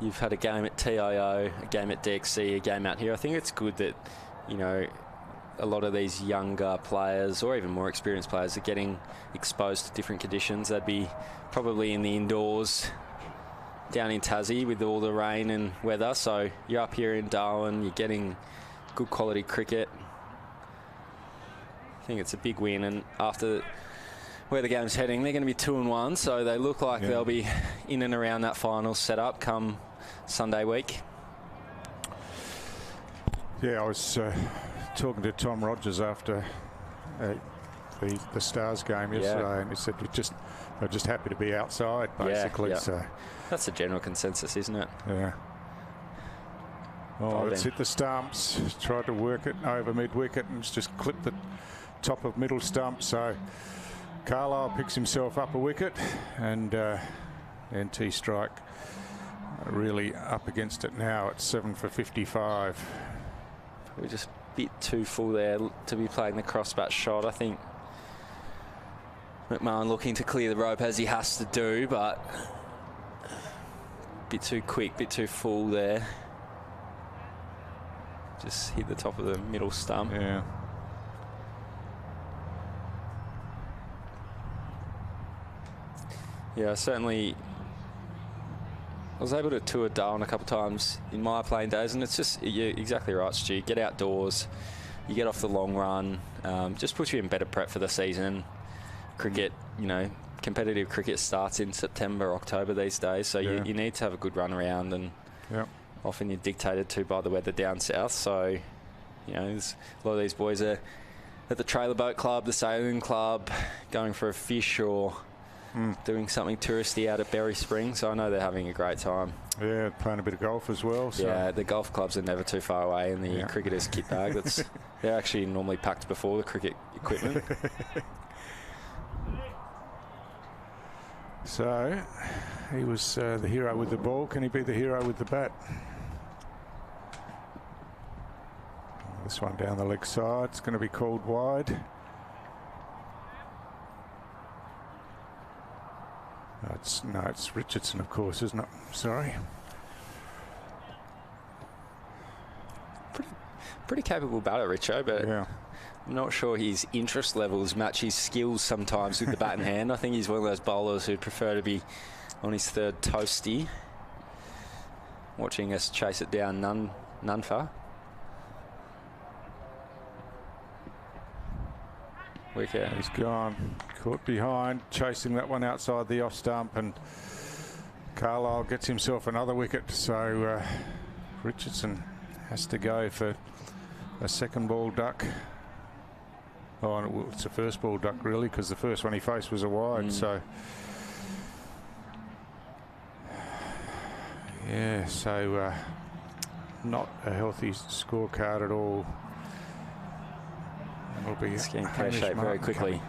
You've had a game at TIO, a game at DXC, a game out here. I think it's good that, you know, a lot of these younger players or even more experienced players are getting exposed to different conditions. They'd be probably in the indoors down in Tassie with all the rain and weather. So you're up here in Darwin, you're getting good quality cricket. I think it's a big win, and after where the game's heading, they're going to be 2-1, so they look like they'll be in and around that final setup come Sunday week. Yeah, I was talking to Tom Rogers after the Stars game yesterday, and he said they're just happy to be outside, basically. So that's the general consensus, isn't it? Yeah. Oh, it's hit the stumps. Tried to work it over mid-wicket and it's just clipped the top of middle stump. So Carlisle picks himself up a wicket, and NT Strike really up against it now at 7 for 55. We're just a bit too full there to be playing the crossbat shot. I think McMahon looking to clear the rope as he has to do, but a bit too quick, bit too full there. Just hit the top of the middle stump. Yeah. Yeah, certainly. I was able to tour Darwin a couple of times in my playing days, and it's just, you're exactly right, Stu. You get outdoors, you get off the long run, just puts you in better prep for the season. Cricket, you know, competitive cricket starts in September, October these days, so you need to have a good run around, and often you're dictated to by the weather down south. So, you know, a lot of these boys are at the trailer boat club, the sailing club, going for a fish or doing something touristy out at Berry Springs. So I know they're having a great time. Yeah, playing a bit of golf as well. So. Yeah, the golf clubs are never too far away in the cricketers' kit bag. They're actually normally packed before the cricket equipment. So he was the hero with the ball. Can he be the hero with the bat? This one down the leg side. It's going to be called wide. No, it's Richardson, of course, isn't it? Sorry. Pretty capable batter, Richo, but I'm not sure his interest levels match his skills sometimes with the bat in hand. I think he's one of those bowlers who'd prefer to be on his third toasty. Watching us chase it down none for. Wicket. He's gone. Caught behind, chasing that one outside the off stump, and Carlisle gets himself another wicket. So Richardson has to go for a second ball duck. Oh, it's a first ball duck really, because the first one he faced was a wide. So yeah, so not a healthy scorecard at all. It'll be getting pear-shaped very quickly. Coming.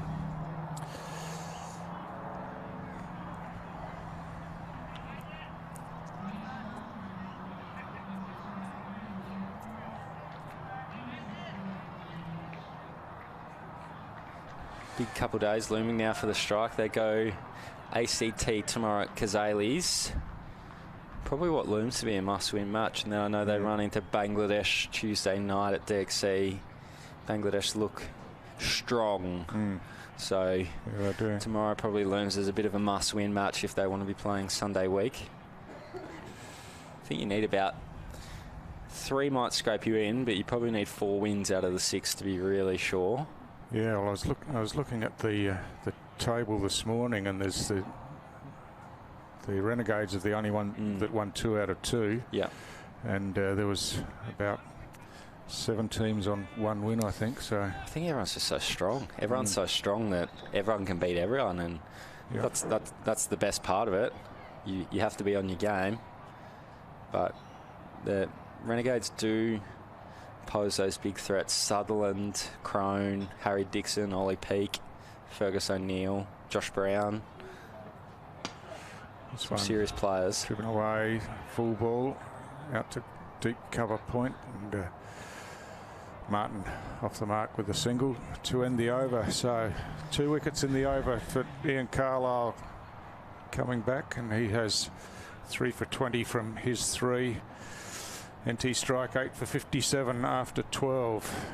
Big couple of days looming now for the Strike. They go ACT tomorrow at Kazali's. Probably what looms to be a must-win match. And then I know they run into Bangladesh Tuesday night at DXC. Bangladesh look strong. So tomorrow probably looms as a bit of a must-win match if they want to be playing Sunday week. I think you need about 3 might scrape you in, but you probably need 4 wins out of the 6 to be really sure. Yeah, well, I was looking at the table this morning, and there's the Renegades are the only one that won 2 out of 2. Yeah, and there was about 7 teams on 1 win, I think. So I think everyone's just so strong. Everyone's so strong that everyone can beat everyone, and that's the best part of it. You have to be on your game, but the Renegades do pose those big threats. Sutherland, Crone, Harry Dixon, Ollie Peake, Fergus O'Neill, Josh Brown. Some serious players. Driven away, full ball, out to deep cover point, and Martin off the mark with a single to end the over. So 2 wickets in the over for Ian Carlisle coming back, and he has 3 for 20 from his 3. NT Strike 8 for 57 after 12.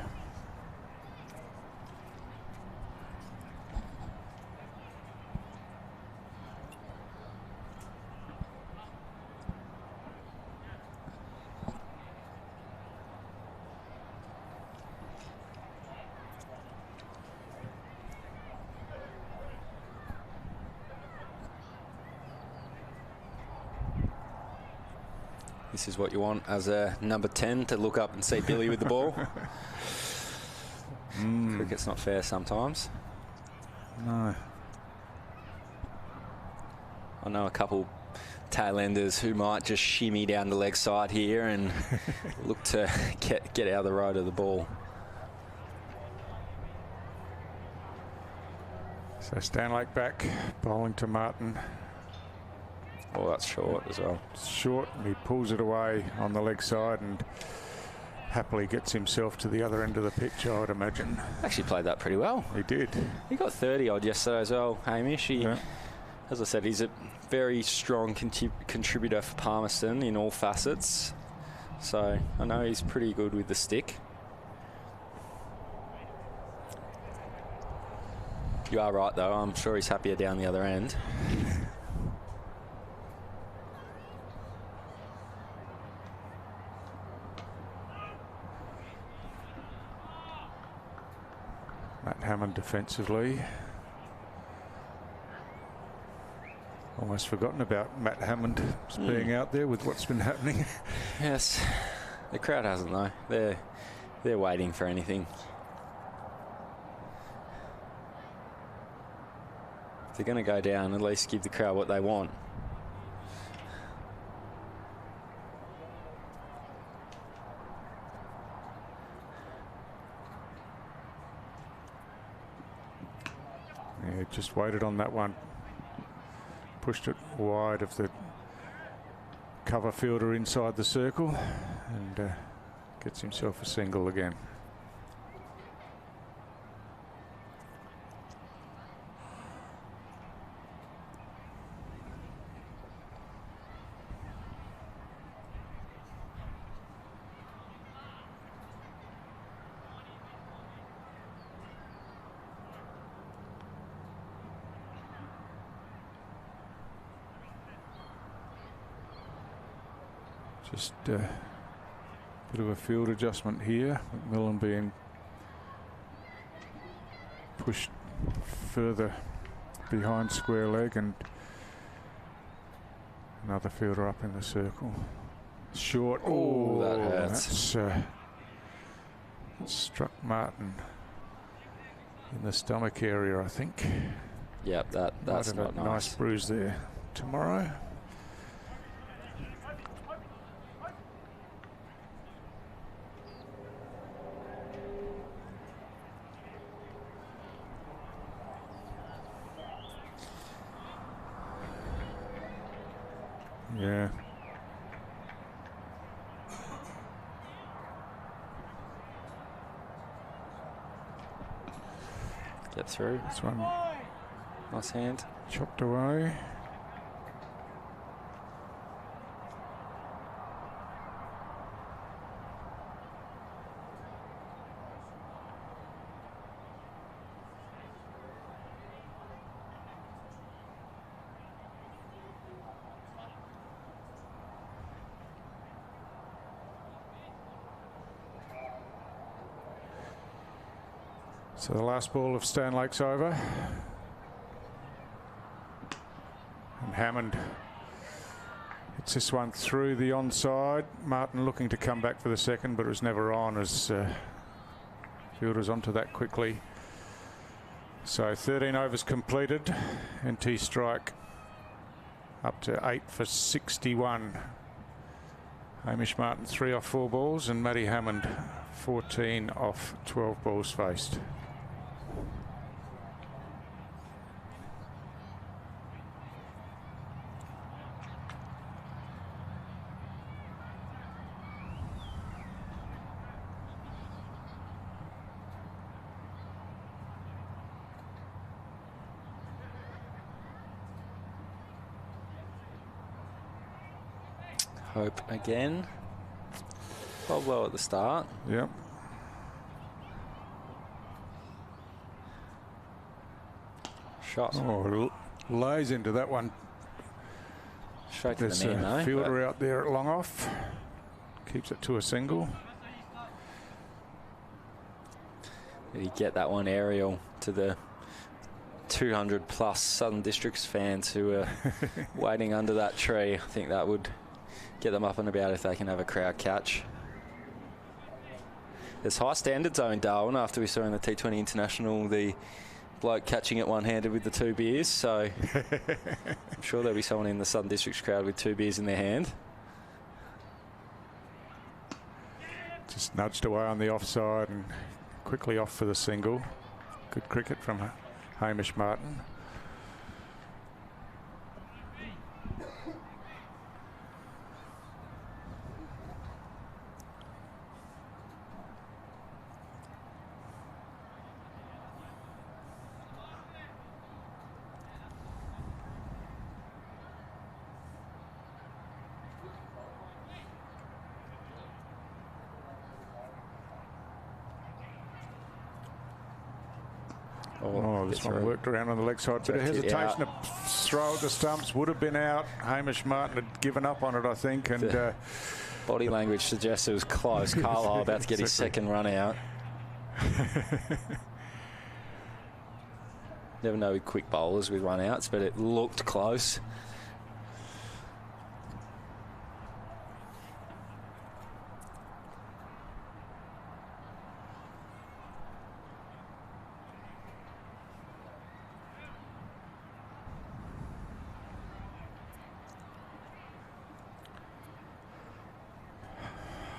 This is what you want as a number 10, to look up and see Billy with the ball. Cricket's not fair sometimes. No. I know a couple tail-enders who might just shimmy down the leg side here and look to get out of the road of the ball. So Stanlake back, bowling to Martin. Oh, that's short as well. Short, and he pulls it away on the leg side and happily gets himself to the other end of the pitch, I would imagine. Actually played that pretty well. He did. He got 30 odd yesterday as well, Hamish. As I said, he's a very strong contributor for Palmerston in all facets. So I know he's pretty good with the stick. You are right, though. I'm sure he's happier down the other end. Matt Hammond defensively. Almost forgotten about Matt Hammond being out there with what's been happening. Yes, the crowd hasn't though. They're waiting for anything. If they're going to go down, at least give the crowd what they want. Yeah, just waited on that one. Pushed it wide of the cover fielder inside the circle, and gets himself a single again. Just a bit of a field adjustment here. McMillan being pushed further behind square leg, and another fielder up in the circle. Short. Oh, that hurts. That's struck Martin in the stomach area, I think. Yep, that's not nice. Nice bruise there tomorrow. Yeah. Get through. This one Nice hand. chopped away. So the last ball of Stanlake's over. And Hammond hits this one through the onside. Martin looking to come back for the second, but it was never on as fielders onto that quickly. So 13 overs completed. NT Strike up to 8 for 61. Hamish Martin 3 off 4 balls, and Matty Hammond 14 off 12 balls faced. Hope again. Bob well at the start. Yep. Shot. Oh, lays into that one. Straight to There's the man, a though. fielder out there at long off. Keeps it to a single. Did he get that one aerial to the 200 plus Southern Districts fans who are waiting under that tree? I think that would get them up and about if they can have a crowd catch. There's high standards though in Darwin after we saw in the T20 International the bloke catching it one-handed with the 2 beers, so I'm sure there'll be someone in the Southern Districts crowd with 2 beers in their hand. Just nudged away on the offside and quickly off for the single. Good cricket from Hamish Martin. Oh, this one worked around on the leg side. Bit of hesitation to throw at the stumps. Would have been out. Hamish Martin had given up on it, I think. And body language suggests it was close. Carlisle about to get his second run out. Never know with quick bowlers with run outs, but it looked close.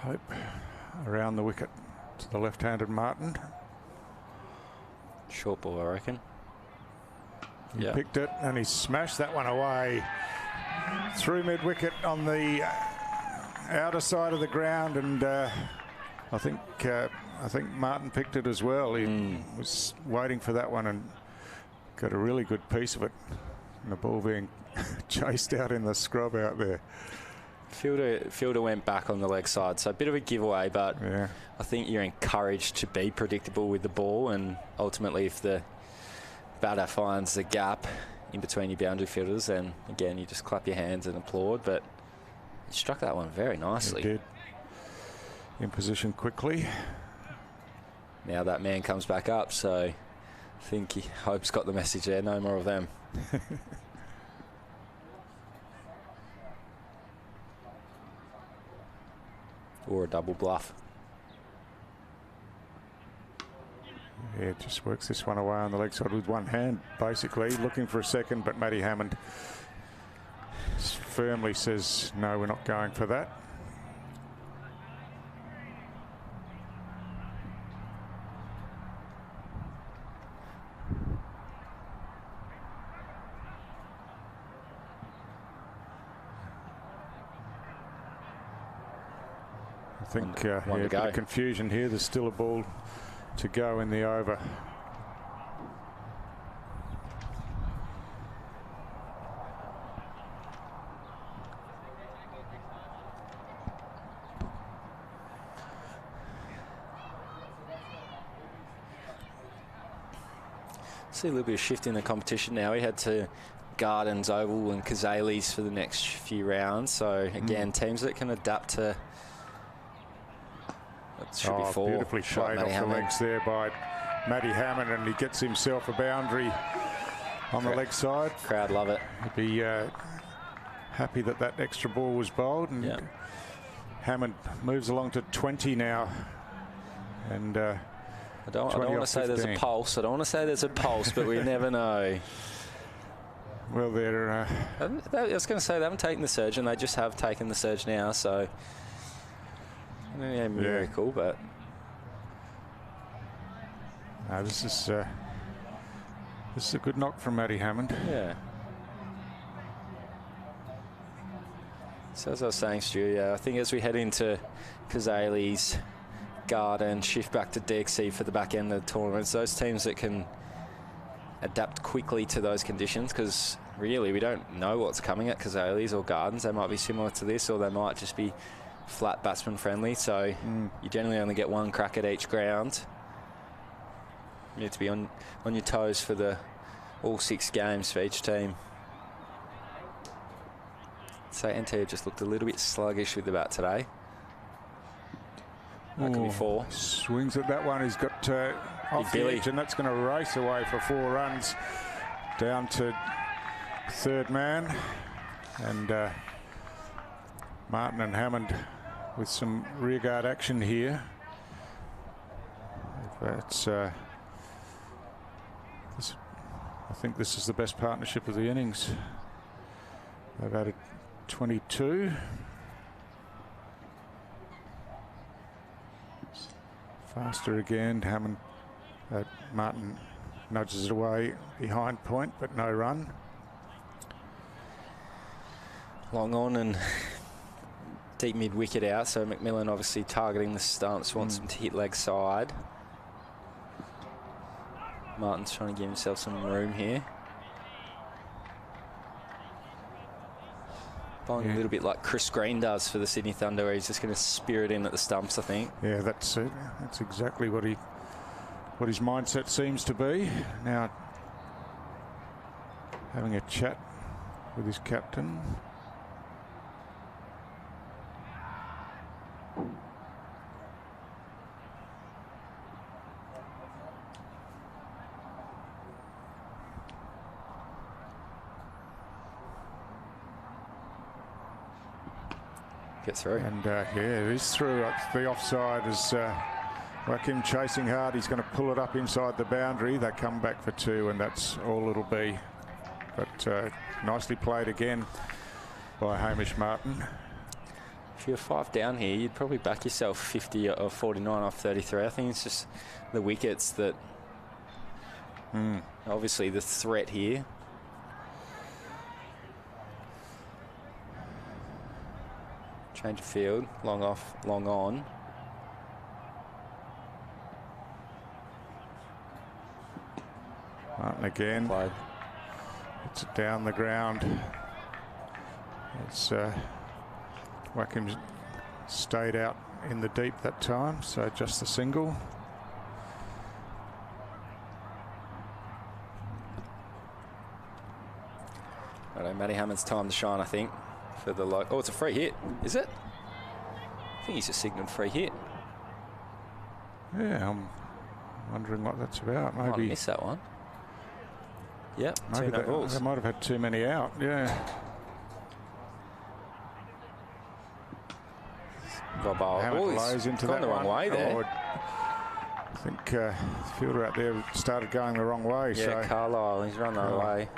Hope around the wicket to the left-handed Martin. Short ball, I reckon. He picked it and he smashed that one away through mid-wicket on the outer side of the ground, and I think Martin picked it as well. He was waiting for that one and got a really good piece of it. And the ball being chased out in the scrub out there. Fielder went back on the leg side, so a bit of a giveaway, but yeah. I think you're encouraged to be predictable with the ball, and ultimately if the batter finds the gap in between your boundary fielders, then again you just clap your hands and applaud. But he struck that one very nicely. He did. In position quickly. Now that man comes back up, so I think Hope's got the message there. No more of them. Or a double bluff. Yeah, just works this one away on the leg side with one hand, basically, looking for a second, but Matty Hammond firmly says, no, we're not going for that. I think a bit of confusion here. There's still a ball to go in the over. See a little bit of shift in the competition now. We head to Gardens Oval and Kazales for the next few rounds. So again, teams that can adapt to. That should be four. Beautifully played off the legs there by Matty Hammond, and he gets himself a boundary on the leg side. Crowd love it. He'd be happy that that extra ball was bowled, and Hammond moves along to 20 now. And I don't want to say there's a pulse. I don't want to say there's a pulse, but we never know. Well, they're... I was going to say they haven't taken the surge, and they just have taken the surge now, so... Yeah, miracle, but... No, this is a good knock from Matty Hammond. Yeah. So as I was saying, Stu, I think as we head into Kazales, Garden, shift back to DXC for the back end of the tournaments, those teams that can adapt quickly to those conditions, because really we don't know what's coming at Cazaly's or Gardens. They might be similar to this, or they might just be flat batsman friendly. So you generally only get one crack at each ground. You need to be on your toes for all 6 games for each team. So NT have just looked a little bit sluggish with the bat today. That could be 4. Swings at that one. He's got off the edge, and that's going to race away for 4 runs down to 3rd man. And Martin and Hammond with some rearguard action here. That's I think this is the best partnership of the innings. They've added 22. Faster again. Hammond, Martin nudges it away behind point, but no run. Long on and deep mid wicket out, so McMillan obviously targeting the stumps, wants him to hit leg side. Martin's trying to give himself some room here. Bowling a little bit like Chris Green does for the Sydney Thunder, where he's just going to spear it in at the stumps, I think. Yeah, that's it. That's exactly what his mindset seems to be. Now, having a chat with his captain. Gets through. And yeah, it is through. The offside is Joaquim chasing hard. He's going to pull it up inside the boundary. They come back for 2, and that's all it'll be. But nicely played again by Hamish Martin. If you're 5 down here, you'd probably back yourself 50 or 49 off 33. I think it's just the wickets that obviously the threat here. Change of field, long off, long on. Martin again. Played. It's down the ground. It's Joaquim stayed out in the deep that time, so just the single. Righto, Matty Hammond's time to shine, I think. For the oh, it's a free hit, is it? I think he's just signalled free hit. Yeah, I'm wondering what that's about. Might Maybe miss that one. Yep, maybe they might have had too many out. Yeah. Hammond blows into that the wrong way there. Oh, I think the fielder out there started going the wrong way. Yeah, so. Carlisle, he's run the other way.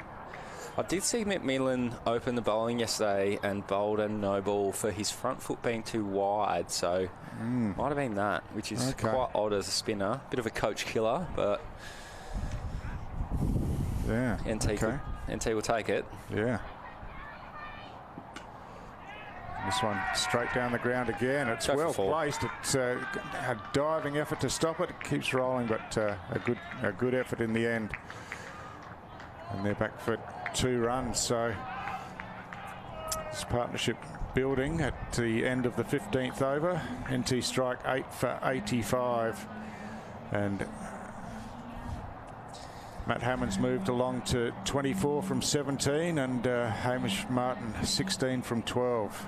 I did see McMillan open the bowling yesterday and bowled a no ball for his front foot being too wide, so might have been that, which is quite odd as a spinner. Bit of a coach killer, but yeah, NT will take it. Yeah. This one straight down the ground again. It's well placed. It's a diving effort to stop it. It keeps rolling, but a good effort in the end. And they're back for 2 runs. So this partnership building at the end of the 15th over. NT strike 8 for 85. And Matt Hammond's moved along to 24 from 17, and Hamish Martin 16 from 12.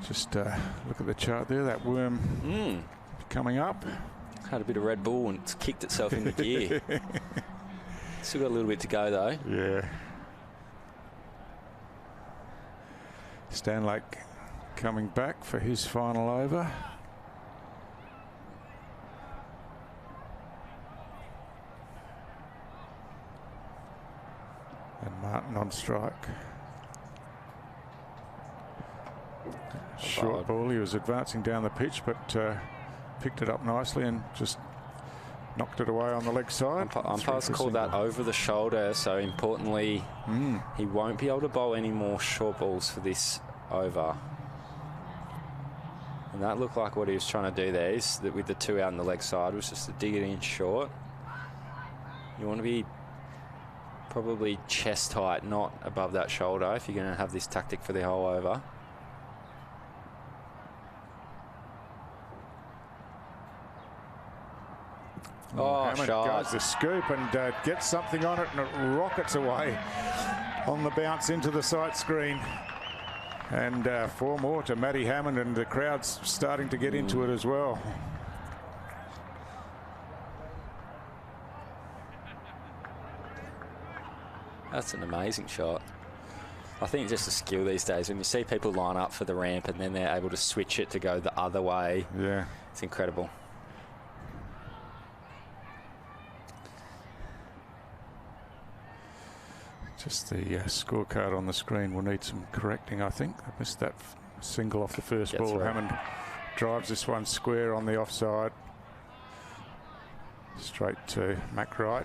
Just look at the chart there, that worm coming up. Had a bit of Red Bull and it's kicked itself into gear. Still got a little bit to go though. Yeah. Stanlake coming back for his final over. And Martin on strike. Short ball. He was advancing down the pitch, but picked it up nicely and just Knocked it away on the leg side. Umpire's called that over the shoulder, so importantly, he won't be able to bowl any more short balls for this over. And that looked like what he was trying to do there, is that with the 2 out on the leg side, was just to dig it in short. You want to be probably chest height, not above that shoulder, if you're going to have this tactic for the whole over. Hammond goes the scoop and gets something on it, and it rockets away on the bounce into the sight screen. And 4 more to Matty Hammond, and the crowd's starting to get into it as well. That's an amazing shot. I think just a skill these days. When you see people line up for the ramp and then they're able to switch it to go the other way, yeah, it's incredible. Just the scorecard on the screen will need some correcting, I think. I missed that single off the first ball. Right. Hammond drives this one square on the offside. Straight to Mac Wright.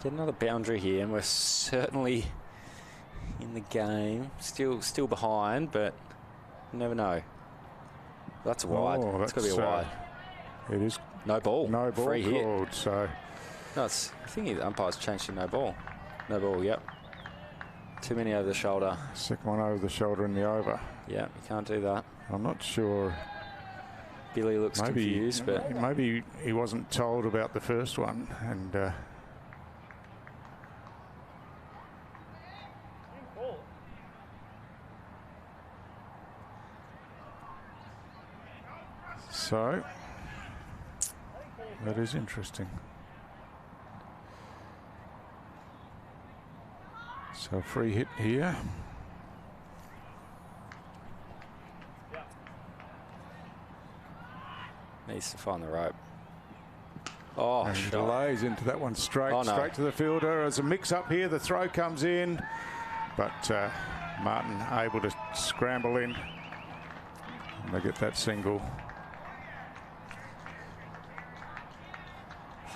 Get another boundary here, and we're certainly in the game. Still behind, but you never know. That's a wide. Oh, that's got to be a wide. It is. No ball. No ball Free called, hit. so. No, I think the umpire's changed to no ball. No ball, yep. Too many over the shoulder. Second one over the shoulder in the over. Yeah, you can't do that. I'm not sure. Billy looks confused, but maybe he wasn't told about the first one, and so that is interesting. So free hit here. needs to find the rope. Oh, and delays into that one straight to the fielder. As a mix-up here, the throw comes in, but Martin able to scramble in. And they get that single.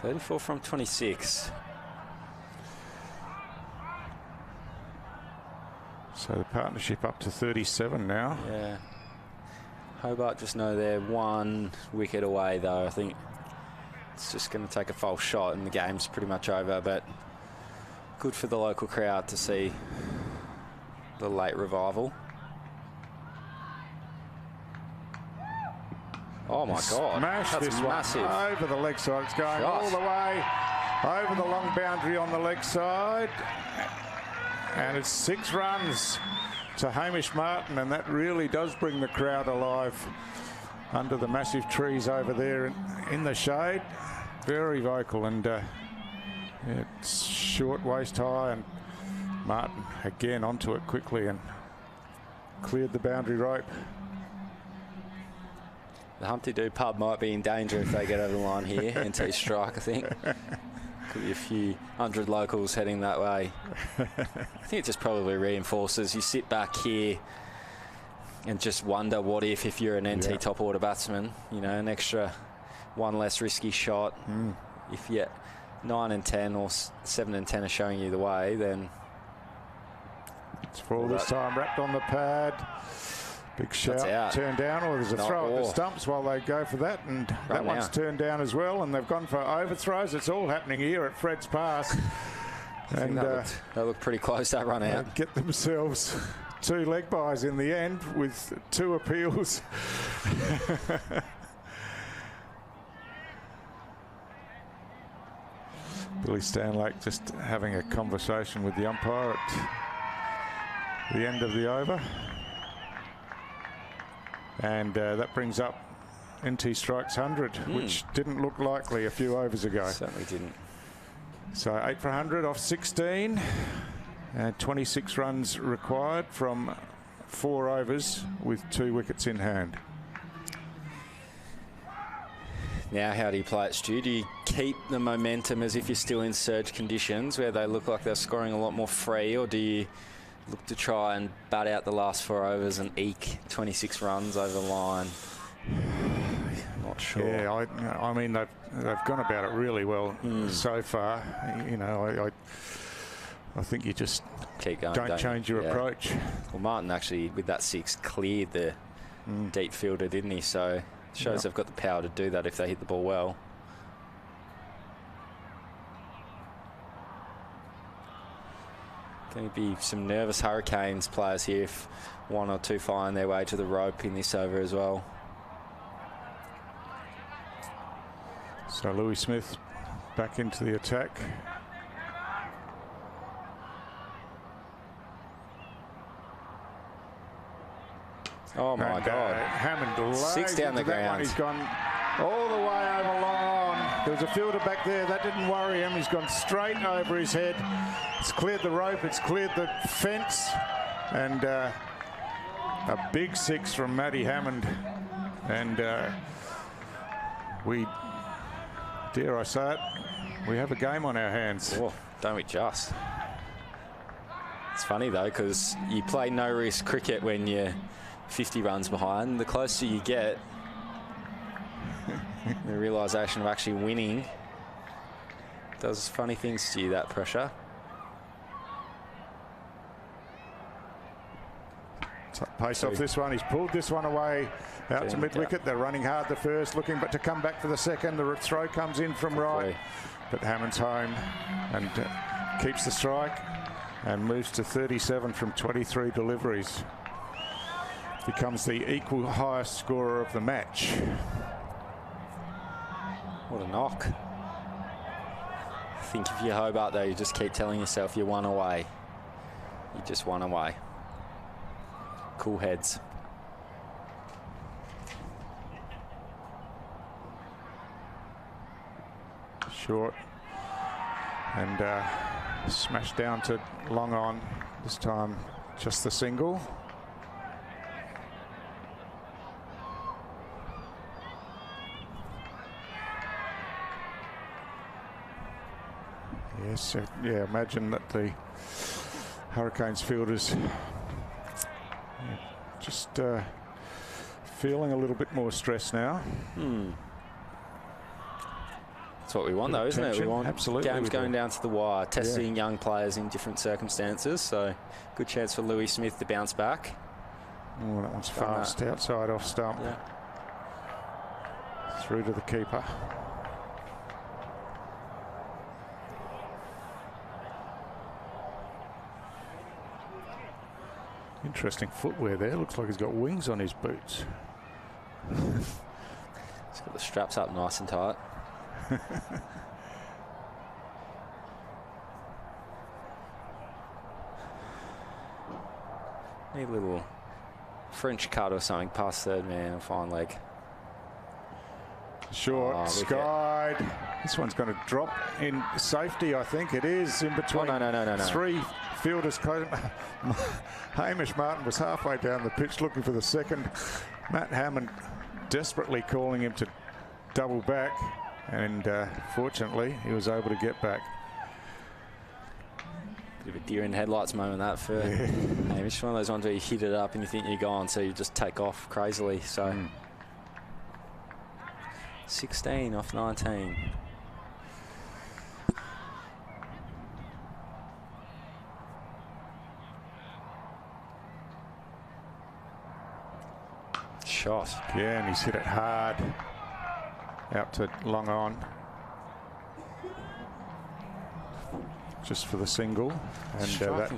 34 from 26. So the partnership up to 37 now. Yeah. Hobart just know they're 1 wicket away, though. I think it's just going to take a false shot and the game's pretty much over, but good for the local crowd to see the late revival. Oh, my God. Smash That's this massive. One over the leg side. It's going all the way over the long boundary on the leg side. And it's 6 runs to Hamish Martin, and that really does bring the crowd alive under the massive trees over there in the shade. Very vocal, and it's short, waist high, and Martin again onto it quickly and cleared the boundary rope. The Humpty Doo pub might be in danger if they get over the line here. NT strike, I think. Could be a few hundred locals heading that way. I think it just probably reinforces. You sit back here and just wonder what if you're an NT top order batsman, you know, an extra one less risky shot. If you 9 and 10 or 7 and 10 are showing you the way, then it's full this time, wrapped on the pad. Big shout, turned down, or there's a throw at the stumps while they go for that, and that one's turned down as well, and they've gone for overthrows. It's all happening here at Fred's Pass. And that looked pretty close, that run out. Get themselves 2 leg byes in the end with 2 appeals. Billy Stanlake just having a conversation with the umpire at the end of the over. And that brings up NT Strikes 100, which didn't look likely a few overs ago. Certainly didn't. So 8 for 100 off 16, and 26 runs required from 4 overs with 2 wickets in hand. Now, how do you play it, Stu? Do you keep the momentum as if you're still in surge conditions where they look like they're scoring a lot more free, or do you look to try and bat out the last 4 overs and eke 26 runs over the line? Not sure. Yeah, I mean, they've gone about it really well so far. You know, I think you just keep going. Don't change your approach. Well, Martin actually, with that 6, cleared the deep fielder, didn't he? So it shows they've got the power to do that if they hit the ball well. Going to be some nervous Hurricanes players here if 1 or 2 find their way to the rope in this over as well. So Louis Smith back into the attack. Oh my God. Hammond 6 down the ground. He's gone all the way over long on. There was a fielder back there. That didn't worry him. He's gone straight over his head. It's cleared the rope. It's cleared the fence. And a big 6 from Matty Hammond. And we, dare I say it, we have a game on our hands. Oh, don't we just? It's funny though, because you play no risk cricket when you're 50 runs behind. The closer you get, the realisation of actually winning does funny things to you, that pressure. Pace off this one. He's pulled this one away out to mid-wicket. They're running hard the first, looking but to come back for the second. The throw comes in from right, but Hammond's home and keeps the strike and moves to 37 from 23 deliveries. Becomes the equal highest scorer of the match. What a knock. I think if you're Hobart though, you just keep telling yourself you're 1 away. You just 1 away. Cool heads. Short and smashed down to long on. This time just the single. Yes, yeah, imagine that the Hurricanes fielders just feeling a little bit more stress now. That's what we want though, isn't it? We want games going down to the wire, testing young players in different circumstances. So good chance for Louis Smith to bounce back. Oh, that one's fast outside off stump. Yeah. Through to the keeper. Interesting footwear there. Looks like he's got wings on his boots. He's got the straps up nice and tight. Need a little French cut or something past third man, fine leg. Short, skied. This one's going to drop in safety, I think it is, in between no. 3 fielders. Hamish Martin was halfway down the pitch looking for the second. Matt Hammond desperately calling him to double back, and fortunately he was able to get back. Bit of a deer in headlights moment that for Hamish. One of those ones where you hit it up and you think you're gone, so you just take off crazily. So 16 off 19. Shot. Yeah, and he's hit it hard out to long on. Just for the single. And that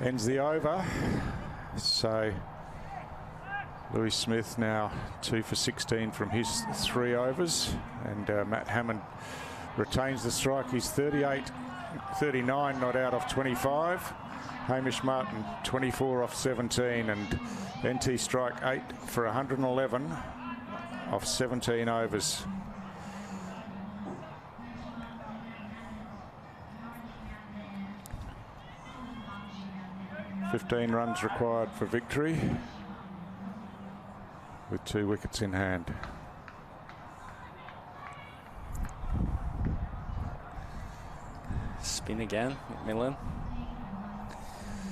ends the over. So Louis Smith now 2 for 16 from his 3 overs. And Matt Hammond retains the strike. He's 39 not out off 25. Hamish Martin 24 off 17, and NT strike 8 for 111 off 17 overs. $15 runs required for victory with 2 wickets in hand. Spin again, McMillan.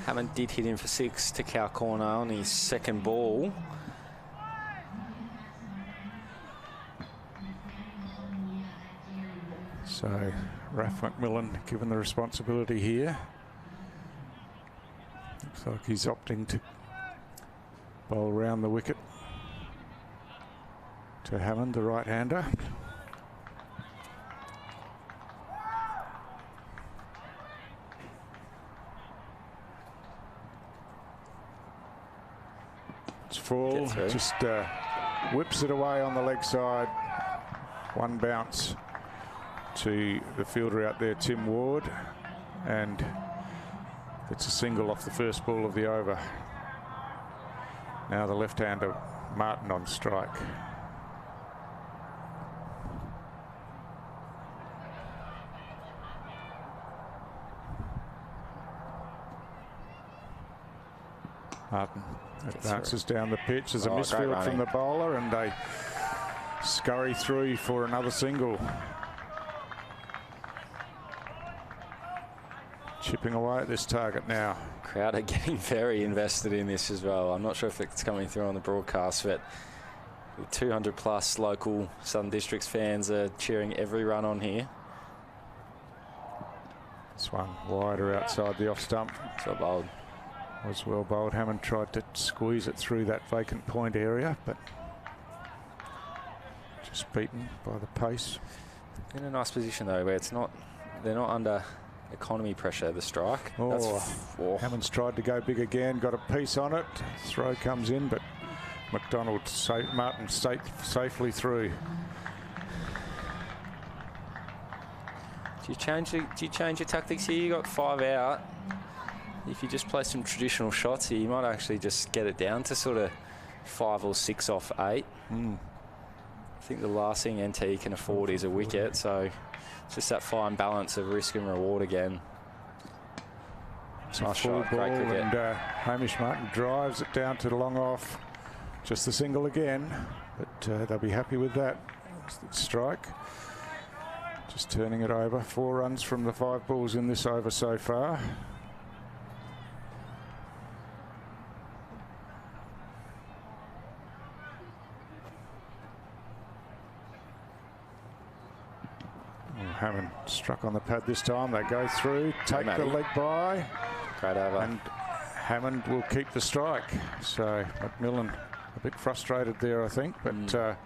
Hammond did hit him for 6 to cow corner on his second ball. So Ralph McMillan given the responsibility here. Looks like he's opting to bowl round the wicket to Hammond, the right-hander. It's full, just whips it away on the leg side. One bounce to the fielder out there, Tim Ward, and it's a single off the first ball of the over. Now the left-hander Martin on strike. Martin advances down the pitch. There's a misfield from the bowler, and they scurry through for another single. Chipping away at this target now. Crowd are getting very invested in this as well. I'm not sure if it's coming through on the broadcast, but 200 plus local Southern Districts fans are cheering every run on here. This one wider outside the off stump. So bowled. Was well bowled. Hammond tried to squeeze it through that vacant point area, but just beaten by the pace. In a nice position though, where it's not, they're not under economy pressure, the strike. Hammond's tried to go big again, got a piece on it. Throw comes in, but Martin safely through. Do you change your tactics here? You got 5 out. If you just play some traditional shots here, you might actually just get it down to sort of 5 or 6 off 8. I think the last thing NT can afford is a wicket, so it's just that fine balance of risk and reward again. Nice shot, great cricket. And Hamish Martin drives it down to the long off. Just the single again, but they'll be happy with that. Strike. Just turning it over. 4 runs from the 5 balls in this over so far. Hammond struck on the pad this time. They go through, take the leg by. Great over. And Hammond will keep the strike. So McMillan a bit frustrated there, I think, but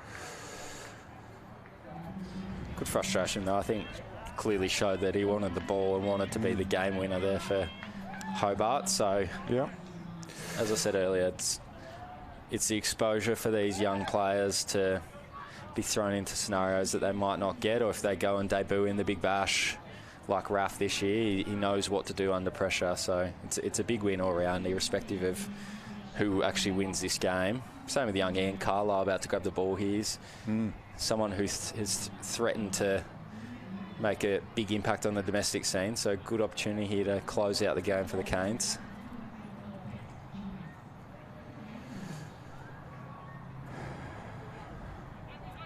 good frustration though. I think clearly showed that he wanted the ball and wanted to be the game winner there for Hobart. So yeah, as I said earlier, it's the exposure for these young players to be thrown into scenarios that they might not get, or if they go and debut in the Big Bash like Raf this year, he knows what to do under pressure. So it's a big win all round, irrespective of who actually wins this game. Same with young Ian Carlisle about to grab the ball. He's someone who has threatened to make a big impact on the domestic scene. So good opportunity here to close out the game for the Canes.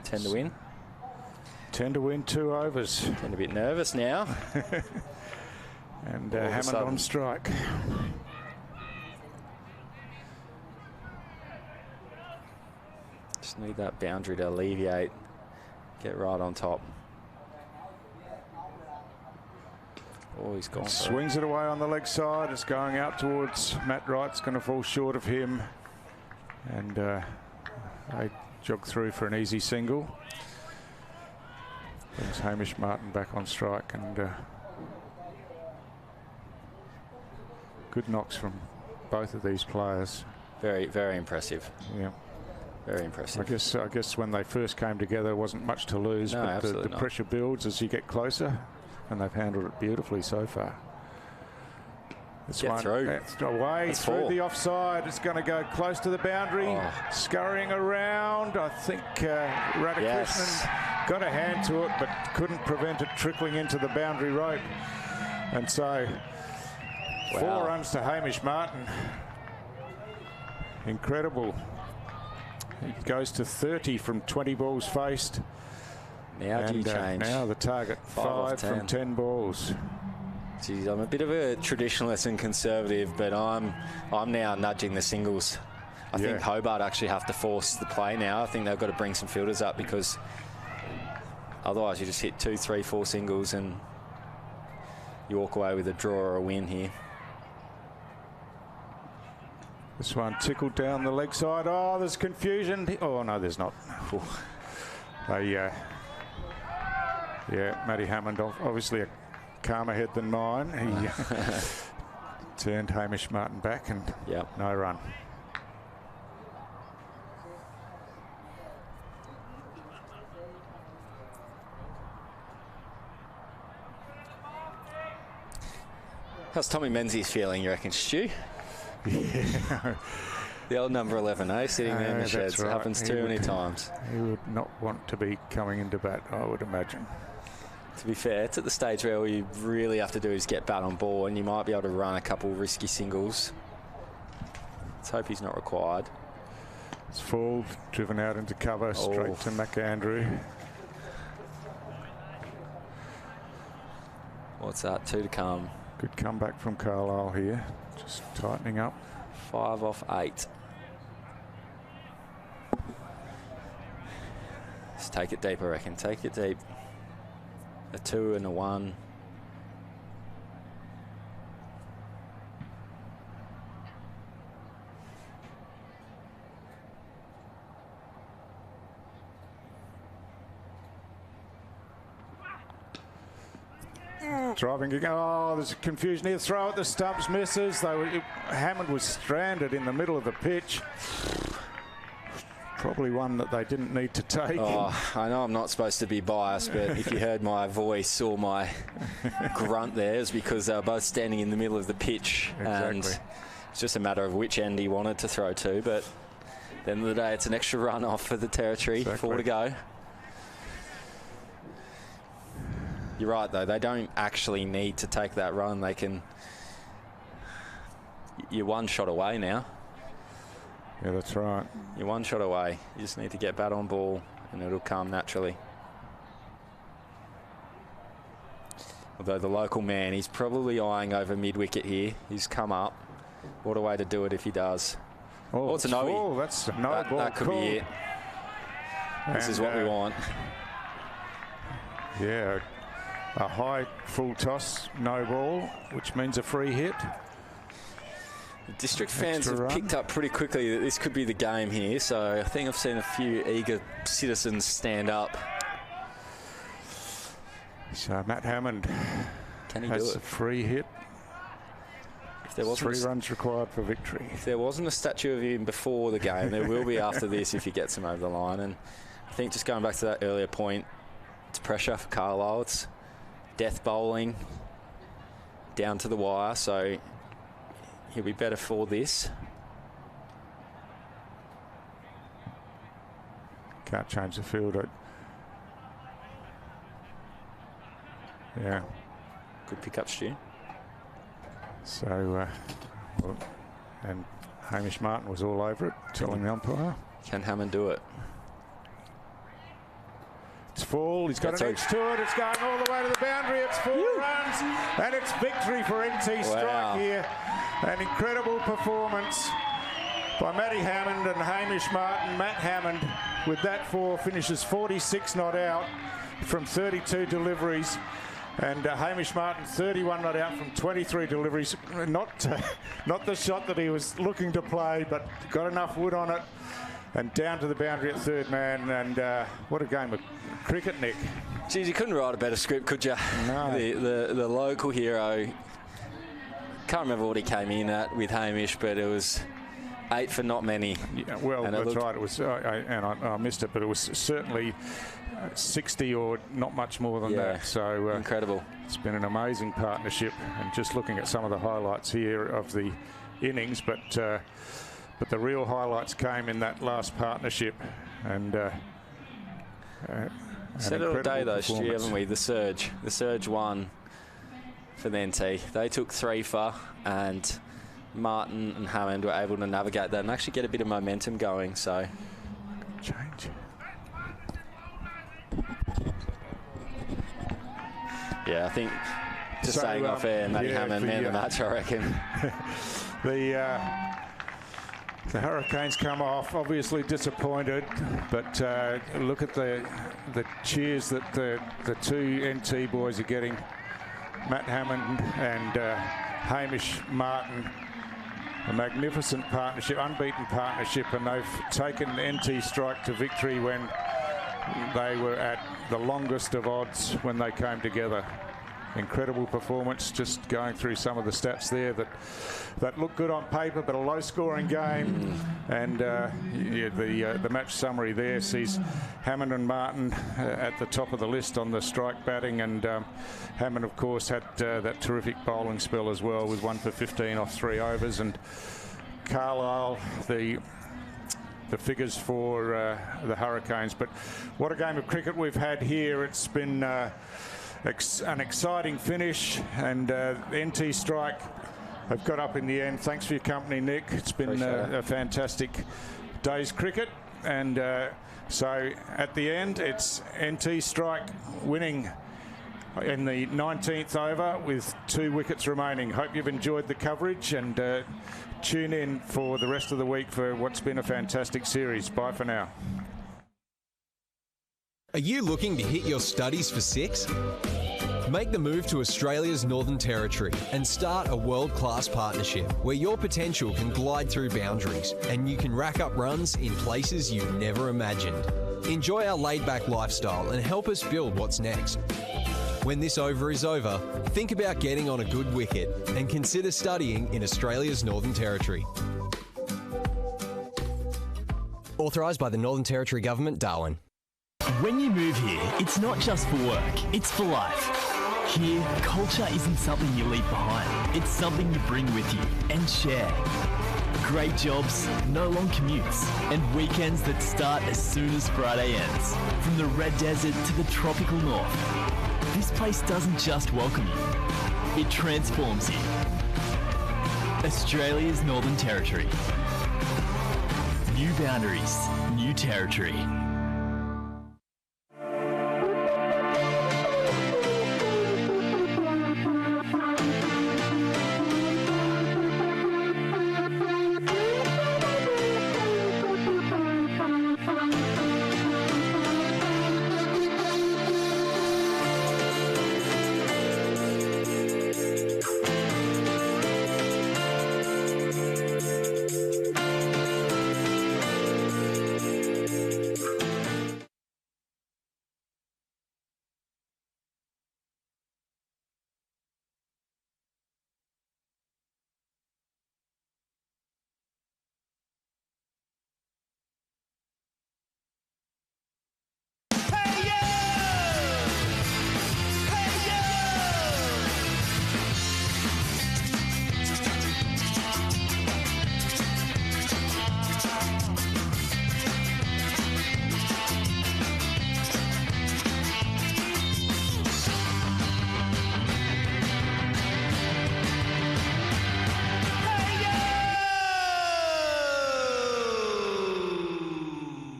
10 to win. 10 to win, 2 overs. Getting a bit nervous now. And Hammond on strike. Just need that boundary to alleviate. Get right on top. Oh, he's gone. Swings it away on the leg side. It's going out towards Matt Wright's going to fall short of him. And they jog through for an easy single. Brings Hamish Martin back on strike, and good knocks from both of these players. Very, very impressive. Yeah, very impressive. I guess when they first came together, there wasn't much to lose, no, but the pressure builds as you get closer, and they've handled it beautifully so far. This one, it's away through the offside. It's going to go close to the boundary, scurrying around. I think Radhakrishnan got a hand to it, but couldn't prevent it trickling into the boundary rope. And so 4 runs to Hamish Martin. Incredible. He goes to 30 from 20 balls faced. Now do you change? Now the target 5 from 10 balls. Geez, I'm a bit of a traditionalist and conservative, but I'm now nudging the singles. I think Hobart actually have to force the play now. I think they've got to bring some fielders up, because otherwise you just hit 2, 3, 4 singles and you walk away with a draw or a win here. This one tickled down the leg side. Oh, there's confusion. Oh, no, there's not. Yeah, Matty Hammond, obviously a calmer head than mine. He turned Hamish Martin back and no run. How's Tommy Menzies feeling, you reckon, Stu? Yeah. The old number 11, eh? Sitting there in the sheds. Right. It happens too many times. He would not want to be coming into bat, I would imagine. To be fair, it's at the stage where all you really have to do is get bat on ball, and you might be able to run a couple risky singles. Let's hope he's not required. It's full, driven out into cover, straight to McAndrew. What's that? 2 to come. Good comeback from Carlisle here. Just tightening up. 5 off 8. Let's take it deep, I reckon. Take it deep. A 2 and a 1. Driving again. Oh, there's a confusion here. Throw at the stumps, misses. Hammond was stranded in the middle of the pitch. Probably one that they didn't need to take. Oh, I know I'm not supposed to be biased, but if you heard my voice or my grunt there, it's because they were both standing in the middle of the pitch. Exactly. And it's just a matter of which end he wanted to throw to. But at the end of the day, it's an extra run off for the territory. Exactly. 4 to go. You're right, though. They don't actually need to take that run. They can... You're 1 shot away now. Yeah, that's right. You're 1 shot away. You just need to get bat on ball and it'll come naturally. Although the local man, he's probably eyeing over mid-wicket here. He's come up. What a way to do it if he does. Oh, it's a no-y. Oh, that's a no ball. That could be it. This is what we want. Yeah, a high full toss, no ball, which means a free hit. The district fans have picked up pretty quickly that this could be the game here, so I think I've seen a few eager citizens stand up. So Matt Hammond Can he has do it? a free hit. If there wasn't 3 runs required for victory. If there wasn't a statue of him before the game, there will be after this if he gets him over the line. And I think just going back to that earlier point, it's pressure for Carlisle. It's death bowling down to the wire, so he'll be better for this. Can't change the field. Yeah. Good pick up, Stu. So, and Hamish Martin was all over it, telling the umpire. Can Hammond do it? It's full. He's got an edge to it. It's going all the way to the boundary. It's 4 runs. And it's victory for NT Strike here. An incredible performance by Matty Hammond and Hamish Martin. Matt Hammond, with that 4, finishes 46 not out from 32 deliveries. And Hamish Martin, 31 not out from 23 deliveries. Not the shot that he was looking to play, but got enough wood on it. And down to the boundary at third man. And what a game of cricket, Nick. Geez, you couldn't write a better script, could you? No. The local hero. Can't remember what he came in at with Hamish, but it was 8 for not many. Yeah, well, that's right. It was, I missed it, but it was certainly 60 or not much more than that. So incredible. It's been an amazing partnership, and just looking at some of the highlights here of the innings, but the real highlights came in that last partnership, and said it all day though, Stu, haven't we? The surge won for the NT. They took 3 for, and Martin and Hammond were able to navigate that and actually get a bit of momentum going. So change. Yeah, I think Just saying off air, Matty Hammond, man of the match, I reckon. The Hurricanes come off, obviously disappointed, but look at the cheers that the two NT boys are getting. Matt Hammond and Hamish Martin. A magnificent partnership, unbeaten partnership, and they've taken NT Strike to victory when they were at the longest of odds when they came together. Incredible performance. Just going through some of the stats there that look good on paper, but a low-scoring game. And the match summary there sees Hammond and Martin at the top of the list on the strike batting, and Hammond, of course, had that terrific bowling spell as well, with 1 for 15 off 3 overs. And Carlisle, the figures for the Hurricanes. But what a game of cricket we've had here. It's been an exciting finish, and NT Strike have got up in the end. Thanks for your company, Nick. It's been a fantastic day's cricket, and so at the end it's NT Strike winning in the 19th over with 2 wickets remaining. Hope you've enjoyed the coverage, and tune in for the rest of the week for what's been a fantastic series. Bye for now. Are you looking to hit your studies for 6? Make the move to Australia's Northern Territory and start a world-class partnership where your potential can glide through boundaries and you can rack up runs in places you never imagined. Enjoy our laid-back lifestyle and help us build what's next. When this over is over, think about getting on a good wicket and consider studying in Australia's Northern Territory. Authorised by the Northern Territory Government, Darwin. When you move here, it's not just for work, it's for life. Here, culture isn't something you leave behind. It's something you bring with you and share. Great jobs, no long commutes, and weekends that start as soon as Friday ends. From the red desert to the tropical north, this place doesn't just welcome you, it transforms you. Australia's Northern Territory. New boundaries, new territory.